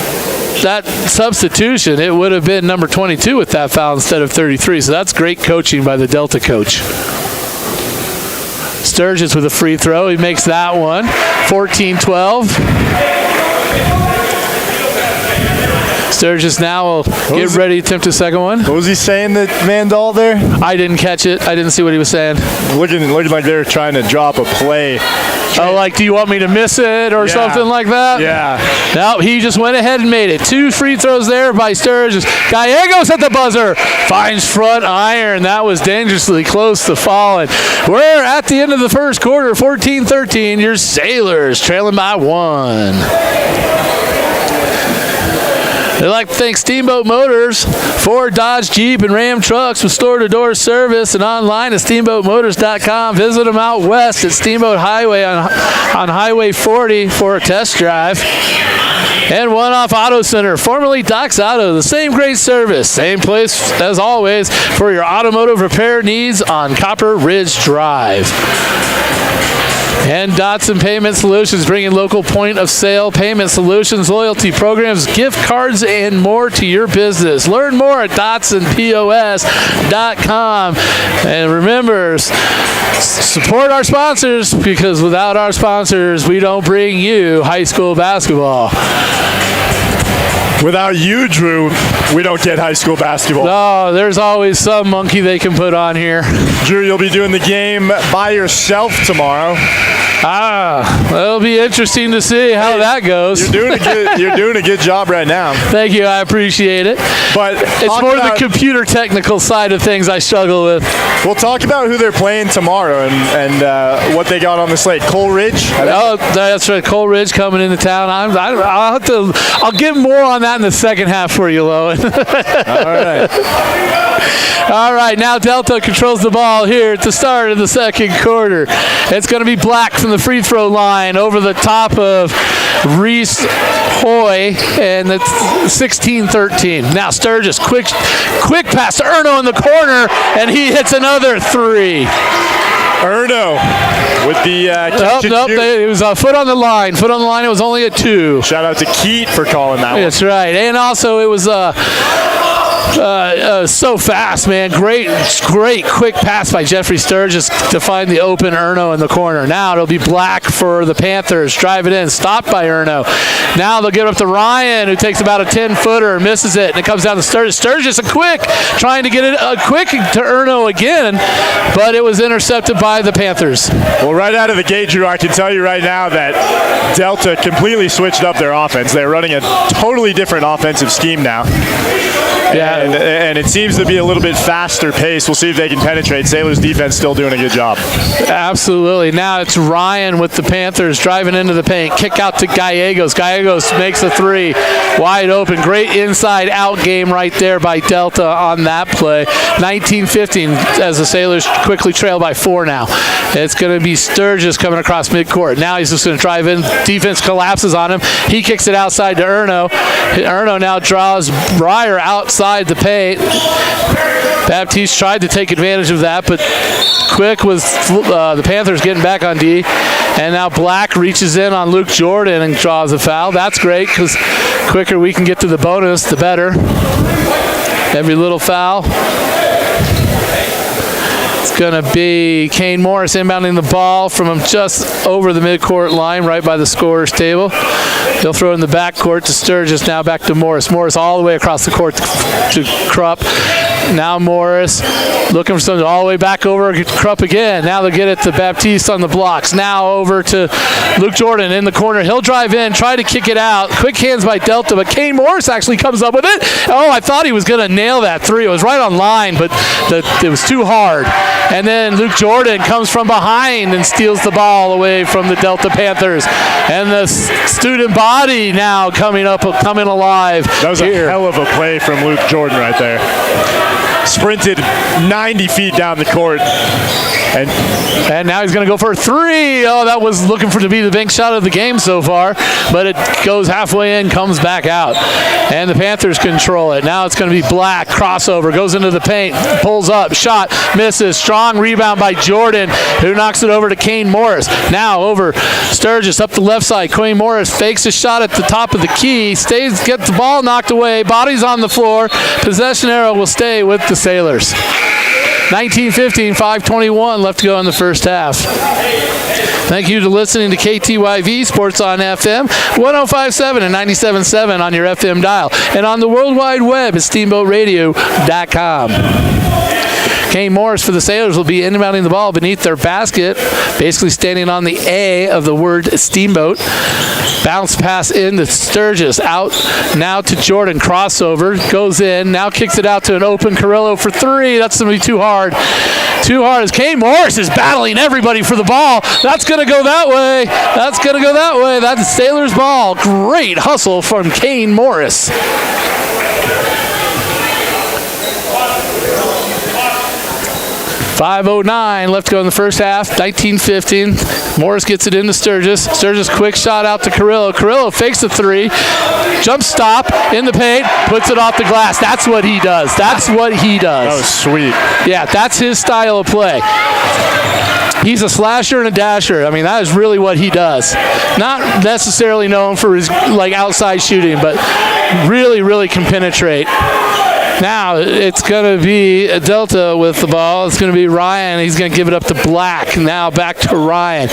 substitution, it would have been number 22 with that foul instead of 33. So that's great coaching by the Delta coach. Sturgis with a free throw. He makes that one. 14-12. Sturgis now will get ready to attempt a second one. What was he saying to Mandel there? I didn't catch it. I didn't see what he was saying. Looking like they were trying to drop a play. Oh, like, do you want me to miss it or something like that? Yeah. No, he just went ahead and made it. 2 free throws there by Sturgis. Gallegos at the buzzer. Finds front iron. That was dangerously close to falling. We're at the end of the first quarter. 14-13. Your Sailors trailing by 1. We'd like to thank Steamboat Motors, Ford, Dodge, Jeep, and Ram trucks with store-to-door service and online at steamboatmotors.com. Visit them out west at Steamboat Highway on Highway 40 for a test drive. And One Off Auto Center, formerly Doc's Auto, the same great service, same place as always for your automotive repair needs on Copper Ridge Drive. And Dotson Payment Solutions, bringing local point-of-sale payment solutions, loyalty programs, gift cards, and more to your business. Learn more at DotsonPOS.com. And remember, support our sponsors, because without our sponsors, we don't bring you high school basketball. Without you, Drew, we don't get high school basketball. No, there's always some monkey they can put on here. Drew, you'll be doing the game by yourself tomorrow. It'll be interesting to see how that goes. You're doing a good job right now. Thank you, I appreciate it. But it's more the computer technical side of things I struggle with. We'll talk about who they're playing tomorrow and what they got on the slate. Cole Ridge. Oh, that's right. Cole Ridge coming into town. I'll get more on that in the second half for you, Lowen. All right. Now Delta controls the ball here at the start of the second quarter. It's going to be Black from the free throw line over the top of Reese Hoy, and it's 16-13. Now Sturgis, quick pass to Erno in the corner, and he hits another three. Erno with the catch and shoot. It was a foot on the line. Foot on the line. It was only a 2. Shout out to Keat for calling that one. That's right. And also it was so fast, man. Great quick pass by Jeffrey Sturgis to find the open Erno in the corner. Now it'll be Black for the Panthers. Drive it in. Stopped by Erno. Now they'll get up to Ryan, who takes about a 10-footer, misses it, and it comes down to Sturgis. Sturgis trying to get it quick to Erno again, but it was intercepted by the Panthers. Well, right out of the gate, Drew, I can tell you right now that Delta completely switched up their offense. They're running a totally different offensive scheme now. Yeah. And it seems to be a little bit faster pace. We'll see if they can penetrate. Sailor's defense still doing a good job. Absolutely. Now it's Ryan with the Panthers driving into the paint. Kick out to Gallegos. Gallegos makes a 3. Wide open. Great inside-out game right there by Delta on that play. 19-15 as the Sailors quickly trail by 4 now. It's going to be Sturgis coming across midcourt. Now he's just going to drive in. Defense collapses on him. He kicks it outside to Erno. Erno now draws Breyer outside the paint. Baptiste tried to take advantage of that, but quick was the Panthers getting back on D. And now Black reaches in on Luke Jordan and draws a foul. That's great, because quicker we can get to the bonus, the better. Every little foul. It's going to be Kane Morris inbounding the ball from just over the midcourt line, right by the scorer's table. He'll throw it in the backcourt to Sturgis. Now back to Morris. Morris all the way across the court to Krupp. Now Morris looking for something all the way back over to Krupp again. Now they'll get it to Baptiste on the blocks. Now over to Luke Jordan in the corner. He'll drive in, try to kick it out. Quick hands by Delta, but Kane Morris actually comes up with it. Oh, I thought he was going to nail that 3. It was right on line, but it was too hard. And then Luke Jordan comes from behind and steals the ball away from the Delta Panthers. And the student body now coming alive. That was a hell of a play from Luke Jordan right there. Sprinted 90 feet down the court. And now he's going to go for a 3. Oh, that was looking to be the bank shot of the game so far, but it goes halfway in, comes back out. And the Panthers control it. Now it's going to be Black. Crossover, goes into the paint, pulls up, shot, misses. Strong rebound by Jordan, who knocks it over to Kane Morris. Now over Sturgis up the left side. Kane Morris fakes a shot at the top of the key, gets the ball knocked away, body's on the floor. Possession arrow will stay with the Sailors. 19-15, 5:21 left to go in the first half. Thank you to listening to KTYV Sports on FM, 105.7 and 97.7 on your FM dial, and on the World Wide Web at steamboatradio.com. Kane Morris for the Sailors will be inbounding the ball beneath their basket, basically standing on the A of the word Steamboat. Bounce pass in to Sturgis. Out now to Jordan. Crossover. Goes in. Now kicks it out to an open Carrillo for three. That's going to be too hard. Too hard as Kane Morris is battling everybody for the ball. That's going to go that way. That's going to go that way. That's Sailors ball. Great hustle from Kane Morris. .509 left to go in the first half. 19-15. Morris gets it into Sturgis. Sturgis quick shot out to Carrillo. Carrillo fakes a three. Jump stop in the paint. Puts it off the glass. That's what he does. That's what he does. That was sweet. Yeah, that's his style of play. He's a slasher and a dasher. I mean, that is really what he does. Not necessarily known for his outside shooting, but really, really can penetrate. Now it's going to be Delta with the ball. It's going to be Ryan. He's going to give it up to Black. Now back to Ryan.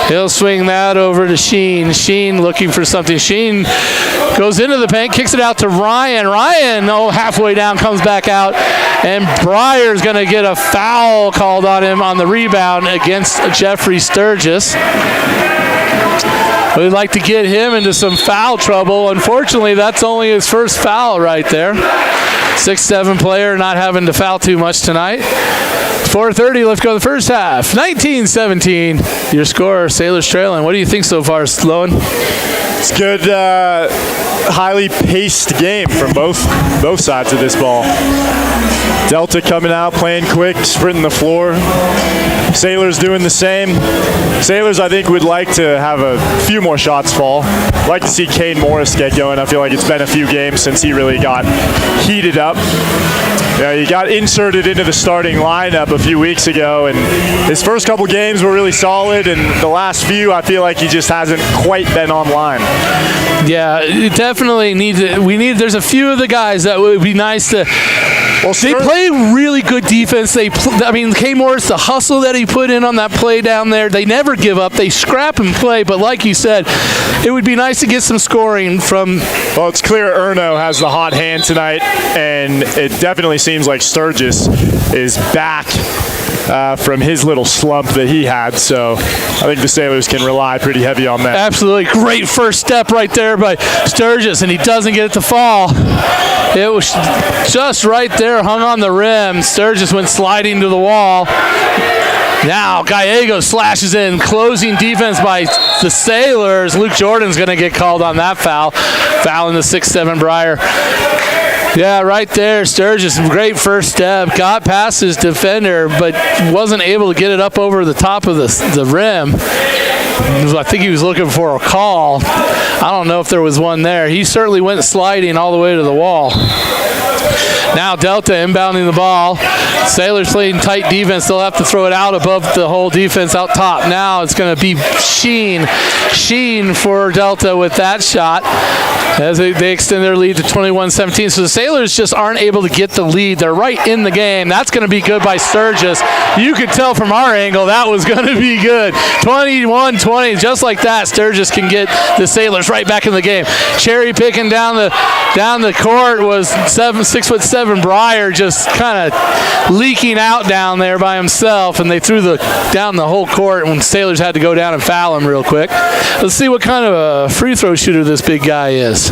He'll swing that over to Sheen. Sheen looking for something. Sheen goes into the paint, kicks it out to Ryan. Ryan, halfway down, comes back out. And Breyer's going to get a foul called on him on the rebound against Jeffrey Sturgis. We'd like to get him into some foul trouble. Unfortunately, that's only his first foul right there. 6'7" player, not having to foul too much tonight. 4:30 left to go in the first half. 19-17. Your score, Sailors trailing. What do you think so far, Sloan? It's good, highly paced game from both sides of this ball. Delta coming out, playing quick, sprinting the floor. Sailors doing the same. Sailors, I think, would like to have a few more shots fall. I'd like to see Kane Morris get going. I feel like it's been a few games since he really got heated up. He got inserted into the starting lineup a few weeks ago, and his first couple games were really solid, and the last few, I feel like he just hasn't quite been online. Yeah, it definitely needs it. There's a few of the guys that would be nice to. Well, they play really good defense. Kane Morris, the hustle that he put in on that play down there, they never give up. They scrap and play, but like you said, it would be nice to get some scoring from. Well, it's clear Erno has the hot hand tonight, and it definitely seems like Sturgis is back from his little slump that he had. So I think the Sailors can rely pretty heavy on that. Absolutely. Great first step right there by Sturgis, and he doesn't get it to fall. It was just right there, hung on the rim. Sturgis went sliding to the wall. Now Gallego slashes in, closing defense by the Sailors. Luke Jordan's going to get called on that foul. Fouling the 6'7" Breyer. Yeah, right there, Sturgis, great first step. Got past his defender, but wasn't able to get it up over the top of the rim. I think he was looking for a call. I don't know if there was one there. He certainly went sliding all the way to the wall. Now Delta inbounding the ball. Sailors playing tight defense. They'll have to throw it out above the whole defense out top. Now it's going to be Sheen. Sheen for Delta with that shot as they extend their lead to 21-17. So the Sailors just aren't able to get the lead. They're right in the game. That's going to be good by Sturgis. You could tell from our angle that was going to be good. 21-20, just like that. Sturgis can get the Sailors right back in the game. Cherry picking down the court was 6'7" Breyer, just kind of leaking out down there by himself, and they threw down the whole court, and Sailors had to go down and foul him real quick. Let's see what kind of a free throw shooter this big guy is.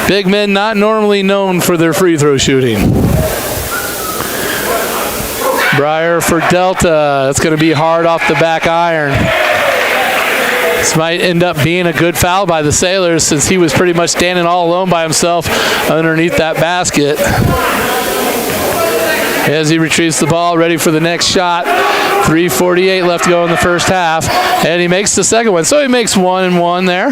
Big men not normally known for their free throw shooting. Breyer for Delta. It's going to be hard off the back iron. This might end up being a good foul by the Sailors since he was pretty much standing all alone by himself underneath that basket. As he retrieves the ball, ready for the next shot. 3:48 left to go in the first half. And he makes the second one. So he makes 1 and 1 there.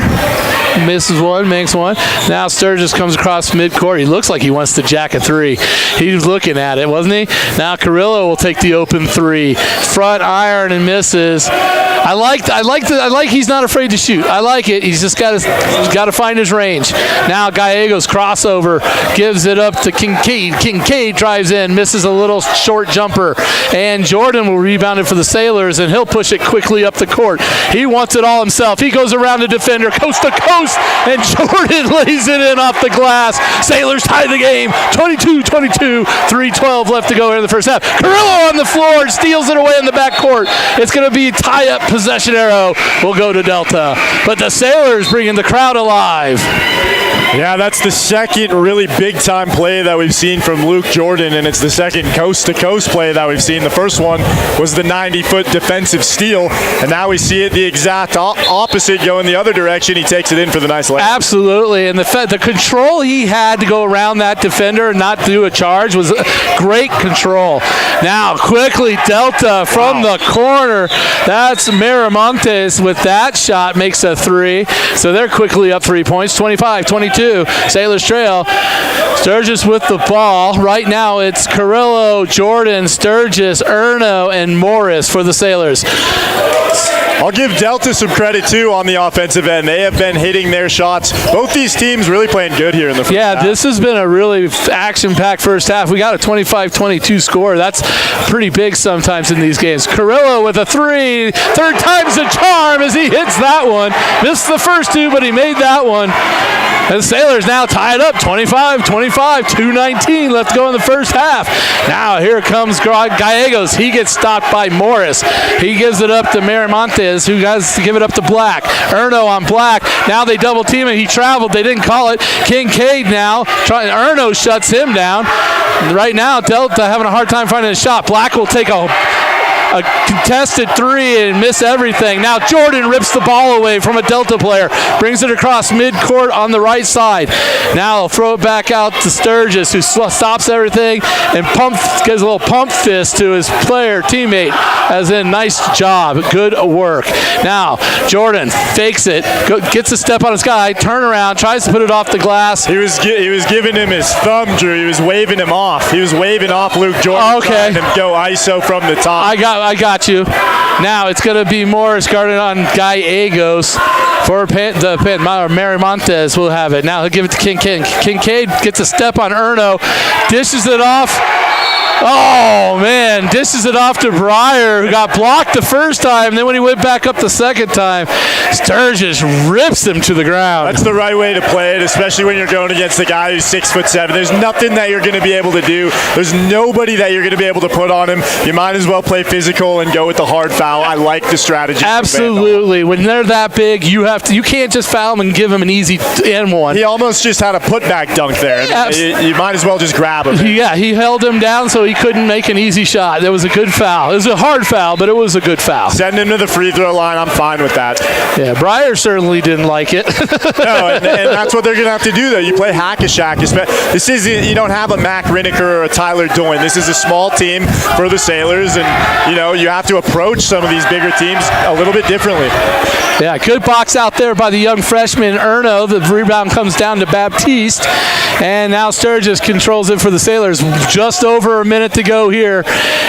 Misses one, makes one. Now Sturgis comes across midcourt. He looks like he wants to jack a three. He was looking at it, wasn't he? Now Carrillo will take the open three. Front iron and misses. I like he's not afraid to shoot. I like it. He's just got to find his range. Now Gallego's crossover, gives it up to Kincaid. Kincaid drives in, misses a little short jumper, and Jordan will rebound inbounded for the Sailors, and he'll push it quickly up the court. He wants it all himself. He goes around the defender, coast to coast, and Jordan lays it in off the glass. Sailors tie the game, 22-22, 3:12 left to go here in the first half. Carrillo on the floor, steals it away in the backcourt. It's going to be tie-up possession arrow. We'll go to Delta. But the Sailors bringing the crowd alive. Yeah, that's the second really big-time play that we've seen from Luke Jordan, and it's the second coast-to-coast play that we've seen. The first one was the 90-foot defensive steal, and now we see it the exact opposite going the other direction. He takes it in for the nice layup. Absolutely, and the control he had to go around that defender and not do a charge was great control. Now, quickly, Delta from the corner. That's Miramontes with that shot, makes a three. So they're quickly up 3 points, 25-22. Sailors trail. Sturgis with the ball. Right now it's Carrillo, Jordan, Sturgis, Erno, and Morris for the Sailors. I'll give Delta some credit, too, on the offensive end. They have been hitting their shots. Both these teams really playing good here in the first half. This has been a really action-packed first half. We got a 25-22 score. That's pretty big sometimes in these games. Carrillo with a three. Third time's a charm as he hits that one. Missed the first two, but he made that one. And the Sailors now tied up 25-25, 2:19 left to go in the first half. Now here comes Gallegos. He gets stopped by Morris. He gives it up to Miramontes, who has to give it up to Black. Erno on Black. Now they double team him. He traveled. They didn't call it. Kincaid now. Erno shuts him down. Right now, Delta having a hard time finding a shot. Black will take a contested three and miss everything. Now Jordan rips the ball away from a Delta player, brings it across midcourt on the right side. Now he'll throw it back out to Sturgis, who stops everything and gives a little pump fist to his teammate, as in, nice job, good work. Now Jordan fakes it, gets a step on his guy, turn around, tries to put it off the glass. He was giving him his thumb, Drew. He was waving him off. He was waving off Luke Jordan. Okay. Trying to go ISO from the top. I got you. Now it's going to be Morris guarded on Gallegos for Miramontes will have it. Now he'll give it to Kincaid. Kincaid gets a step on Erno, dishes it off. Oh, man, dishes it off to Breyer, who got blocked the first time. Then when he went back up the second time, Sturgis rips him to the ground. That's the right way to play it, especially when you're going against a guy who's 6'7". There's nothing that you're going to be able to do. There's nobody that you're going to be able to put on him. You might as well play physical and go with the hard foul. I like the strategy. Absolutely. When they're that big, you can't just foul them and give them an easy and one. He almost just had a putback dunk there. You might as well just grab him. Yeah, he held him down so he couldn't make an easy shot. That was a good foul. It was a hard foul, but it was a good foul. Send him to the free throw line. I'm fine with that. Yeah, Breyer certainly didn't like it. No, and that's what they're going to have to do, though. You play hack-a-shack. You don't have a Mac Riniker or a Tyler Doyne. This is a small team for the Sailors, and you have to approach some of these bigger teams a little bit differently. Yeah, good box out there by the young freshman Erno. The rebound comes down to Baptiste, and now Sturgis controls it for the Sailors. Just over a minute to go here.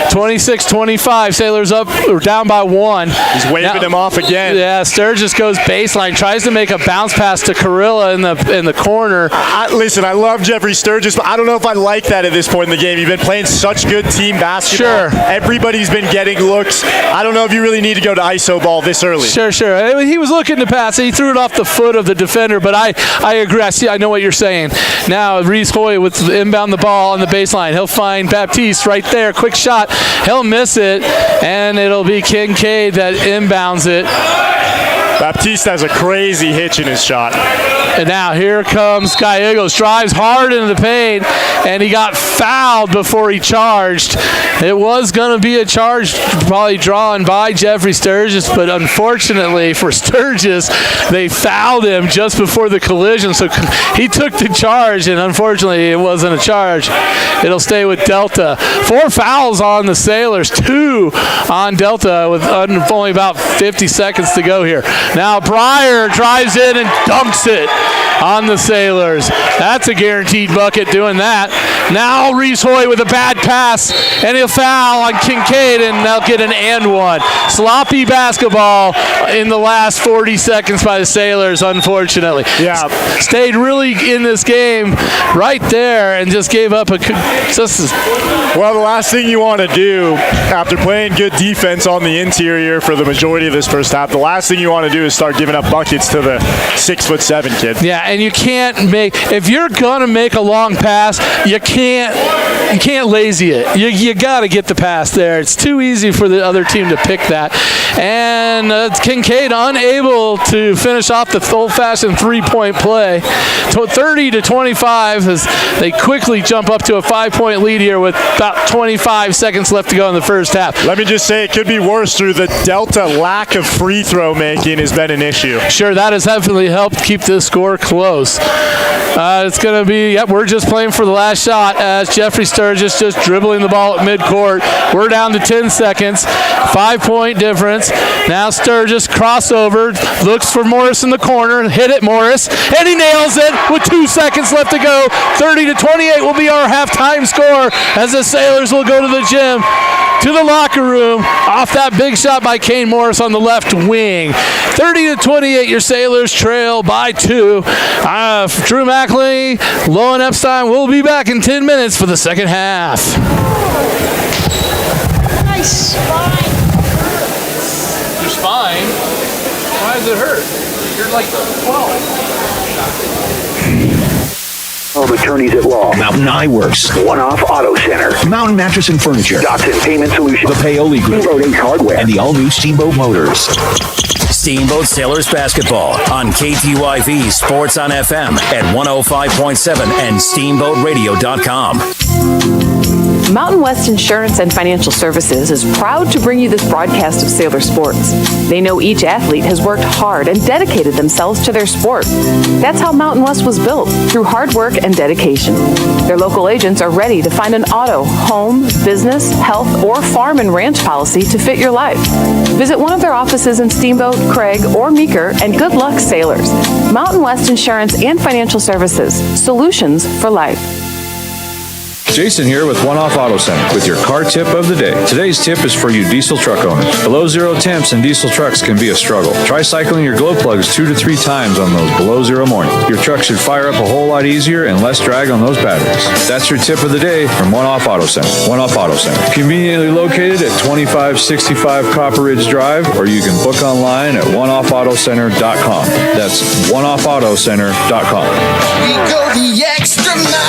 26-25. Sailors up or down by one. He's waving him off again. Yeah, Sturgis goes baseline, tries to make a bounce pass to Carrillo in the corner. Listen, I love Jeffrey Sturgis, but I don't know if I like that at this point in the game. You've been playing such good team basketball. Sure. Everybody's been getting looks. I don't know if you really need to go to ISO ball this early. Sure. He was looking to pass it. He threw it off the foot of the defender, but I agree. I know what you're saying. Now, Reese Hoy with inbound the ball on the baseline. He'll find Baptiste right there. Quick shot. He'll miss it, and it'll be Kincaid that inbounds it. Baptiste has a crazy hitch in his shot. And now here comes Gallegos. Drives hard into the paint, and he got fouled before he charged. It was going to be a charge probably drawn by Jeffrey Sturgis, but unfortunately for Sturgis, they fouled him just before the collision. So he took the charge, and unfortunately it wasn't a charge. It'll stay with Delta. 4 fouls on the Sailors, 2 on Delta with only about 50 seconds to go here. Now Breyer drives in and dunks it. bucket on the Sailors. That's a guaranteed bucket doing that. Now Reese Hoy with a bad pass, and he'll foul on Kincaid, and they'll get an and one. Sloppy basketball in the last 40 seconds by the Sailors, unfortunately. Yeah. Stayed really in this game right there and just gave up Well, the last thing you want to do after playing good defense on the interior for the majority of this first half, the last thing you want to do is start giving up buckets to the 6'7" kid. Yeah, and you can't if you're gonna make a long pass, you can't lazy it. You got to get the pass there. It's too easy for the other team to pick that. And Kincaid unable to finish off the old-fashioned three-point play. 30-25 as they quickly jump up to a 5-point lead here with about 25 seconds left to go in the first half. Let me just say it could be worse through the Delta lack of free throw making has been an issue. Sure, that has definitely helped keep this score close. It's going to be, we're just playing for the last shot as Jeffrey Sturgis just dribbling the ball at midcourt. We're down to 10 seconds, 5-point difference. Now Sturgis crossover, looks for Morris in the corner, hit it Morris, and he nails it with 2 seconds left to go. 30-28 will be our halftime score as the Sailors will go to the gym, to the locker room, off that big shot by Kane Morris on the left wing. 30-28, your Sailors trail by 2. Drew McElhaney, Lowen Epstein will be back in 10 minutes for the second half. Nice spine. Your spine? Why does it hurt? You're like 12. Home attorneys at law. Mountain Eye Works. One-Off Auto Center. Mountain Mattress and Furniture. Dotson Payment Solutions. The Paoli Group. Steamboat Ace Hardware. And the all-new Steamboat Motors. Steamboat Sailors basketball on KTYV Sports on FM at 105.7 and SteamboatRadio.com. Mountain West Insurance and Financial Services is proud to bring you this broadcast of Sailor Sports. They know each athlete has worked hard and dedicated themselves to their sport. That's how Mountain West was built, through hard work and dedication. Their local agents are ready to find an auto, home, business, health, or farm and ranch policy to fit your life. Visit one of their offices in Steamboat, Craig, or Meeker, and good luck, Sailors. Mountain West Insurance and Financial Services. Solutions for life. Jason here with One-Off Auto Center with your car tip of the day. Today's tip is for you diesel truck owners. Below zero temps in diesel trucks can be a struggle. Try cycling your glow plugs 2 to 3 times on those below zero mornings. Your truck should fire up a whole lot easier and less drag on those batteries. That's your tip of the day from One-Off Auto Center. One-Off Auto Center. Conveniently located at 2565 Copper Ridge Drive, or you can book online at oneoffautocenter.com. That's oneoffautocenter.com. We go the extra mile.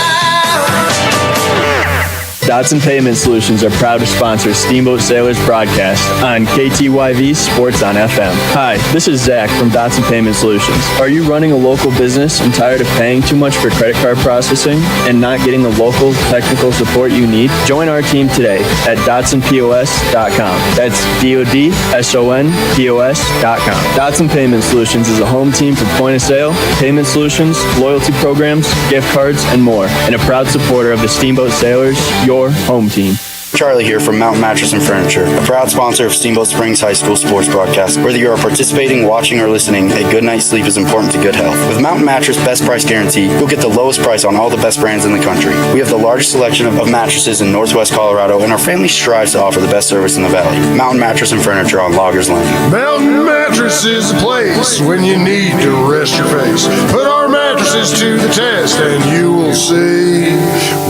Dotson Payment Solutions are proud to sponsor Steamboat Sailors broadcast on KTYV Sports on FM. Hi, this is Zach from Dotson Payment Solutions. Are you running a local business and tired of paying too much for credit card processing and not getting the local technical support you need? Join our team today at DotsonPOS.com. That's DOTSONPOS.com. Dotson Payment Solutions is a home team for point of sale, payment solutions, loyalty programs, gift cards, and more, and a proud supporter of the Steamboat Sailors, your home team. Charlie here from Mountain Mattress and Furniture, a proud sponsor of Steamboat Springs High School sports broadcast. Whether you are participating, watching, or listening, a good night's sleep is important to good health. With Mountain Mattress Best Price Guarantee, you'll get the lowest price on all the best brands in the country. We have the largest selection of mattresses in Northwest Colorado, and our family strives to offer the best service in the valley. Mountain Mattress and Furniture on Loggers Lane. Mountain Mattress is a place when you need to rest your face. Put our mattresses to the test, and you will see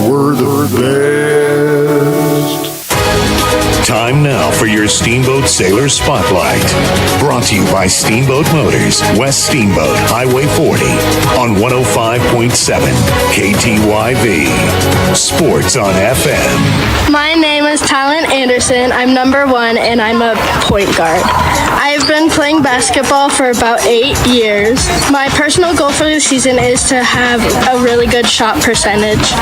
we're the best. Time now for your Steamboat Sailor Spotlight. Brought to you by Steamboat Motors, West Steamboat, Highway 40, on 105.7 KTYV. Sports on FM. My name is Talon Anderson. I'm number 1, and I'm a point guard. I've been playing basketball for about 8 years. My personal goal for the season is to have a really good shot percentage,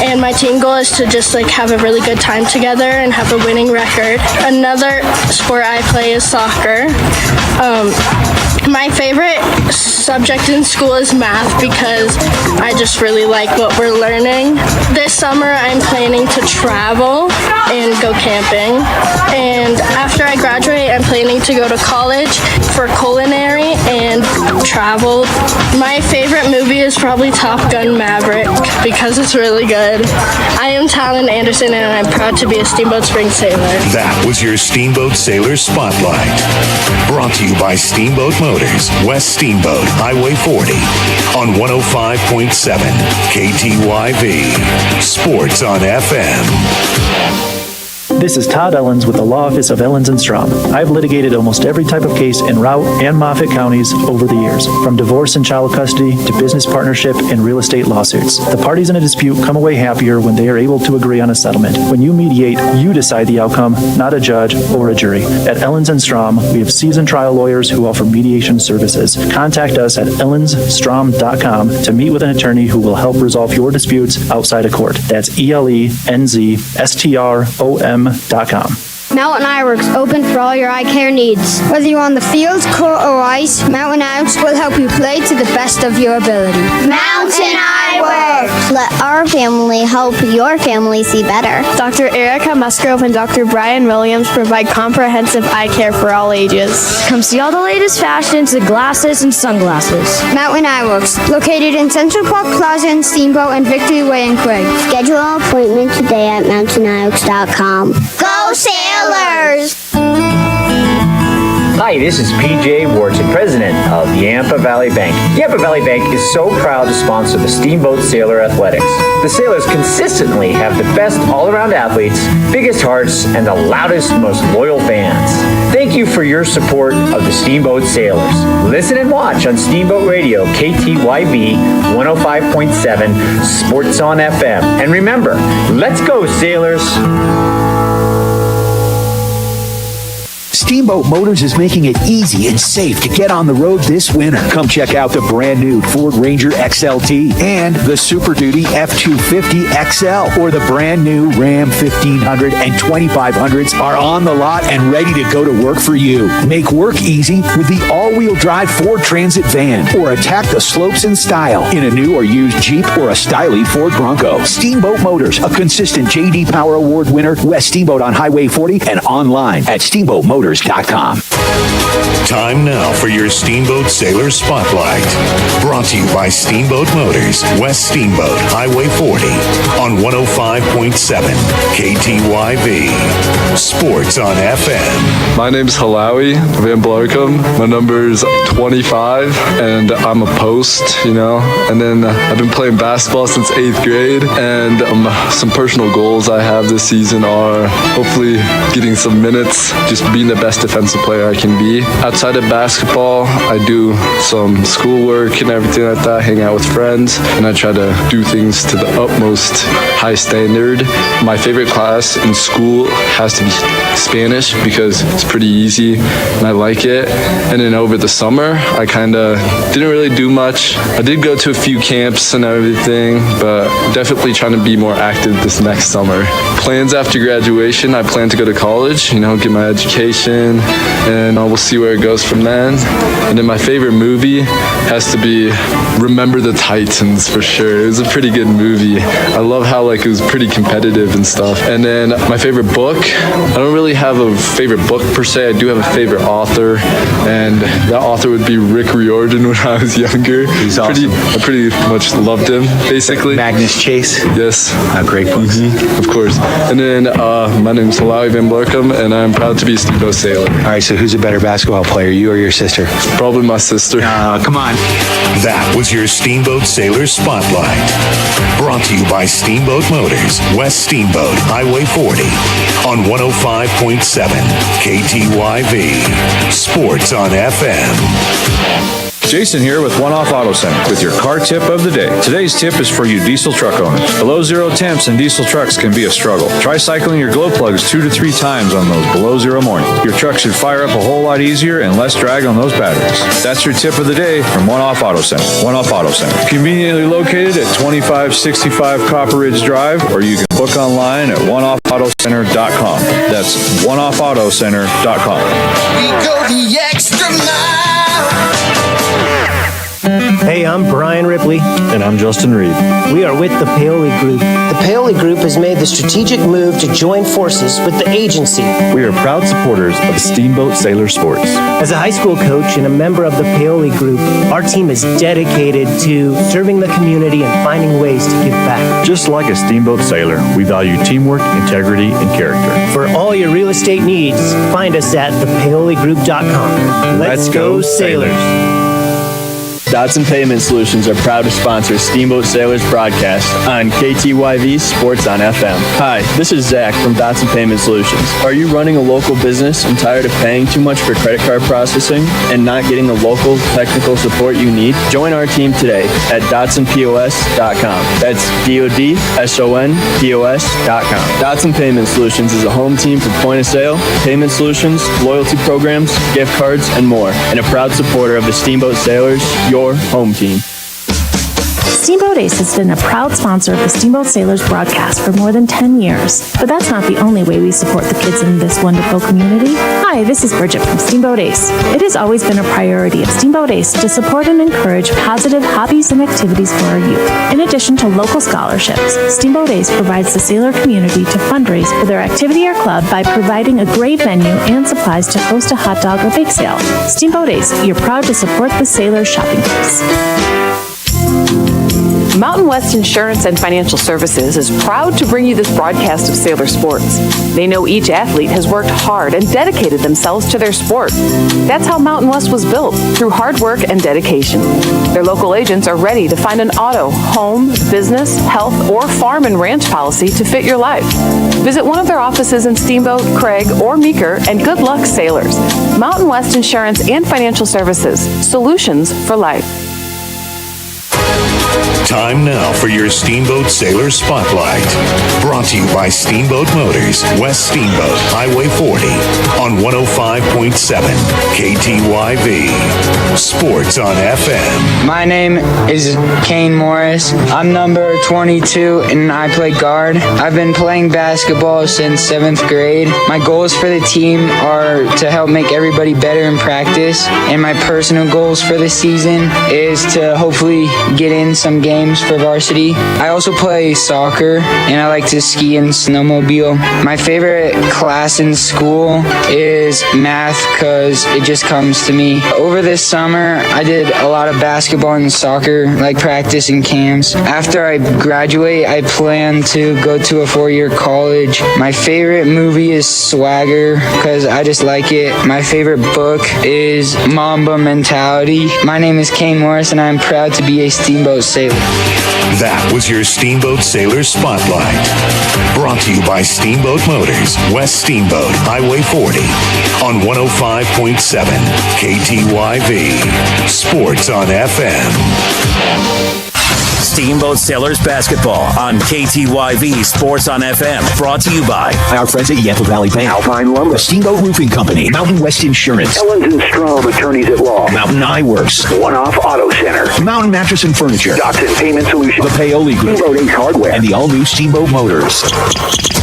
and my team goal is to just have a really good time together and have a winning record. Another sport I play is soccer. My favorite subject in school is math because I just really like what we're learning. This summer I'm planning to travel and go camping. And after I graduate, I'm planning to go to college for culinary and travel. My favorite movie is probably Top Gun Maverick because it's really good. I am Talon Anderson and I'm proud to be a Steamboat Springs sailor. That was your Steamboat Sailor Spotlight. Brought to you by Steamboat Motors, West Steamboat, Highway 40, on 105.7 KTYV. Sports on FM. This is Todd Ellens with the Law Office of Ellens & Strom. I've litigated almost every type of case in Routt and Moffat counties over the years, from divorce and child custody to business partnership and real estate lawsuits. The parties in a dispute come away happier when they are able to agree on a settlement. When you mediate, you decide the outcome, not a judge or a jury. At Ellens & Strom, we have seasoned trial lawyers who offer mediation services. Contact us at ellensstrom.com to meet with an attorney who will help resolve your disputes outside of court. That's ELENZSTROM.com. Mountain Eyeworks, open for all your eye care needs. Whether you're on the field, court, or ice, Mountain Eyeworks will help you play to the best of your ability. Mountain Eyeworks! Let our family help your family see better. Dr. Erica Musgrove and Dr. Brian Williams provide comprehensive eye care for all ages. Come see all the latest fashions in glasses and sunglasses. Mountain Eyeworks, located in Central Park Plaza in Steamboat and Victory Way in Craig. Schedule an appointment today at mountaineyworks.com. Go Sailors! Hi, this is PJ Wharton, president of Yampa Valley Bank. Yampa Valley Bank is so proud to sponsor the Steamboat Sailor Athletics. The Sailors consistently have the best all-around athletes, biggest hearts, and the loudest, most loyal fans. Thank you for your support of the Steamboat Sailors. Listen and watch on Steamboat Radio, KTYV 105.7, Sports on FM. And remember, let's go, Sailors! Steamboat Motors is making it easy and safe to get on the road this winter. Come check out the brand new Ford Ranger XLT and the Super Duty F250 XL, or the brand new Ram 1500 and 2500s are on the lot and ready to go to work for you. Make work easy with the all-wheel drive Ford Transit van, or attack the slopes in style in a new or used Jeep or a stylish Ford Bronco. Steamboat Motors, a consistent J.D. Power Award winner, West Steamboat on Highway 40, and online at steamboatmotors.com. Time now for your Steamboat Sailor Spotlight. Brought to you by Steamboat Motors, West Steamboat, Highway 40, on 105.7 KTYV. Sports on FM. My name's Halawi Van Blarcom. My number's 25, and I'm a post, And then I've been playing basketball since 8th grade, and some personal goals I have this season are hopefully getting some minutes, just being the best defensive player I can be. Outside of basketball, I do some schoolwork and everything like that, hang out with friends, and I try to do things to the utmost high standard. My favorite class in school has to be Spanish because it's pretty easy and I like it. And then over the summer, I kind of didn't really do much. I did go to a few camps and everything, but definitely trying to be more active this next summer. Plans after graduation, I plan to go to college, get my education, and we'll see where it goes from then. And then my favorite movie has to be Remember the Titans, for sure. It was a pretty good movie. I love how it was pretty competitive and stuff. And then my favorite book, I don't really have a favorite book per se. I do have a favorite author, and that author would be Rick Riordan when I was younger. He's awesome. I pretty much loved him, basically. Magnus Chase. Yes. Great books. Of course. And then my name is Halawi Van Blarcom, and I'm proud to be a Steamboat Sailor. All right, so who's a better basketball player, you or your sister? Probably my sister. Come on. That was your Steamboat Sailor Spotlight. Brought to you by Steamboat Motors, West Steamboat, Highway 40, on 105.7 KTYV. Sports on FM. Jason here with One Off Auto Center with your car tip of the day. Today's tip is for you diesel truck owners. Below zero temps in diesel trucks can be a struggle. Try cycling your glow plugs 2 to 3 times on those below zero mornings. Your truck should fire up a whole lot easier and less drag on those batteries. That's your tip of the day from One Off Auto Center. One Off Auto Center. Conveniently located at 2565 Copper Ridge Drive, or you can book online at oneoffautocenter.com. That's oneoffautocenter.com. We go the extra mile. Hey, I'm Brian Ripley. And I'm Justin Reed. We are with the Paoli Group. The Paoli Group has made the strategic move to join forces with the agency. We are proud supporters of Steamboat Sailor Sports. As a high school coach and a member of the Paoli Group, our team is dedicated to serving the community and finding ways to give back. Just like a Steamboat Sailor, we value teamwork, integrity, and character. For all your real estate needs, find us at thepaoligroup.com. Let's go Sailors. Dotson Payment Solutions are proud to sponsor Steamboat Sailors broadcast on KTYV Sports on FM. Hi, this is Zach from Dotson Payment Solutions. Are you running a local business and tired of paying too much for credit card processing and not getting the local technical support you need? Join our team today at DotsonPOS.com. That's DOTSONPOS.com. Dotson Payment Solutions is a home team for point of sale, payment solutions, loyalty programs, gift cards, and more, and a proud supporter of the Steamboat Sailors, your home team. Steamboat Ace has been a proud sponsor of the Steamboat Sailors broadcast for more than 10 years. But that's not the only way we support the kids in this wonderful community. Hi, this is Bridget from Steamboat Ace. It has always been a priority of Steamboat Ace to support and encourage positive hobbies and activities for our youth. In addition to local scholarships, Steamboat Ace provides the sailor community to fundraise for their activity or club by providing a great venue and supplies to host a hot dog or bake sale. Steamboat Ace, you're proud to support the sailor shopping place. Mountain West Insurance and Financial Services is proud to bring you this broadcast of sailor sports. They know each athlete has worked hard and dedicated themselves to their sport. That's how Mountain West was built, through hard work and dedication. Their local agents are ready to find an auto, home, business, health, or farm and ranch policy to fit your life. Visit one of their offices in Steamboat, Craig, or Meeker, and good luck, sailors. Mountain West Insurance and Financial Services, solutions for life. Time now for your Steamboat Sailor Spotlight. Brought to you by Steamboat Motors, West Steamboat, Highway 40, on 105.7 KTYV. Sports on FM. My name is Kane Morris. I'm number 22 and I play guard. I've been playing basketball since 7th grade. My goals for the team are to help make everybody better in practice, and my personal goals for the season is to hopefully get in some games for varsity. I also play soccer and I like to ski and snowmobile. My favorite class in school is math because it just comes to me. Over this summer, I did a lot of basketball and soccer, like practice and camps. After I graduate, I plan to go to a 4-year college. My favorite movie is Swagger because I just like it. My favorite book is Mamba Mentality. My name is Kane Morris and I'm proud to be a Steamboat Sailor. That was your Steamboat Sailor Spotlight. Brought to you by Steamboat Motors, West Steamboat, Highway 40, on 105.7 KTYV. Sports on FM. Steamboat Sailors basketball on KTYV Sports on FM. Brought to you by our friends at Yampa Valley Bank, Alpine Lumber, Steamboat Roofing Company, Mountain West Insurance, Ellens & Strom Attorneys at Law, Mountain Eye Works, One Off Auto Center, Mountain Mattress and Furniture, Dotson Payment Solutions, the Paoli Group, Steamboat Ace Hardware, and the all-new Steamboat Motors.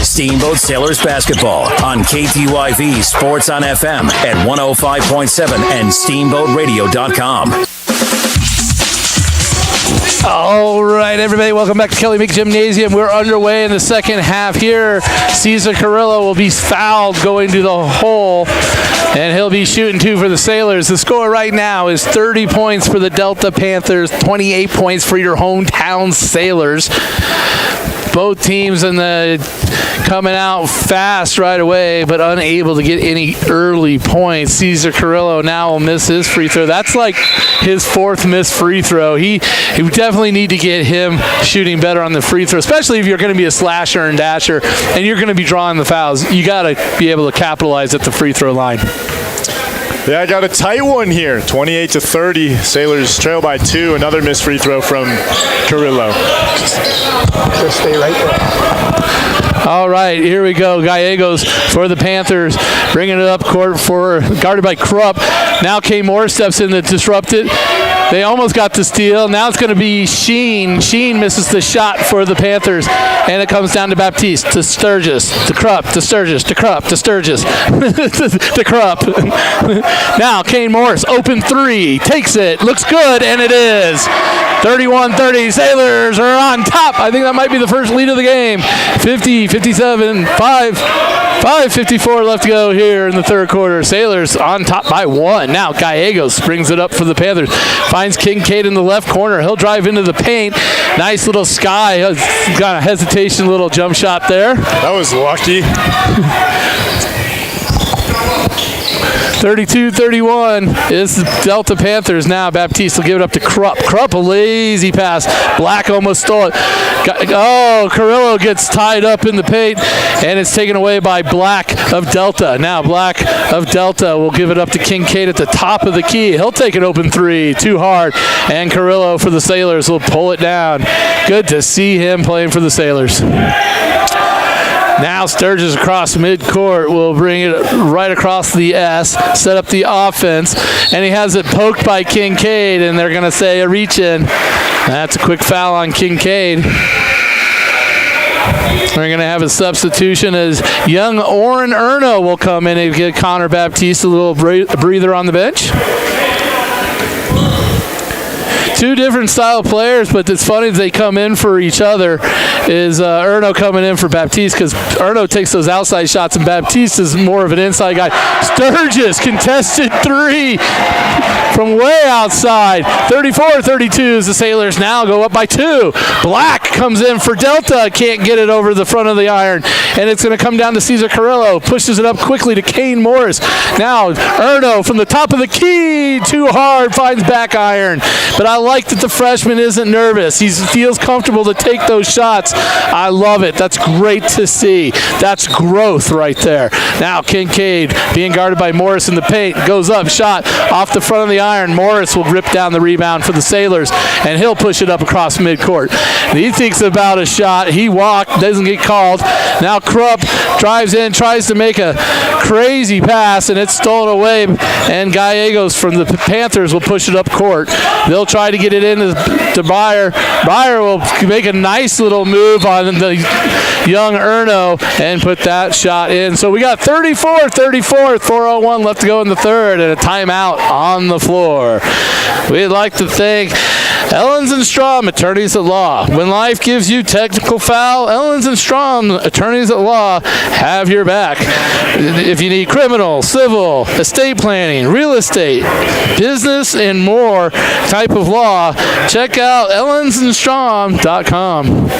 Steamboat Sailors basketball on KTYV Sports on FM at 105.7 and SteamboatRadio.com. All right, everybody, welcome back to Kelly Meek Gymnasium. We're underway in the second half here. Cesar Carrillo will be fouled going to the hole, and he'll be shooting 2 for the Sailors. The score right now is 30 points for the Delta Panthers, 28 points for your hometown Sailors. Both teams coming out fast right away, but unable to get any early points. Cesar Carrillo now will miss his free throw. That's like his 4th missed free throw. He definitely need to get him shooting better on the free throw, especially if you're going to be a slasher and dasher and you're going to be drawing the fouls. You got to be able to capitalize at the free throw line. Yeah, I got a tight one here, 28-30. Sailors trail by 2. Another missed free throw from Carrillo. Just stay right there. All right, here we go. Gallegos for the Panthers, bringing it up court guarded by Krupp. Now K. Moore steps in to disrupt it. They almost got the steal. Now it's going to be Sheen. Sheen misses the shot for the Panthers, and it comes down to Baptiste, to Sturgis, to Krupp, to Sturgis, to Krupp, to Sturgis, to Krupp. Now Kane Morris, open three, takes it, looks good, and it is. 31-30, Sailors are on top. I think that might be the first lead of the game. 50-57, 5:54 left to go here in the third quarter. Sailors on top by 1. Now Gallegos brings it up for the Panthers. Finds Kincaid in the left corner. He'll drive into the paint. Nice little sky. Got a hesitation, little jump shot there. That was lucky. 32-31 is the Delta Panthers now. Baptiste will give it up to Krupp. Krupp, a lazy pass. Black almost stole it. Carrillo gets tied up in the paint, and it's taken away by Black of Delta. Now Black of Delta will give it up to Kincaid at the top of the key. He'll take an open three. Too hard. And Carrillo for the Sailors will pull it down. Good to see him playing for the Sailors. Now Sturgis across midcourt will bring it right across the S, set up the offense, and he has it poked by Kincaid, and they're going to say a reach in. That's a quick foul on Kincaid. We're going to have a substitution as young Oren Erno will come in and get Connor Baptiste a little breather on the bench. Two different style players, but it's funny they come in for each other. Is Erno coming in for Baptiste, because Erno takes those outside shots and Baptiste is more of an inside guy. Sturgis contested three from way outside. 34-32 as the Sailors now go up by 2. Black comes in for Delta, can't get it over the front of the iron, and it's going to come down to Cesar Carrillo. Pushes it up quickly to Kane Morris. Now Erno from the top of the key, too hard, finds back iron. But I like that the freshman isn't nervous. He feels comfortable to take those shots. I love it. That's great to see. That's growth right there. Now Kincaid being guarded by Morris in the paint. Goes up, shot off the front of the iron. Morris will rip down the rebound for the Sailors, and he'll push it up across midcourt. He thinks about a shot. He walked, doesn't get called. Now Krupp drives in, tries to make a crazy pass, and it's stolen away, and Gallegos from the Panthers will push it up court. They'll try to get it in to Byer. Byer will make a nice little move on the young Erno and put that shot in. So we got 34-34, 4:01 left to go in the third, and a timeout on the floor. We'd like to thank Ellens and Strom, attorneys at law. When life gives you technical foul, Ellens and Strom, attorneys at law, have your back. If you need criminal, civil, estate planning, real estate, business, and more type of law, check out ellensandstrom.com.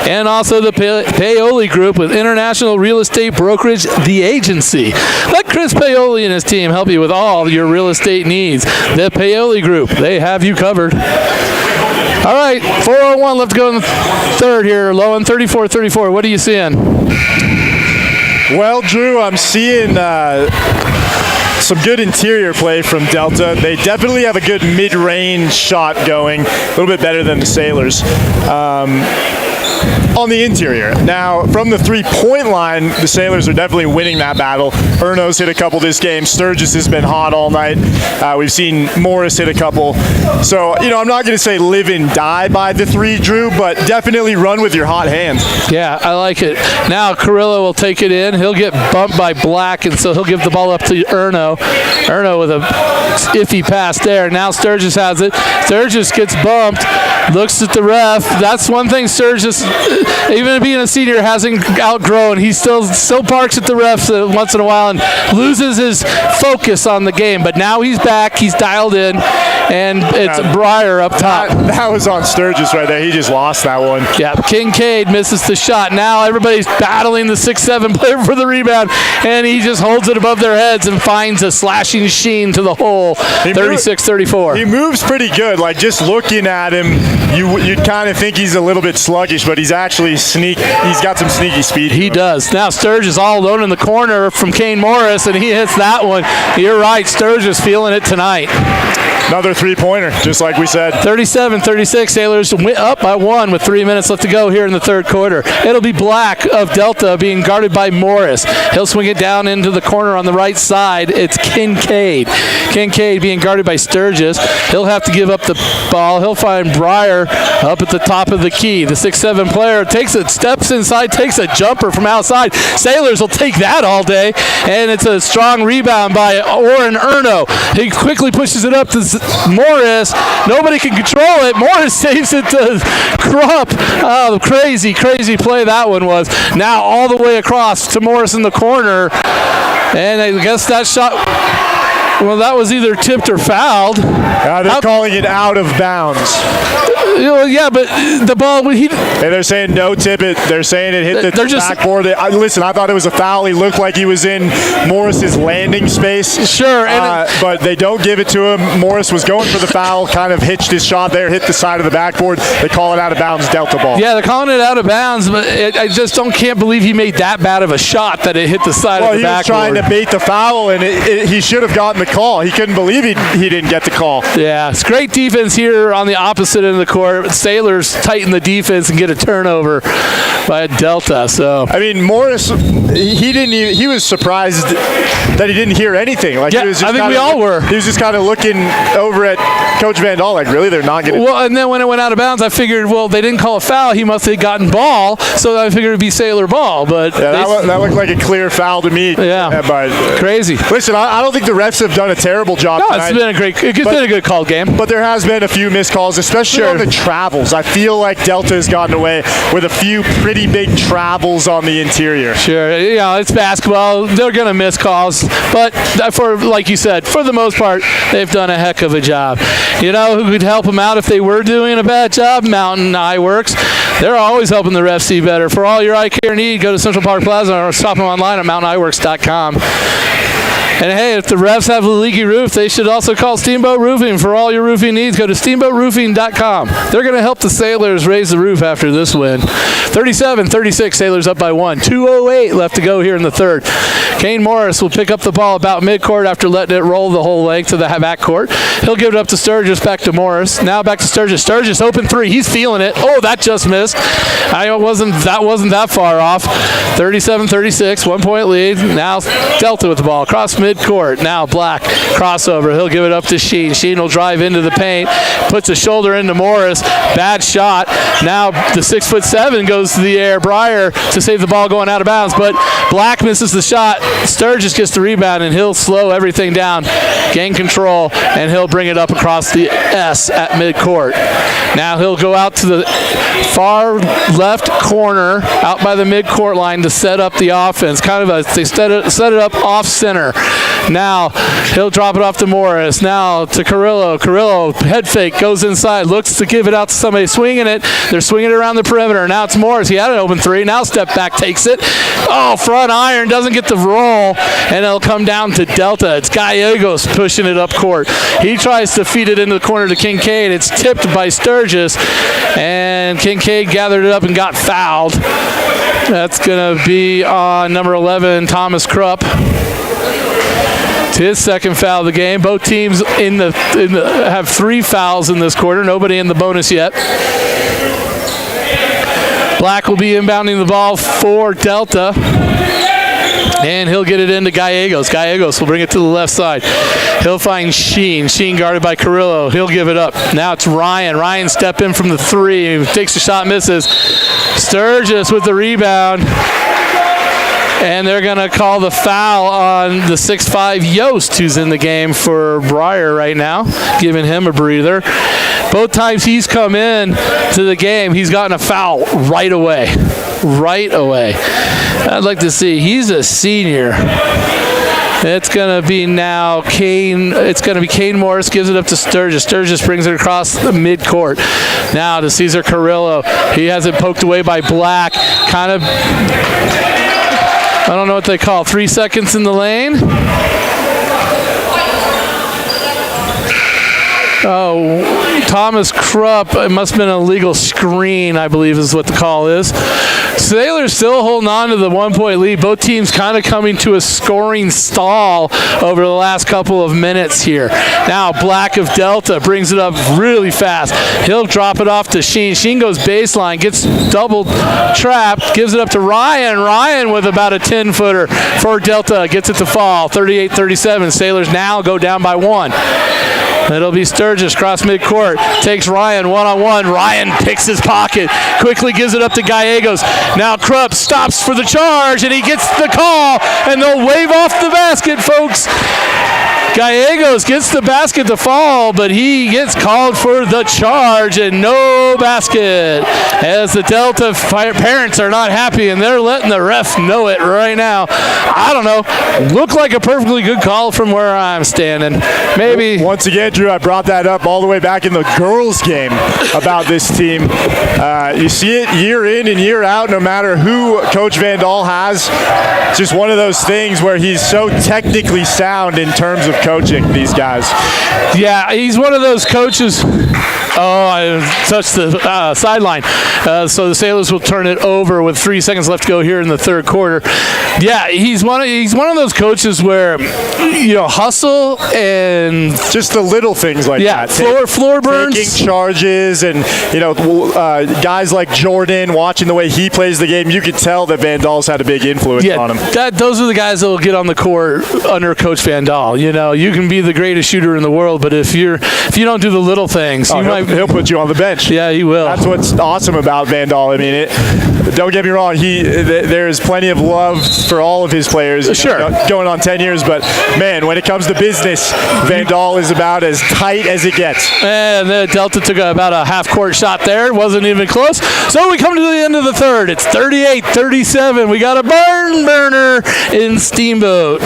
And also the Paoli Group with International Real Estate Brokerage, The Agency. Let Chris Paoli and his team help you with all your real estate needs. The Paoli Group, they have you covered. All right, 4:01 left to go in the third here. Lowen, 34-34. What are you seeing? Well, Drew, I'm seeing some good interior play from Delta. They definitely have a good mid-range shot going, a little bit better than the Sailors. On the interior. Now, from the three-point line, the Sailors are definitely winning that battle. Erno's hit a couple this game. Sturgis has been hot all night. We've seen Morris hit a couple. So, I'm not going to say live and die by the three, Drew, but definitely run with your hot hand. Yeah, I like it. Now, Carrillo will take it in. He'll get bumped by Black, and so he'll give the ball up to Erno. Erno with a iffy pass there. Now Sturgis has it. Sturgis gets bumped, looks at the ref. That's one thing Sturgis, even being a senior, hasn't outgrown. He still parks at the refs once in a while and loses his focus on the game. But now he's back. He's dialed in, and it's Breyer up top. That was on Sturgis right there. He just lost that one. Yeah, Kincaid misses the shot. Now everybody's battling the 6'7" player for the rebound, and he just holds it above their heads and finds a slashing Sheen to the hole. 36-34. He moves pretty good. Like, just looking at him, you'd kind of think he's a little bit sluggish, but but he's actually he's got some sneaky speed. He does. Now Sturgis all alone in the corner from Kane Morris, and he hits that one. You're right, Sturgis feeling it tonight. Another three-pointer, just like we said. 37-36, Sailors up by 1 with 3 minutes left to go here in the third quarter. It'll be Black of Delta being guarded by Morris. He'll swing it down into the corner on the right side. It's Kincaid. Kincaid being guarded by Sturgis. He'll have to give up the ball. He'll find Breyer up at the top of the key. The 6'7" player steps inside, takes a jumper from outside. Sailors will take that all day, and it's a strong rebound by Oren Erno. He quickly pushes it up to Morris. Nobody can control it. Morris saves it to Krupp. Oh, crazy play that one was. Now all the way across to Morris in the corner, and I guess that shot, well, that was either tipped or fouled. They're calling it out of bounds. Yeah, but the ball, they're saying no tip it. They're saying it hit the backboard. Listen, I thought it was a foul. He looked like he was in Morris's landing space. Sure. But they don't give it to him. Morris was going for the foul, kind of hitched his shot there, hit the side of the backboard. They call it out of bounds, Delta ball. Yeah, they're calling it out of bounds, but I just can't believe he made that bad of a shot that it hit the side of the backboard. Well, he was trying to bait the foul, and he should have gotten the call. He couldn't believe he didn't get the call. Yeah, it's great defense here on the opposite end of the court. Sailors tighten the defense and get a turnover by Delta. So I mean, Morris, he was surprised that he didn't hear anything. Like, yeah, I think we all were. He was just kind of looking over at Coach Van Dahl, like, really, they're not going to. Well, and then when it went out of bounds, I figured, well, they didn't call a foul. He must have gotten ball, so I figured it'd be Sailor ball. But yeah, that looked like a clear foul to me. Yeah, but crazy. Listen, I don't think the refs have done a terrible job. No, tonight, it's been a good called game. But there has been a few missed calls, especially on the travels. I feel like Delta has gotten away with a few pretty big travels on the interior. Sure, it's basketball. They're going to miss calls, but like you said, for the most part, they've done a heck of a job. You know who could help them out if they were doing a bad job? Mountain Eye Works. They're always helping the refs see better. For all your eye care need, go to Central Park Plaza or shop them online at mountainEyeworks.com. And hey, if the refs have a leaky roof, they should also call Steamboat Roofing for all your roofing needs. Go to steamboatroofing.com. They're going to help the Sailors raise the roof after this win. 37-36, Sailors up by 1. 2:08 left to go here in the third. Kane Morris will pick up the ball about midcourt after letting it roll the whole length to the backcourt. He'll give it up to Sturgis, back to Morris. Now back to Sturgis. Sturgis open three. He's feeling it. Oh, that just missed. That wasn't that far off. 37-36, 1 point lead. Now Delta with the ball across midcourt. Now Black crossover. He'll give it up to Sheen. Sheen will drive into the paint. Puts a shoulder into Morris. Bad shot. Now the 6'7" goes to the air. Breyer to save the ball going out of bounds, but Black misses the shot. Sturgis gets the rebound, and he'll slow everything down, gain control, and he'll bring it up across the S at midcourt. Now he'll go out to the far left corner, out by the midcourt line to set up the offense. They set it up off center. Now he'll drop it off to Morris. Now to Carrillo. Carrillo, head fake, goes inside, looks to give it out to somebody swinging it. They're swinging it around the perimeter. Now it's Morris. He had an open three. Now step back, takes it. Oh, front iron, doesn't get the roll, and it'll come down to Delta. It's Gallegos pushing it up court. He tries to feed it into the corner to Kincaid. It's tipped by Sturgis, and Kincaid gathered it up and got fouled. That's going to be on number 11, Thomas Krupp. It's his second foul of the game. Both teams have 3 fouls in this quarter. Nobody in the bonus yet. Black will be inbounding the ball for Delta. And he'll get it into Gallegos. Gallegos will bring it to the left side. He'll find Sheen. Sheen guarded by Carrillo. He'll give it up. Now it's Ryan. Ryan step in from the three. He takes the shot, misses. Sturgis with the rebound. And they're going to call the foul on the 6'5" Yost, who's in the game for Breyer right now, giving him a breather. Both times he's come in to the game, he's gotten a foul right away. Right away. I'd like to see. He's a senior. It's going to be now Kane. It's going to be Kane Morris, gives it up to Sturgis. Sturgis brings it across the midcourt. Now to Cesar Carrillo. He has it poked away by Black. Kind of, I don't know what they call, 3 seconds in the lane. Thomas Krupp. It must have been a legal screen, I believe is what the call is. Sailors still holding on to the 1-point lead. Both teams kind of coming to a scoring stall over the last couple of minutes here. Now Black of Delta brings it up really fast. He'll drop it off to Sheen. Sheen goes baseline, gets double trapped, gives it up to Ryan. Ryan with about a 10-footer for Delta. Gets it to fall. 38-37. Sailors now go down by 1. It'll be Sturgis cross midcourt. Takes Ryan one-on-one. Ryan picks his pocket. Quickly gives it up to Gallegos. Now Krupp stops for the charge, and he gets the call, and they'll wave off the basket, folks. Gallegos gets the basket to fall, but he gets called for the charge and no basket. As the Delta parents are not happy, and they're letting the ref know it right now. I don't know. Looked like a perfectly good call from where I'm standing. Maybe. Once again, Drew, I brought that up all the way back in the girls' game about this team. You see it year in and year out, no matter who Coach Van Dahl has. Just one of those things where he's so technically sound in terms of coaching these guys. Yeah, he's one of those coaches. Oh, I touched the sideline. So the Sailors will turn it over with 3 seconds left to go here in the third quarter. Yeah, he's one of those coaches where, hustle and just the little things like that. Floor burns, taking charges, and guys like Jordan, watching the way he plays the game, you could tell that Van Dahl's had a big influence on him. Those are the guys that will get on the court under Coach Van Dahl. You can be the greatest shooter in the world, but if you don't do the little things, he'll put you on the bench. Yeah, he will. That's what's awesome about Van Dahl. I mean, don't get me wrong. There is plenty of love for all of his players. Sure, going on 10 years, but man, when it comes to business, Van Dahl is about as tight as it gets. And the Delta took about a half-court shot there. It wasn't even close. So we come to the end of the third. It's 38-37. We got a barn burner in Steamboat.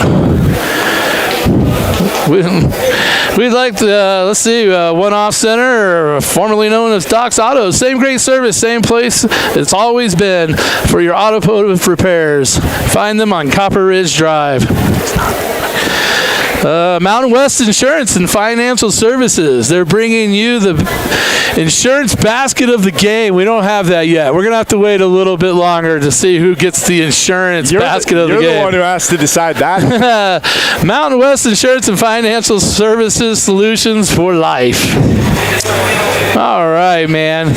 We'd like to, One Off Center, formerly known as Doc's Auto. Same great service, same place it's always been for your automotive repairs. Find them on Copper Ridge Drive. Mountain West Insurance and Financial Services. They're bringing you the insurance basket of the game. We don't have that yet. We're going to have to wait a little bit longer to see who gets the insurance basket of the game. You're the one who has to decide that. Mountain West Insurance and Financial Services, solutions for life. All right, man.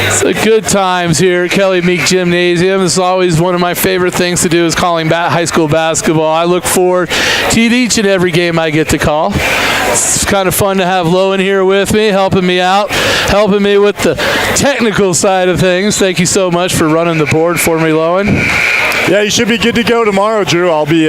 It's a good times here at Kelly Meek Gymnasium. It's always one of my favorite things to do is calling high school basketball. I look forward to each and every game I get to call. It's kind of fun to have Lowen here with me, helping me out, helping me with the technical side of things. Thank you so much for running the board for me, Lowen. Yeah, you should be good to go tomorrow, Drew. I'll be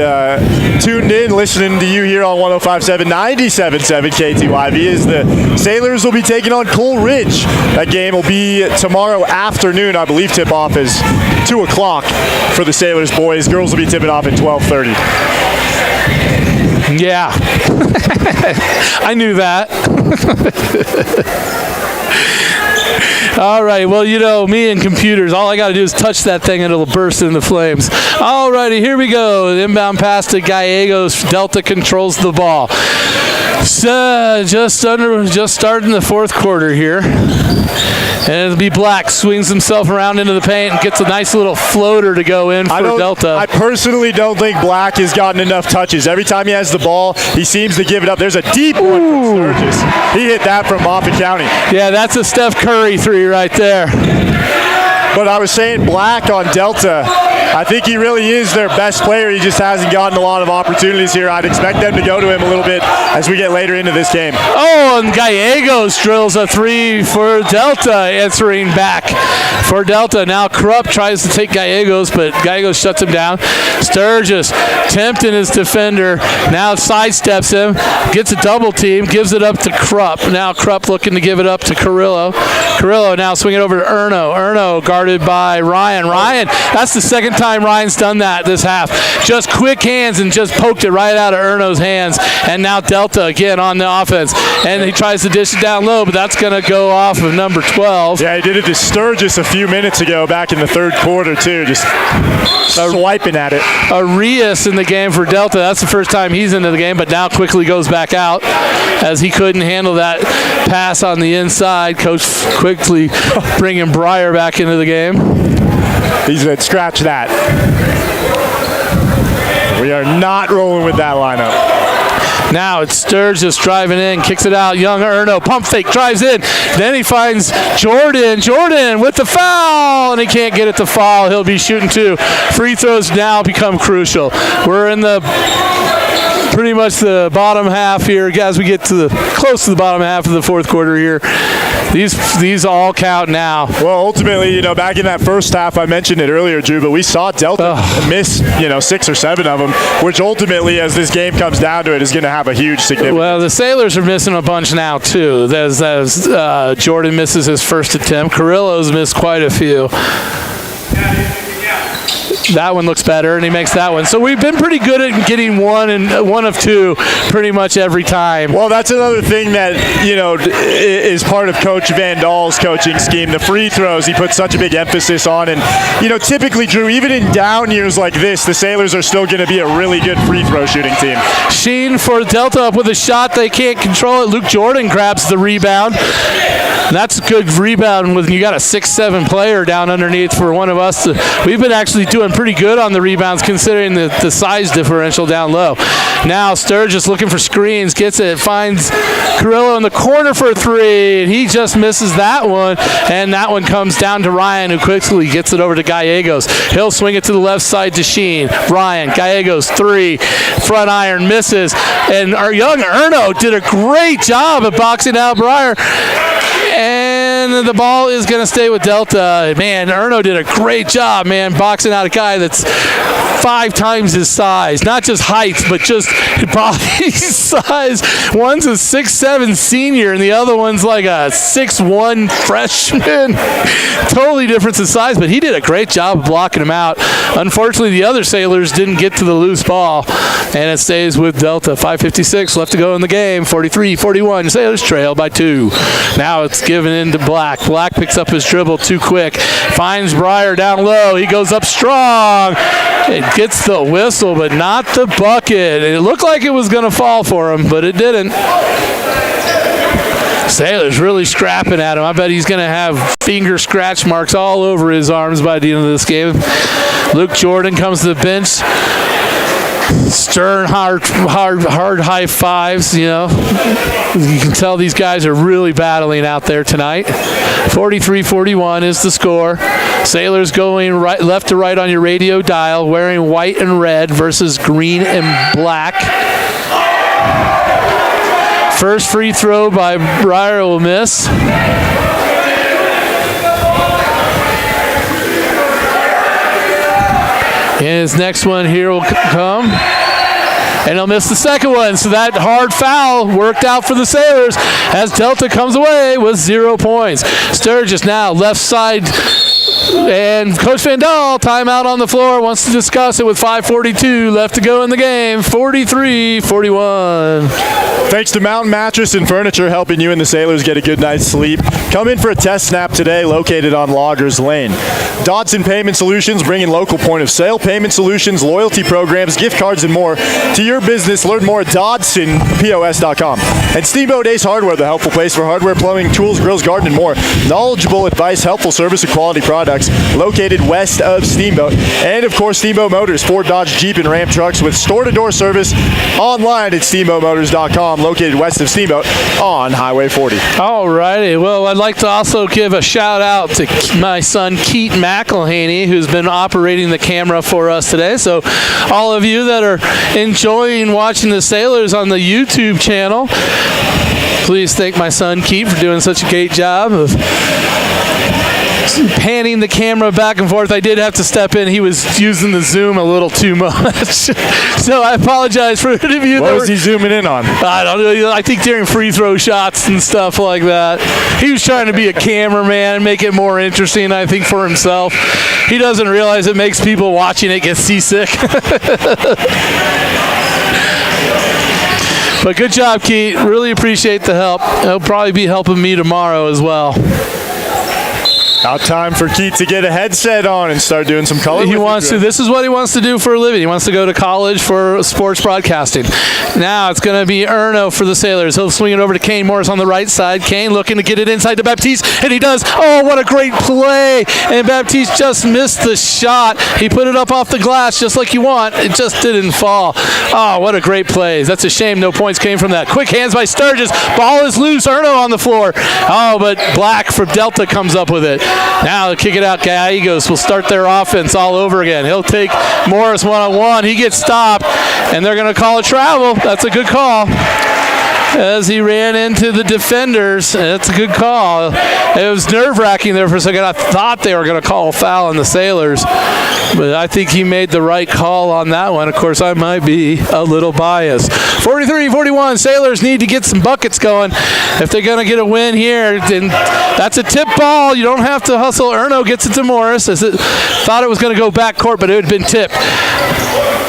tuned in, listening to you here on 105.7, 97.7 KTYV as the Sailors will be taking on Coal Ridge. That game will be tomorrow afternoon. I believe tip-off is 2 o'clock for the Sailors boys. Girls will be tipping off at 12:30. Yeah. I knew that. All right, well, me and computers, all I got to do is touch that thing and it'll burst into flames. All righty, here we go. The inbound pass to Gallegos. Delta controls the ball. Just starting the fourth quarter here. And it'll be Black. Swings himself around into the paint and gets a nice little floater to go in for Delta. I personally don't think Black has gotten enough touches. Every time he has the ball, he seems to give it up. There's a deep one from Sturgis. He hit that from Moffat County. Yeah, that's a Steph Curry three right there. But I was saying Black on Delta, I think he really is their best player. He just hasn't gotten a lot of opportunities here. I'd expect them to go to him a little bit as we get later into this game. Oh, and Gallegos drills a three for Delta, answering back for Delta. Now Krupp tries to take Gallegos, but Gallegos shuts him down. Sturgis tempting his defender. Now sidesteps him, gets a double team, gives it up to Krupp. Now Krupp looking to give it up to Carrillo. Carrillo now swinging over to Erno. Erno guarded by Ryan. Ryan, that's the second time Ryan's done that this half. Just quick hands and just poked it right out of Erno's hands. And now Delta again on the offense. And he tries to dish it down low, but that's going to go off of number 12. Yeah, he did it to Sturgis a few minutes ago back in the third quarter, too. Just swiping at it. Arias in the game for Delta. That's the first time he's into the game, but now quickly goes back out as he couldn't handle that pass on the inside. Coach quickly bringing Breyer back into the game. He said, scratch that. We are not rolling with that lineup. Now it's Sturgis driving in, kicks it out. Young Erno, pump fake, drives in. Then he finds Jordan. Jordan with the foul, and he can't get it to fall. He'll be shooting two. Free throws now become crucial. We're in the pretty much the bottom half here as we get to close to the bottom half of the fourth quarter here. These all count now. Well, ultimately, back in that first half, I mentioned it earlier, Drew, but we saw Delta miss, 6 or 7 of them, which ultimately, as this game comes down to it, is going to have a huge significance. Well, the Sailors are missing a bunch now, too. As Jordan misses his first attempt. Carrillo's missed quite a few. That one looks better, and he makes that one. So we've been pretty good at getting one of two pretty much every time. Well, that's another thing that, is part of Coach Van Daal's coaching scheme. The free throws, he puts such a big emphasis on. And, typically, Drew, even in down years like this, the Sailors are still going to be a really good free throw shooting team. Sheen for Delta up with a shot. They can't control it. Luke Jordan grabs the rebound. That's a good rebound when you got a 6'7" player down underneath for one of us. We've been actually doing pretty good on the rebounds considering the size differential down low. Now Sturgis looking for screens, gets it, finds Carrillo in the corner for a three, and he just misses that one, and that one comes down to Ryan, who quickly gets it over to Gallegos. He'll swing it to the left side to Sheen. Ryan, Gallegos, three, front iron, misses, and our young Erno did a great job of boxing out Breyer. And the ball is going to stay with Delta. Man, Erno did a great job, man, boxing out a guy that's 5 times his size. Not just height, but just body size. One's a 6'7" senior, and the other one's like a 6'1" freshman. Totally different in size, but he did a great job of blocking him out. Unfortunately, the other Sailors didn't get to the loose ball, and it stays with Delta. 5:56 left to go in the game. 43-41. Sailors trail by 2. Now it's given into Black. Black picks up his dribble too quick. Finds Breyer down low. He goes up strong. It gets the whistle, but not the bucket. It looked like it was going to fall for him, but it didn't. Sailors really scrapping at him. I bet he's going to have finger scratch marks all over his arms by the end of this game. Luke Jordan comes to the bench. Stern, hard high fives, You can tell these guys are really battling out there tonight. 43-41 is the score. Sailors going left to right on your radio dial, wearing white and red versus green and black. First free throw by Breyer will miss. And his next one here will come. And he'll miss the second one. So that hard foul worked out for the Sailors as Delta comes away with 0 points. Sturgis now left side. And Coach Van Daal, timeout on the floor, wants to discuss it with 5:42 left to go in the game. 43-41. Thanks to Mountain Mattress and Furniture, helping you and the Sailors get a good night's sleep. Come in for a test snap today, located on Loggers Lane. Dodson Payment Solutions, bringing local point-of-sale payment solutions, loyalty programs, gift cards, and more to your business. Learn more at DodsonPOS.com. And Steamboat Ace Hardware, the helpful place for hardware, plumbing, tools, grills, garden, and more. Knowledgeable advice, helpful service, and quality products, located west of Steamboat. And, of course, Steamboat Motors, Ford, Dodge, Jeep, and Ram trucks with store-to-door service online at SteamboatMotors.com, located west of Steamboat on Highway 40. All righty. Well, I'd like to also give a shout-out to my son, Keaton McElhaney, who's been operating the camera for us today. So all of you that are enjoying watching the Sailors on the YouTube channel, please thank my son, Keaton, for doing such a great job of panning the camera back and forth. I did have to step in. He was using the zoom a little too much. So I apologize for any of you. What was he zooming in on? I don't know. I think during free throw shots and stuff like that. He was trying to be a cameraman and make it more interesting, I think, for himself. He doesn't realize it makes people watching it get seasick. But good job, Keith. Really appreciate the help. He'll probably be helping me tomorrow as well. Now time for Keith to get a headset on and start doing some color. He wants to. This is what he wants to do for a living. He wants to go to college for sports broadcasting. Now it's going to be Erno for the Sailors. He'll swing it over to Kane Morris on the right side. Kane looking to get it inside to Baptiste, and he does. Oh, what a great play. And Baptiste just missed the shot. He put it up off the glass just like you want. It just didn't fall. Oh, what a great play. That's a shame no points came from that. Quick hands by Sturgis. Ball is loose. Erno on the floor. Oh, but Black for Delta comes up with it. Now they'll kick it out. Gallegos will start their offense all over again. He'll take Morris one-on-one. He gets stopped, and they're going to call a travel. That's a good call. As he ran into the defenders. That's a good call. It was nerve-wracking there for a second. I thought they were going to call a foul on the Sailors, but I think he made the right call on that one. Of course, I might be a little biased. 43-41, Sailors need to get some buckets going if they're going to get a win here. And that's a tip ball. You don't have to hustle. Erno gets it to Morris. Thought it was going to go back court, but it would have been tipped.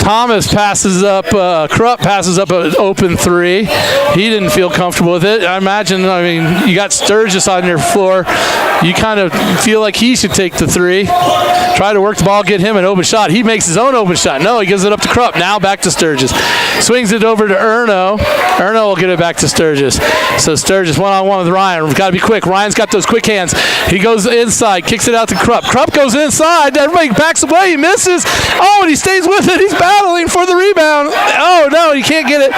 Thomas passes up, Krupp passes up an open three. He didn't feel comfortable with it. I mean, you got Sturgis on your floor. You kind of feel like he should take the three. Try to work the ball, get him an open shot. He makes his own open shot. No, he gives it up to Krupp. Now back to Sturgis. Swings it over to Erno. Erno will get it back to Sturgis. So Sturgis one-on-one with Ryan. We've got to be quick. Ryan's got those quick hands. He goes inside, kicks it out to Krupp. Krupp goes inside. Everybody backs away. He misses. Oh, and he stays with it. He's battling for the rebound. Oh, no, he can't get it.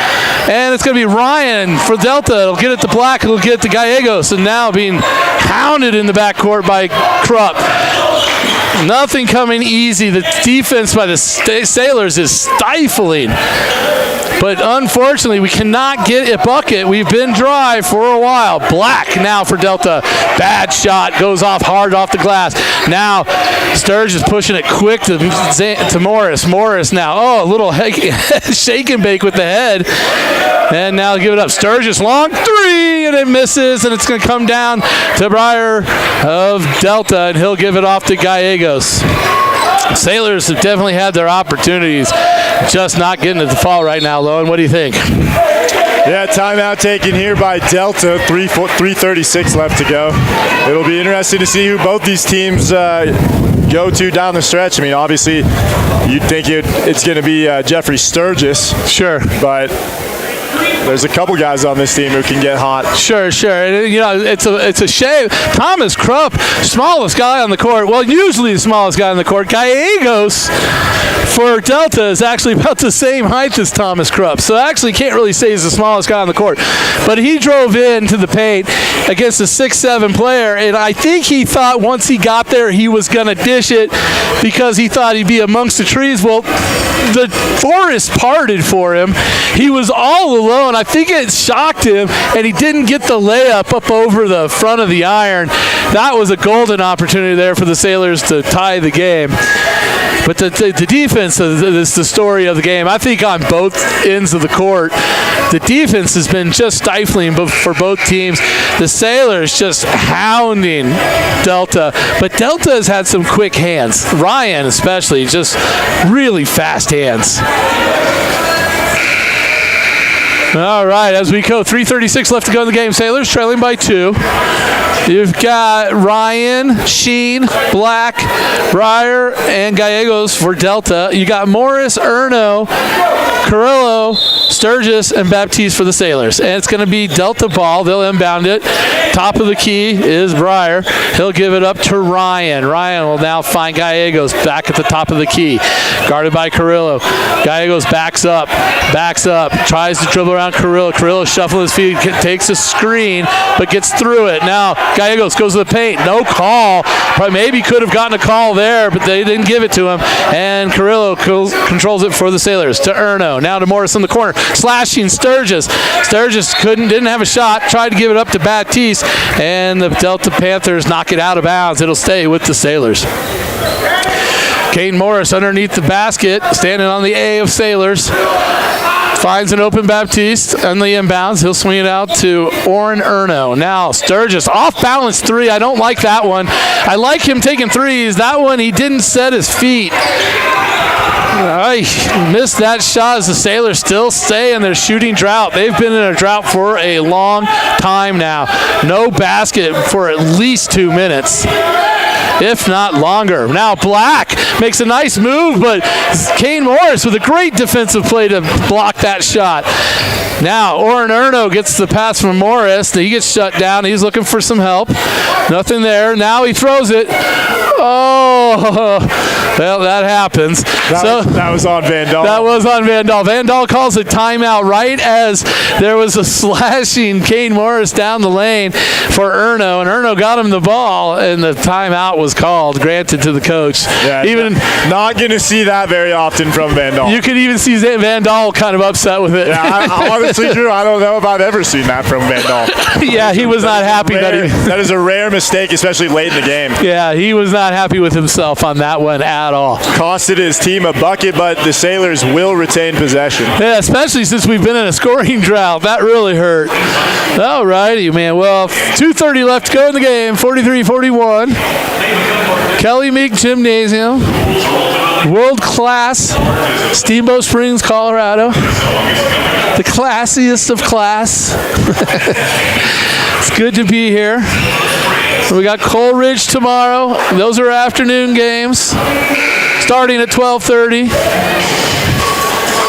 And it's going to be Ryan for Delta. It'll get it to Black. It'll get it to Gallegos. And now being hounded in the backcourt by Krupp. Nothing coming easy. The defense by the Sailors is stifling. But unfortunately, we cannot get a bucket. We've been dry for a while. Black now for Delta. Bad shot. Goes off hard off the glass. Now Sturgis is pushing it quick to Morris. Morris now. Oh, a little shake and bake with the head. And now give it up. Sturgis long three, and it misses. And it's going to come down to Breyer of Delta, and he'll give it off to Gallegos. Sailors have definitely had their opportunities, just not getting it to fall right now, Lowen. What do you think? Yeah, timeout taken here by Delta. 3:36 left to go. It'll be interesting to see who both these teams go to down the stretch. I mean, obviously, you'd think it's going to be Jeffrey Sturgis. Sure. But there's a couple guys on this team who can get hot. Sure. You know, it's a shame. Thomas Krupp, smallest guy on the court. Well, usually the smallest guy on the court. Gallegos for Delta is actually about the same height as Thomas Krupp. So I actually can't really say he's the smallest guy on the court. But he drove into the paint against a 6'7" player, and I think he thought once he got there he was going to dish it because he thought he'd be amongst the trees. Well, the forest parted for him. He was all alone. I think it shocked him, and he didn't get the layup up over the front of the iron. That was a golden opportunity there for the Sailors to tie the game. But the defense is the story of the game. I think on both ends of the court, the defense has been just stifling for both teams. The Sailors just hounding Delta. But Delta has had some quick hands. Ryan especially, just really fast hands. All right, as we go, 3:36 left to go in the game. Sailors trailing by 2. You've got Ryan, Sheen, Black, Breyer, and Gallegos for Delta. You got Morris, Erno, Carrillo, Sturgis, and Baptiste for the Sailors. And it's going to be Delta ball. They'll inbound it. Top of the key is Breyer. He'll give it up to Ryan. Ryan will now find Gallegos back at the top of the key. Guarded by Carrillo. Gallegos backs up, tries to dribble around around Carrillo. Carrillo shuffling his feet, takes a screen, but gets through it. Now Gallegos goes to the paint. No call. Probably maybe could have gotten a call there, but they didn't give it to him. And Carrillo controls it for the Sailors to Erno. Now to Morris in the corner. Slashing Sturgis. Sturgis didn't have a shot. Tried to give it up to Baptiste. And the Delta Panthers knock it out of bounds. It'll stay with the Sailors. Kane Morris underneath the basket, standing on the A of Sailors. Finds an open Baptiste on the inbounds. He'll swing it out to Oren Erno. Now Sturgis, off-balance three. I don't like that one. I like him taking threes. That one, he didn't set his feet. Missed that shot as the Sailors still stay in their shooting drought. They've been in a drought for a long time now. No basket for at least 2 minutes, if not longer. Now Black makes a nice move, but Kane Morris with a great defensive play to block that shot. Now Oren Erno gets the pass from Morris. He gets shut down. He's looking for some help. Nothing there. Now he throws it. Oh, well, that happens. That was on Van Dahl. That was on Van Dahl. Van Dahl calls a timeout right as there was a slashing Kane Morris down the lane for Erno, and Erno got him the ball, and the timeout was called, granted to the coach. Yeah, even not going to see that very often from Van Dahl. You could even see Van Dahl kind of upset with it. Yeah, honestly, Drew, I don't know if I've ever seen that from Van Dahl. Yeah, he was not happy. That is a rare mistake, especially late in the game. Yeah, he was not happy with himself on that one at all. Costed his team a bucket, but the Sailors will retain possession. Yeah, especially since we've been in a scoring drought. That really hurt. All righty, man. Well, 2:30 left to go in the game. 43-41. Kelly Meek Gymnasium. World-class. Steamboat Springs, Colorado. The classiest of class. It's good to be here. We got Coleridge tomorrow. Those are afternoon games, starting at 12:30.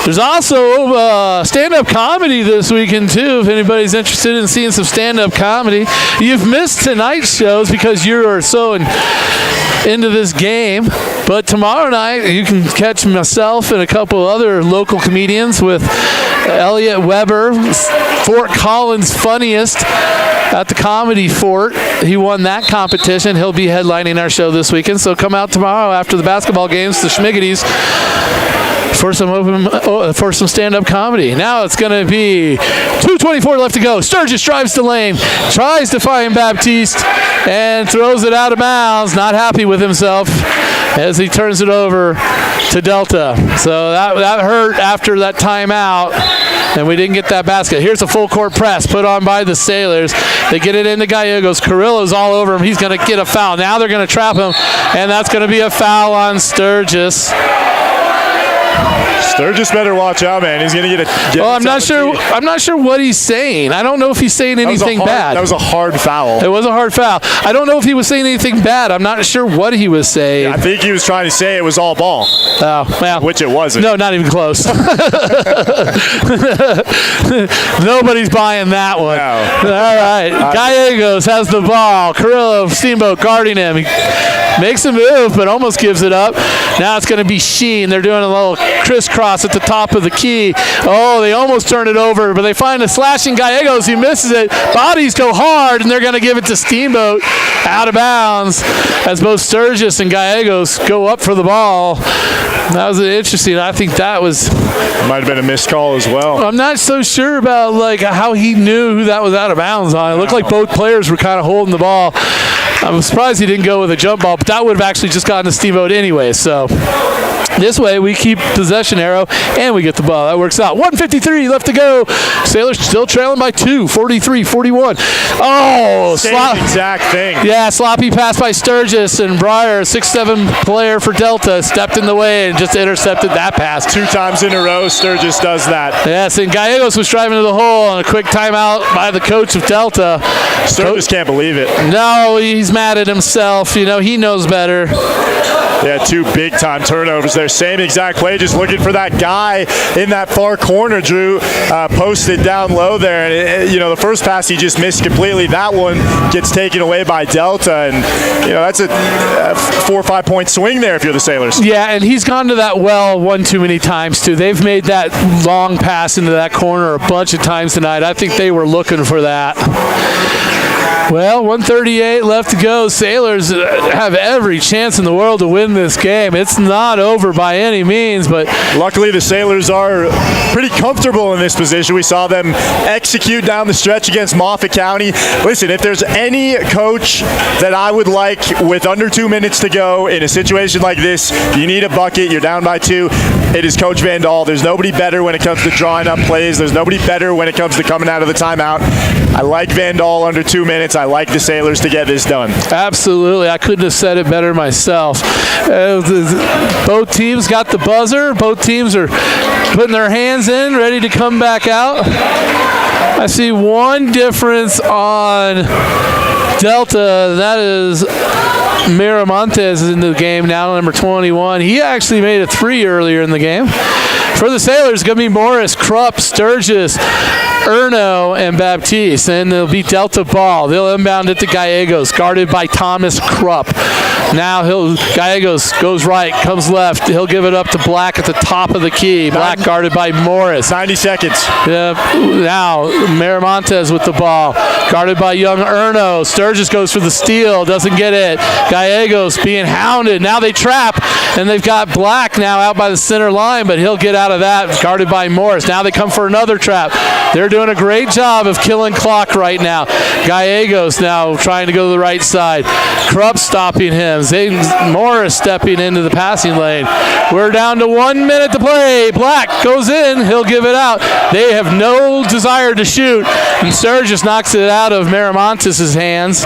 There's also stand-up comedy this weekend, too, if anybody's interested in seeing some stand-up comedy. You've missed tonight's shows because you're so into this game. But tomorrow night, you can catch myself and a couple other local comedians with Elliot Weber, Fort Collins Funniest, at the Comedy Fort. He won that competition. He'll be headlining our show this weekend. So come out tomorrow after the basketball games to Schmiggity's for some stand-up comedy. Now it's going to be 2:24 left to go. Sturgis drives the lane, tries to find Baptiste, and throws it out of bounds. Not happy with himself as he turns it over to Delta. So that hurt after that timeout, and we didn't get that basket. Here's a full court press put on by the Sailors. They get it into Gallegos. Carrillo's all over him. He's going to get a foul. Now they're going to trap him, and that's going to be a foul on Sturgis. Sturgis better watch out, man. He's going to get a... Well, I'm not sure what he's saying. I don't know if he's saying anything bad. That was a hard foul. It was a hard foul. I don't know if he was saying anything bad. I'm not sure what he was saying. Yeah, I think he was trying to say it was all ball. Oh, well. Which it wasn't. No, not even close. Nobody's buying that one. No. All right. Gallegos has the ball. Carrillo, Steamboat guarding him. He makes a move, but almost gives it up. Now it's going to be Sheen. They're doing a little crisscross at the top of the key. Oh, they almost turn it over, but they find a slashing Gallegos. He misses it. Bodies go hard, and they're going to give it to Steamboat out of bounds as both Sturgis and Gallegos go up for the ball. That was interesting. I think that might have been a missed call as well. I'm not so sure about how he knew who that was out of bounds on. It looked like both players were kind of holding the ball. I'm surprised he didn't go with a jump ball, but that would have actually just gotten to Steamboat anyway. So this way we keep possession arrow and we get the ball. That works out. 1:53 left to go. Sailors still trailing by 2, 43-41. Oh, same exact thing. Yeah, sloppy pass by Sturgis, and Breyer, a 6'7" player for Delta, stepped in the way and just intercepted that pass. 2 times in a row, Sturgis does that. Yes, and Gallegos was driving to the hole on a quick timeout by the coach of Delta. Sturgis can't believe it. No, he's mad at himself. He knows better. Yeah, 2 big-time turnovers there. Same exact play, just looking for that guy in that far corner, Drew, posted down low there. And, the first pass he just missed completely. That one gets taken away by Delta. And, that's a 4 or 5 point swing there if you're the Sailors. Yeah, and he's gone to that well one too many times, too. They've made that long pass into that corner a bunch of times tonight. I think they were looking for that. Well, 1:38 left to go. Sailors have every chance in the world to win this game. It's not over by any means, but luckily the Sailors are pretty comfortable in this position. We saw them execute down the stretch against Moffat County. Listen, if there's any coach that I would like with under 2 minutes to go in a situation like this, you need a bucket, you're down by 2, it is Coach Van Dahl. There's nobody better when it comes to drawing up plays. There's nobody better when it comes to coming out of the timeout. I like Van Dahl under 2 minutes. I like the Sailors to get this done. Absolutely. I couldn't have said it better myself. Both teams got the buzzer. Both teams are putting their hands in, ready to come back out. I see one difference on Delta. That is Miramontes is in the game now, number 21. He actually made a 3 earlier in the game. For the Sailors, it's going to be Morris, Krupp, Sturgis, Erno, and Baptiste. And they'll be Delta ball. They'll inbound it to Gallegos, guarded by Thomas Krupp. Now Gallegos goes right, comes left. He'll give it up to Black at the top of the key. Black guarded by Morris. 90 seconds. Now Miramontes with the ball, guarded by young Erno. Sturgis goes for the steal, doesn't get it. Gallegos being hounded. Now they trap, and they've got Black now out by the center line, but he'll get out of that, guarded by Morris. Now they come for another trap. They're doing a great job of killing clock right now. Gallegos now trying to go to the right side. Krupp stopping him. Morris stepping into the passing lane. We're down to 1 minute to play. Black goes in. He'll give it out. They have no desire to shoot, and Sturgis knocks it out of Miramontes' hands.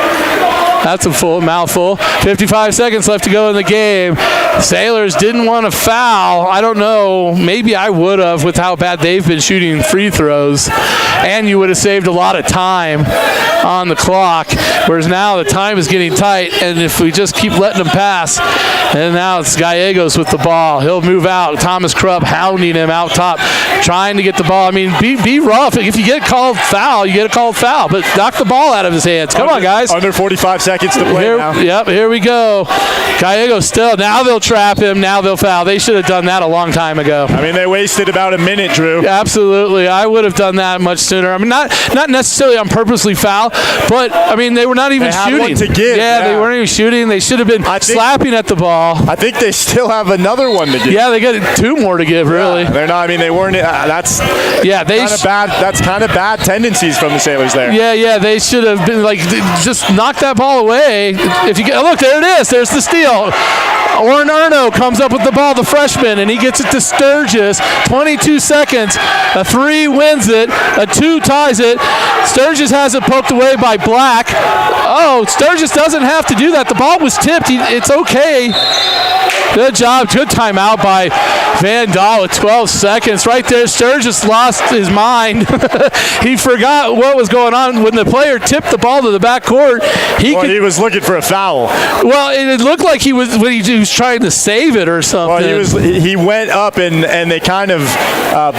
That's a full mouthful. 55 seconds left to go in the game. Sailors didn't want to foul. I don't know. Maybe I would have with how bad they've been shooting free throws. And you would have saved a lot of time on the clock. Whereas now the time is getting tight. And if we just keep letting them pass, and now it's Gallegos with the ball. He'll move out. Thomas Krupp hounding him out top, trying to get the ball. I mean, be rough. If you get called foul, you get a called foul. But knock the ball out of his hands. Come on, guys. Under 45 seconds to play now. Yep, here we go. Gallegos still. Now they'll trap him. Now they'll foul. They should have done that a long time ago. I mean, they wasted about a minute, Drew. Absolutely. I would have done that much sooner. I mean, not necessarily on purposely foul, but, I mean, they were not even shooting. One to give. Yeah, they weren't even shooting. They should have been slapping at the ball. I think they still have another one to give. Yeah, they got 2 more to give, really. Yeah, they're not. I mean, they weren't. That's kind of bad tendencies from the Sailors there. Yeah. They should have been just knock that ball away. If you get look, there it is. There's the steal. Oren Erno comes up with the ball, the freshman, and he gets it to Sturgis. 22 seconds. A 3 wins it. A 2 ties it. Sturgis has it poked away by Black. Oh, Sturgis doesn't have to do that. The ball was tipped. It's okay. Good job. Good timeout by Van Dahl with 12 seconds. Right there, Sturgis lost his mind. He forgot what was going on. When the player tipped the ball to the backcourt, he was looking for a foul. Well, it looked like he was trying to save it or something. Well, he went up and they kind of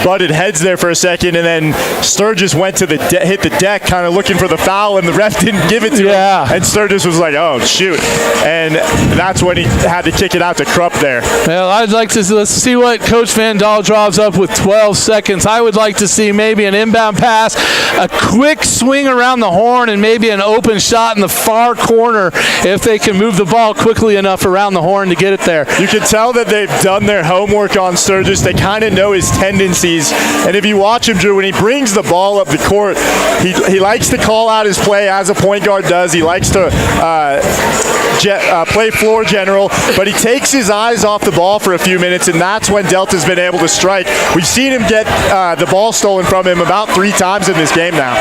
butted heads there for a second, and then Sturgis went to hit the deck, kind of looking for the foul, and the ref didn't give it to him. And Sturgis was like, "Oh shoot!" And that's when he had to kick it out to Krupp there. Well, let's see what Coach Van Dahl draws up with 12 seconds. I would like to see maybe an inbound pass, a quick swing around the horn, and maybe an open shot in the far corner if they can move the ball quickly enough around the horn to get it there. You can tell that they've done their homework on Sturgis. They kind of know his tendencies. And if you watch him, Drew, when he brings the ball up the court, he likes to call out his play as a point guard does. He likes to play floor general, but he takes his eyes off the ball for a few minutes, and that's when Delta's been able to strike. We've seen him get the ball stolen from him about 3 times in this game now.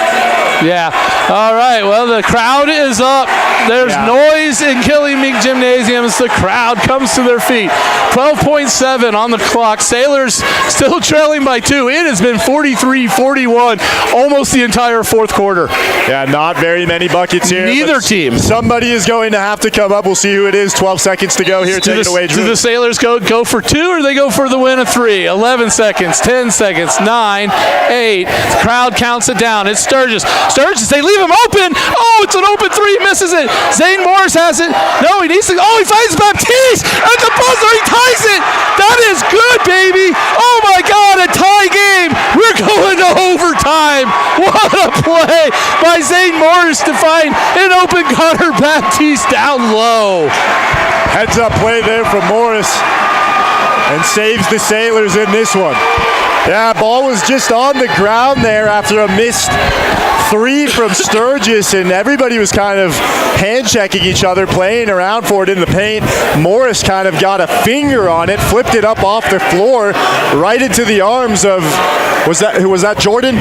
Yeah. All right. Well, the crowd is up. There's noise in Kelly Meek Gymnasium as the crowd comes to their feet. 12.7 on the clock. Sailors still trailing by 2. It has been 43-41 almost the entire fourth quarter. Yeah, not very many buckets here. Neither team. Somebody is going to have to come up. We'll see who it is. 12 seconds to go here. Take it away, Drew. Do the Sailors go for 2 or they go for the win of 3? 11 seconds, 10 seconds, 9, 8. The crowd counts it down. It's Sturgis. They leave him open. Oh, it's an open 3. Misses it. Zane Morris has it. No, he needs to. Oh, he finds Baptiste at the buzzer. He ties it. That is good, baby. Oh, my God, a tie game. We're going to overtime. What a play by Zane Morris to find an open Connor Baptiste down low. Heads up play there from Morris and saves the Sailors in this one. Yeah, ball was just on the ground there after a missed 3 from Sturgis, and everybody was kind of hand-checking each other, playing around for it in the paint. Morris kind of got a finger on it, flipped it up off the floor, right into the arms of, was that Jordan?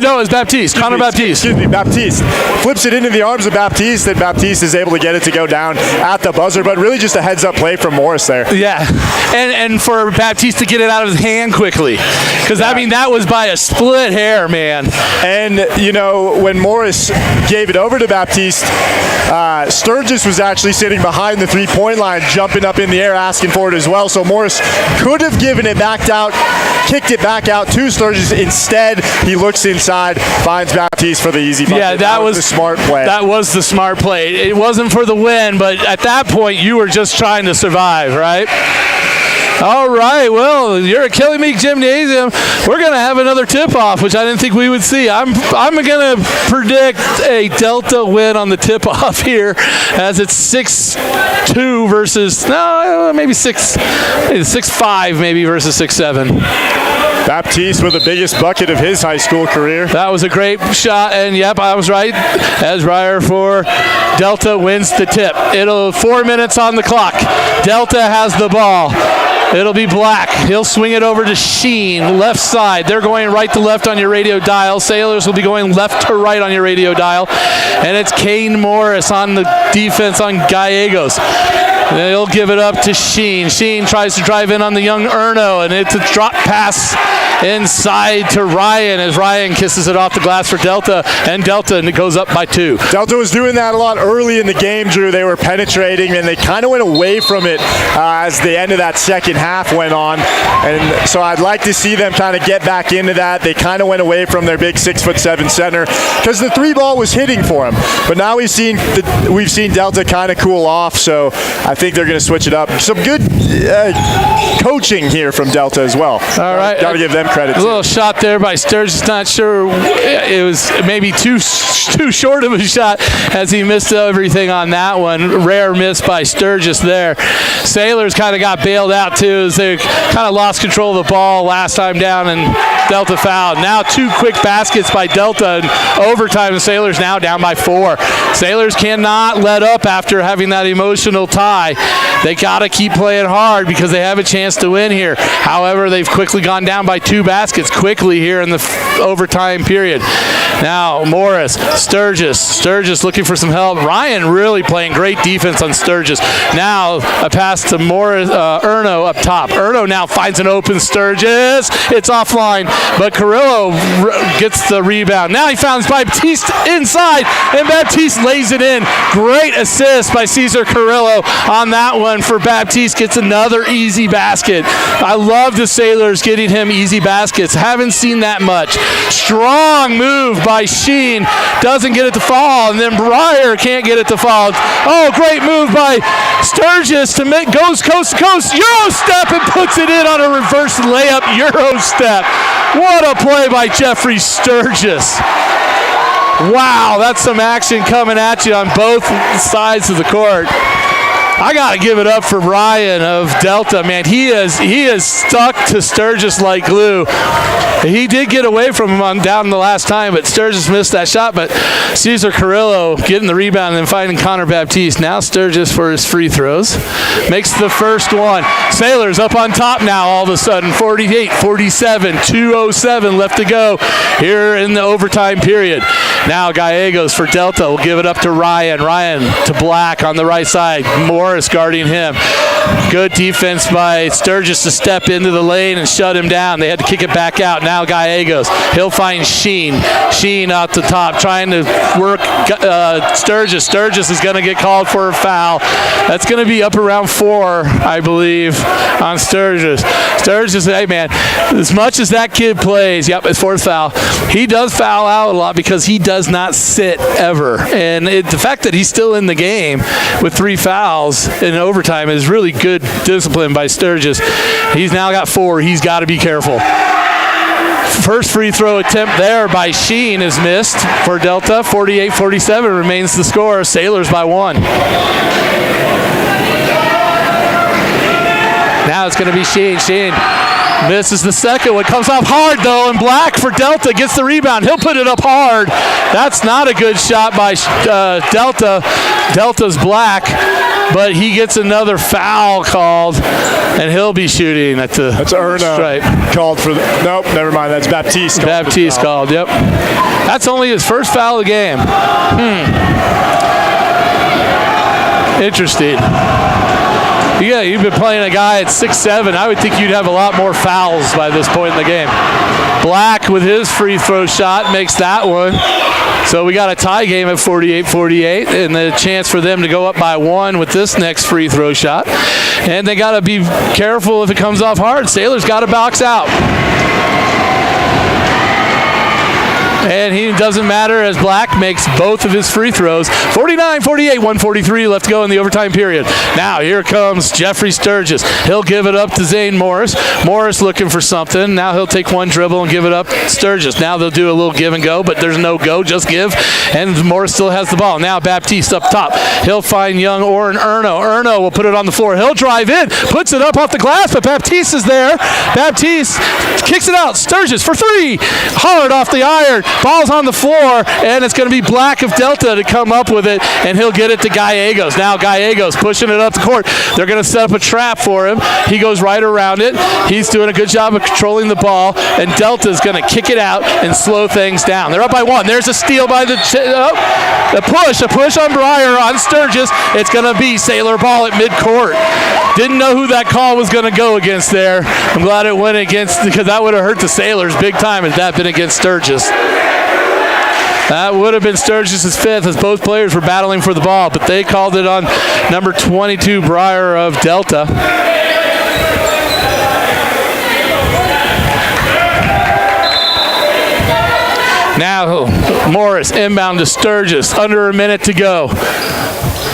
No, it was Baptiste. Connor Baptiste. Excuse me, Baptiste. Flips it into the arms of Baptiste, and Baptiste is able to get it to go down at the buzzer, but really just a heads-up play from Morris there. Yeah, and for Baptiste to get it out of his hand quickly, because, I mean, that was by a split hair, man. And, you know, when Morris gave it over to Baptiste, Sturgis was actually sitting behind the three-point line, jumping up in the air, asking for it as well, so Morris could have given it back out, kicked it back out to Sturgis. Instead, he looks inside, finds Baptiste for the easy bucket. Yeah, that was the smart play. That was the smart play. It wasn't for the win, but at that point, you were just trying to survive, right? All right, well, you're at Kelly Meek Gymnasium. We're going to have another tip-off, which I didn't think we would see. I'm going to predict a Delta win on the tip-off here, as it's 6-2 versus, maybe 6-5 maybe versus 6-7. Baptiste with the biggest bucket of his high school career. That was a great shot, and yep, I was right. As Ryer for Delta wins the tip. 4 minutes on the clock. Delta has the ball. It'll be Black. He'll swing it over to Sheen, left side. They're going right to left on your radio dial. Sailors will be going left to right on your radio dial. And it's Kane Morris on the defense on Gallegos. They'll give it up to Sheen. Sheen tries to drive in on the young Erno, and it's a drop pass inside to Ryan as Ryan kisses it off the glass for Delta, and it goes up by 2. Delta was doing that a lot early in the game, Drew. They were penetrating, and they kind of went away from it as the end of that second half went on. And so I'd like to see them kind of get back into that. They kind of went away from their big 6'7" center because the 3 ball was hitting for them. But now we've seen Delta kind of cool off, so I think they're going to switch it up. Some good coaching here from Delta as well. All right. Got to give them credit. A little shot there by Sturgis. Not sure. It was maybe too short of a shot as he missed everything on that one. Rare miss by Sturgis there. Sailors kind of got bailed out too as they kind of lost control of the ball last time down, and Delta fouled. Now 2 quick baskets by Delta in overtime. The Sailors now down by 4. Sailors cannot let up after having that emotional tie. They got to keep playing hard because they have a chance to win here. However, they've quickly gone down by 2 baskets quickly here in the overtime period. Now Morris, Sturgis looking for some help. Ryan really playing great defense on Sturgis. Now a pass to Morris, Erno up top. Erno now finds an open Sturgis. It's offline, but Carrillo gets the rebound. Now he finds Baptiste inside, and Baptiste lays it in. Great assist by Cesar Carrillo on that one for Baptiste. Gets another easy basket. I love the Sailors getting him easy baskets. Haven't seen that much. Strong move by Sheen. Doesn't get it to fall, and then Breyer can't get it to fall. Oh, great move by Sturgis to make, goes coast to coast, Euro step, and puts it in on a reverse layup Euro step. What a play by Jeffrey Sturgis. Wow, that's some action coming at you on both sides of the court. I got to give it up for Ryan of Delta, man. He is stuck to Sturgis like glue. He did get away from him on down the last time, but Sturgis missed that shot. But Cesar Carrillo getting the rebound and then finding Connor Baptiste. Now Sturgis for his free throws. Makes the first one. Sailors up on top now all of a sudden. 48-47, 2:07 left to go here in the overtime period. Now Gallegos for Delta will give it up to Ryan. Ryan to Black on the right side. Morris guarding him. Good defense by Sturgis to step into the lane and shut him down. They had to kick it back out. Now Gallegos. He'll find Sheen. Sheen out the top trying to work Sturgis. Sturgis is going to get called for a foul. That's going to be up around 4, I believe, on Sturgis. Sturgis, hey man, as much as that kid plays, yep, it's 4th foul. He does foul out a lot because he does not sit ever. And the fact that he's still in the game with 3 fouls in overtime is really good discipline by Sturgis. He's now got 4. He's got to be careful. First free throw attempt there by Sheen is missed for Delta. 48-47 remains the score. Sailors by 1. Now it's going to be Sheen. Sheen misses the second one. Comes off hard, though, and Black for Delta gets the rebound. He'll put it up hard. That's not a good shot by Delta. Delta's Black, but he gets another foul called, and he'll be shooting at the stripe. Called for nope, never mind. That's Baptiste. Baptiste called, yep. That's only his first foul of the game. Interesting. Yeah, you've been playing a guy at 6'7". I would think you'd have a lot more fouls by this point in the game. Black with his free throw shot makes that one. So we got a tie game at 48-48 and the chance for them to go up by 1 with this next free throw shot. And they got to be careful if it comes off hard. Sailors got to box out. And he doesn't matter as Black makes both of his free throws. 49-48, 1:43 left to go in the overtime period. Now here comes Jeffrey Sturgis. He'll give it up to Zane Morris. Morris looking for something. Now he'll take one dribble and give it up to Sturgis. Now they'll do a little give and go, but there's no go, just give. And Morris still has the ball. Now Baptiste up top. He'll find young Oren Erno. Erno will put it on the floor. He'll drive in, puts it up off the glass, but Baptiste is there. Baptiste kicks it out. Sturgis for 3. Hard off the iron. Ball's on the floor, and it's going to be Black of Delta to come up with it, and he'll get it to Gallegos. Now Gallegos pushing it up the court. They're going to set up a trap for him. He goes right around it. He's doing a good job of controlling the ball, and Delta's going to kick it out and slow things down. They're up by 1. There's a steal by a push on Breyer on Sturgis. It's going to be Sailor ball at midcourt. Didn't know who that call was going to go against there. I'm glad it went against, because that would have hurt the Sailors big time had that been against Sturgis. That would have been Sturgis' 5th as both players were battling for the ball, but they called it on number 22, Breyer of Delta. Now Morris inbound to Sturgis, under a minute to go.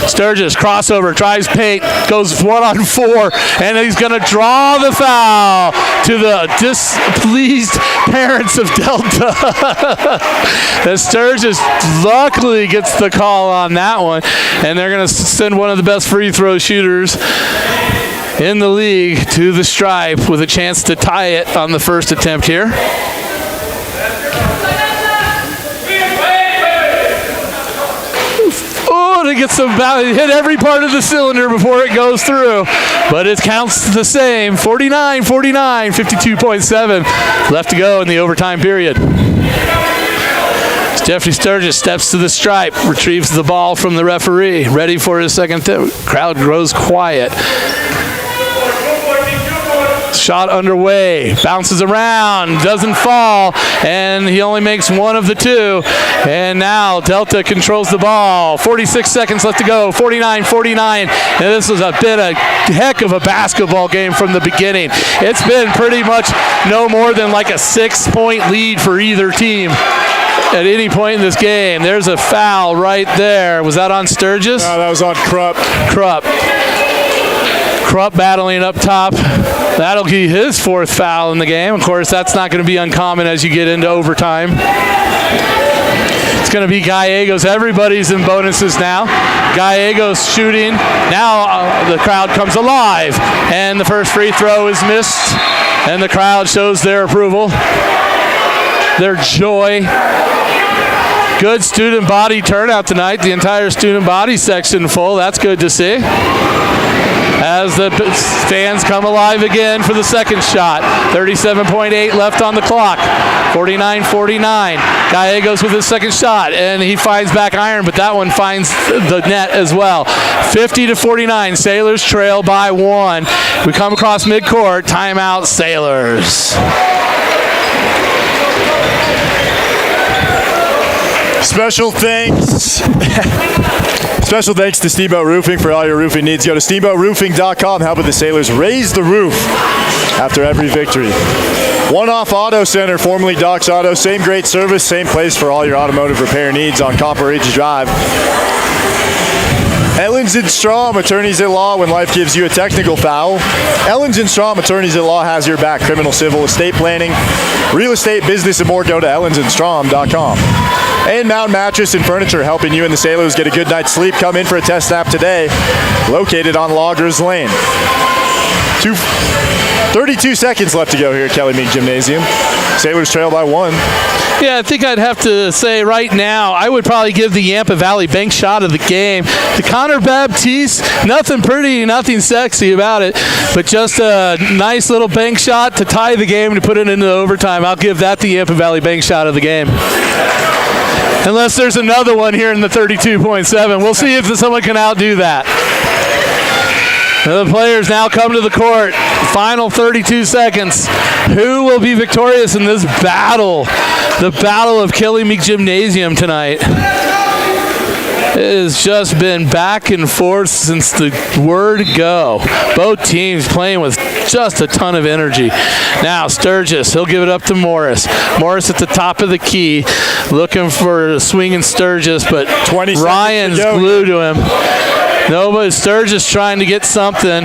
Sturgis crossover, drives paint, goes 1-on-4, and he's going to draw the foul to the displeased parents of Delta. And Sturgis luckily gets the call on that one, and they're going to send one of the best free throw shooters in the league to the stripe with a chance to tie it on the first attempt here. To get some hit every part of the cylinder before it goes through, but it counts the same. 49-49, 52.7 left to go in the overtime period. Jeffrey Sturgis steps to the stripe, retrieves the ball from the referee, ready for his second crowd grows quiet. Shot underway, bounces around, doesn't fall, and he only makes one of the 2. And now Delta controls the ball. 46 seconds left to go, 49-49. And this was a heck of a basketball game from the beginning. It's been pretty much no more than like a 6-point lead for either team at any point in this game. There's a foul right there. Was that on Sturgis? No, that was on Krupp. Krupp battling up top. That'll be his 4th foul in the game. Of course, that's not going to be uncommon as you get into overtime. It's going to be Gallegos. Everybody's in bonuses now. Gallegos shooting. Now the crowd comes alive. And the first free throw is missed. And the crowd shows their approval. their joy. Good student body turnout tonight. The entire student body section full. That's good to see. As the stands come alive again for the second shot. 37.8 left on the clock. 49-49. Gallegos with his second shot, and he finds back iron, but that one finds the net as well. 50-49. Sailors trail by 1. We come across midcourt. Timeout, Sailors. Special thanks to Steamboat Roofing for all your roofing needs. Go to steamboatroofing.com. Helping the Sailors raise the roof after every victory. One Off Auto Center, formerly Doc's Auto. Same great service, same place for all your automotive repair needs on Copper Ridge Drive. Ellens & Strom, attorneys at law when life gives you a technical foul. Ellens & Strom, attorneys at law, has your back. Criminal, civil, estate planning, real estate, business, and more. Go to ellensandstrom.com. And Mountain Mattress and Furniture, helping you and the Sailors get a good night's sleep. Come in for a test nap today. Located on Loggers Lane. 32 seconds left to go here at Kelly Meek Gymnasium. Sailors trail by 1. Yeah, I think I'd have to say right now, I would probably give the Yampa Valley bank shot of the game to Connor Baptiste. Nothing pretty, nothing sexy about it, but just a nice little bank shot to tie the game to put it into overtime. I'll give that the Yampa Valley bank shot of the game. Unless there's another one here in the 32.7. We'll see if someone can outdo that. The players now come to the court. Final 32 seconds. Who will be victorious in this battle? The battle of Kelly Meek Gymnasium tonight. It has just been back and forth since the word go. Both teams playing with just a ton of energy. Now Sturgis, he'll give it up to Morris. Morris at the top of the key, looking for a swing in Sturgis, but Ryan's glued to him. Nobody, Sturgis trying to get something.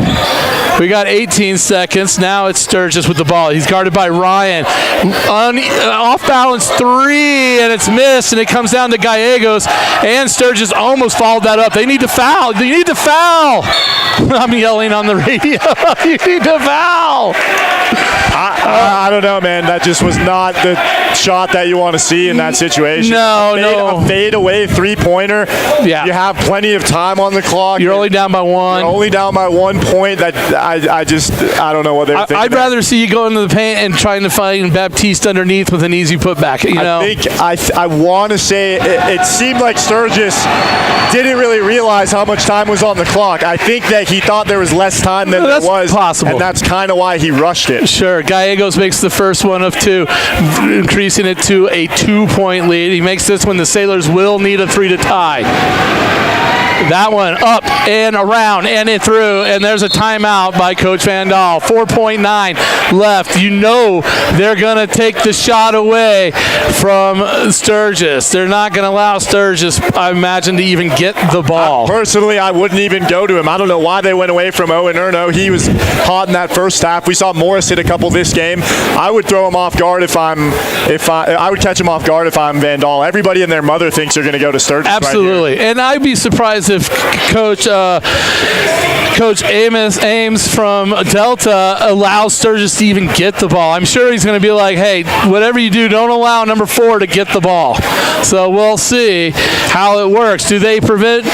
We got 18 seconds. Now it's Sturgis with the ball. He's guarded by Ryan. Off balance 3, and it's missed, and it comes down to Gallegos, and Sturgis almost followed that up. They need to foul. You need to foul. I'm yelling on the radio. You need to foul. I don't know, man. That just was not the shot that you want to see in that situation. No. A fade-away three-pointer. Yeah. You have plenty of time on the clock. You're only down by 1. You're only down by 1 point. That I don't know what they're thinking. I'd rather see you go into the paint and trying to find Baptiste underneath with an easy putback. I want to say it seemed like Sturgis didn't really realize how much time was on the clock. I think that he thought there was less time than there was. Possible. And that's kind of why he rushed it. Sure. Gallegos makes the first one of 2, increasing it to a 2-point lead. He makes this one. The Sailors will need a 3 to tie. That one up and around and it through, and there's a timeout by Coach Van Dahl. 4.9 left. You know they're going to take the shot away from Sturgis. They're not going to allow Sturgis, I imagine, to even get the ball. Personally, I wouldn't even go to him. I don't know why they went away from Owen Erno. He was hot in that first half. We saw Morris hit a couple this game. I would throw him off guard I would catch him off guard if I'm Van Dahl. Everybody and their mother thinks they're going to go to Sturgis. Absolutely. Right here. And I'd be surprised if Coach Ames from Delta allows Sturgis to even get the ball. I'm sure he's going to be like, hey, whatever you do, don't allow number 4 to get the ball. So we'll see how it works. Do they prevent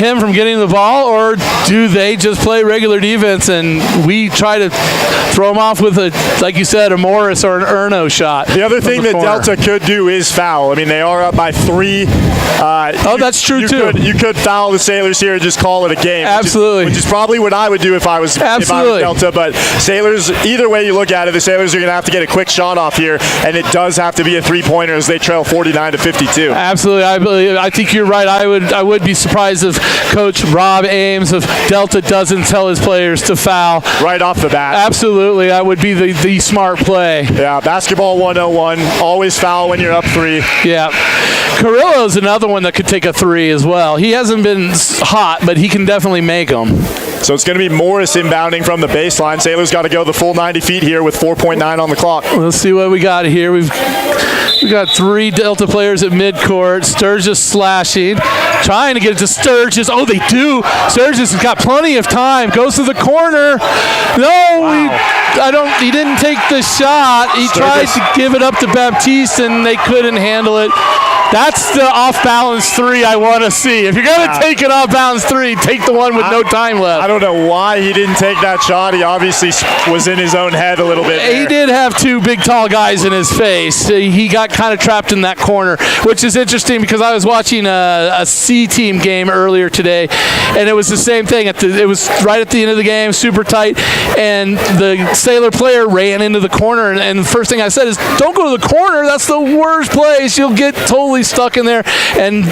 him from getting the ball, or do they just play regular defense and we try to throw him off with like you said, a Morris or an Erno shot? The other thing that Delta could do is foul. I mean, they are up by 3. That's true too. You could foul the Sailors here and just call it a game. Absolutely. Which is probably what I would do if I was Delta. But Sailors, either way you look at it, the Sailors are going to have to get a quick shot off here, and it does have to be a 3-pointer as they trail 49-52. Absolutely. I think you're right. I would be surprised if Coach Rob Ames of Delta doesn't tell his players to foul right off the bat. Absolutely. That would be the smart play. Yeah, basketball 101. Always foul when you're up 3. Yeah. Carrillo's another one that could take a 3 as well. He hasn't been hot, but he can definitely make them. So it's going to be Morris inbounding from the baseline. Sailors got to go the full 90 feet here with 4.9 on the clock. Let's see what we got here. We've got 3 Delta players at midcourt. Sturgis slashing, trying to get it to Sturgis. Oh, they do. Sturgis has got plenty of time. Goes to the corner. No, He didn't take the shot. He tried to give it up to Baptiste, and they couldn't handle it. That's the off-balance three I want to see. If you're going to take an off-balance three, take the one with no time left. I don't know why he didn't take that shot. He obviously was in his own head a little bit there. He did have two big, tall guys in his face. He got kind of trapped in that corner, which is interesting because I was watching a C-team game earlier today, and it was the same thing. It was right at the end of the game, super tight, and the Sailor player ran into the corner, and the first thing I said is, don't go to the corner. That's the worst place. You'll get totally stuck in there, and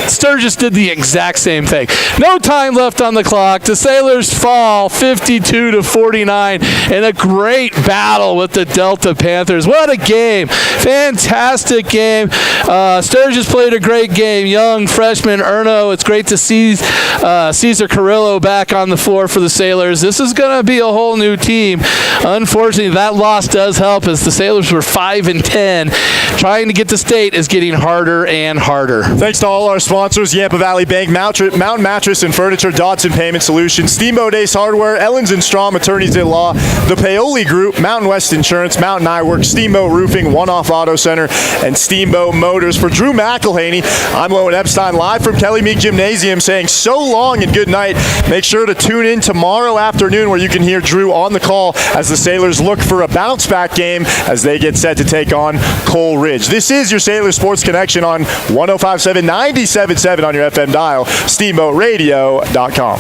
Sturgis did the exact same thing. No time left on the clock. The Sailors fall 52-49 in a great battle with the Delta Panthers. What a game. Fantastic game. Sturgis played a great game. Young freshman Erno. It's great to see Cesar Carrillo back on the floor for the Sailors. This is going to be a whole new team. Unfortunately, that loss does help as the Sailors were 5-10. Trying to get to state is getting harder and harder. Thanks to all our sponsors, Yampa Valley Bank, Mountain Mattress and Furniture, Dodson Payment Solutions, Steamboat Ace Hardware, Ellens and Strom Attorneys at Law, the Paoli Group, Mountain West Insurance, Mountain Eyeworks, Steamboat Roofing, One Off Auto Center, and Steamboat Motors. For Drew McElhaney, I'm Lowen Epstein, live from Kelly Meek Gymnasium, saying so long and good night. Make sure to tune in tomorrow afternoon where you can hear Drew on the call as the Sailors look for a bounce-back game as they get set to take on Cole Ridge. This is your Sailor Sports Connection on 105.7, 97.7 on your FM dial, steamboatradio.com.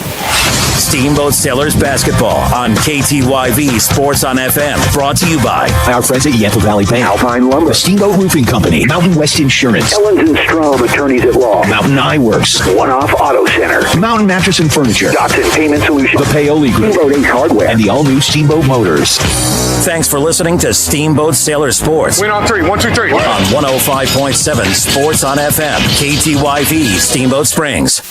Steamboat Sailors basketball on KTYV Sports on FM. Brought to you by our friends at Yampa Valley Bank, Alpine Lumber, Steamboat Roofing Company, Mountain West Insurance, Ellens and Strom Attorneys at Law, Mountain Eyeworks, One Off Auto Center, Mountain Mattress and Furniture, Dodson Payment Solutions, the Paoli Group, Steamboat Ace Hardware, and the all-new Steamboat Motors. Thanks for listening to Steamboat Sailor Sports. Win on three. 1, 2, 3. On 105.7 Sports on FM, KTYV Steamboat Springs.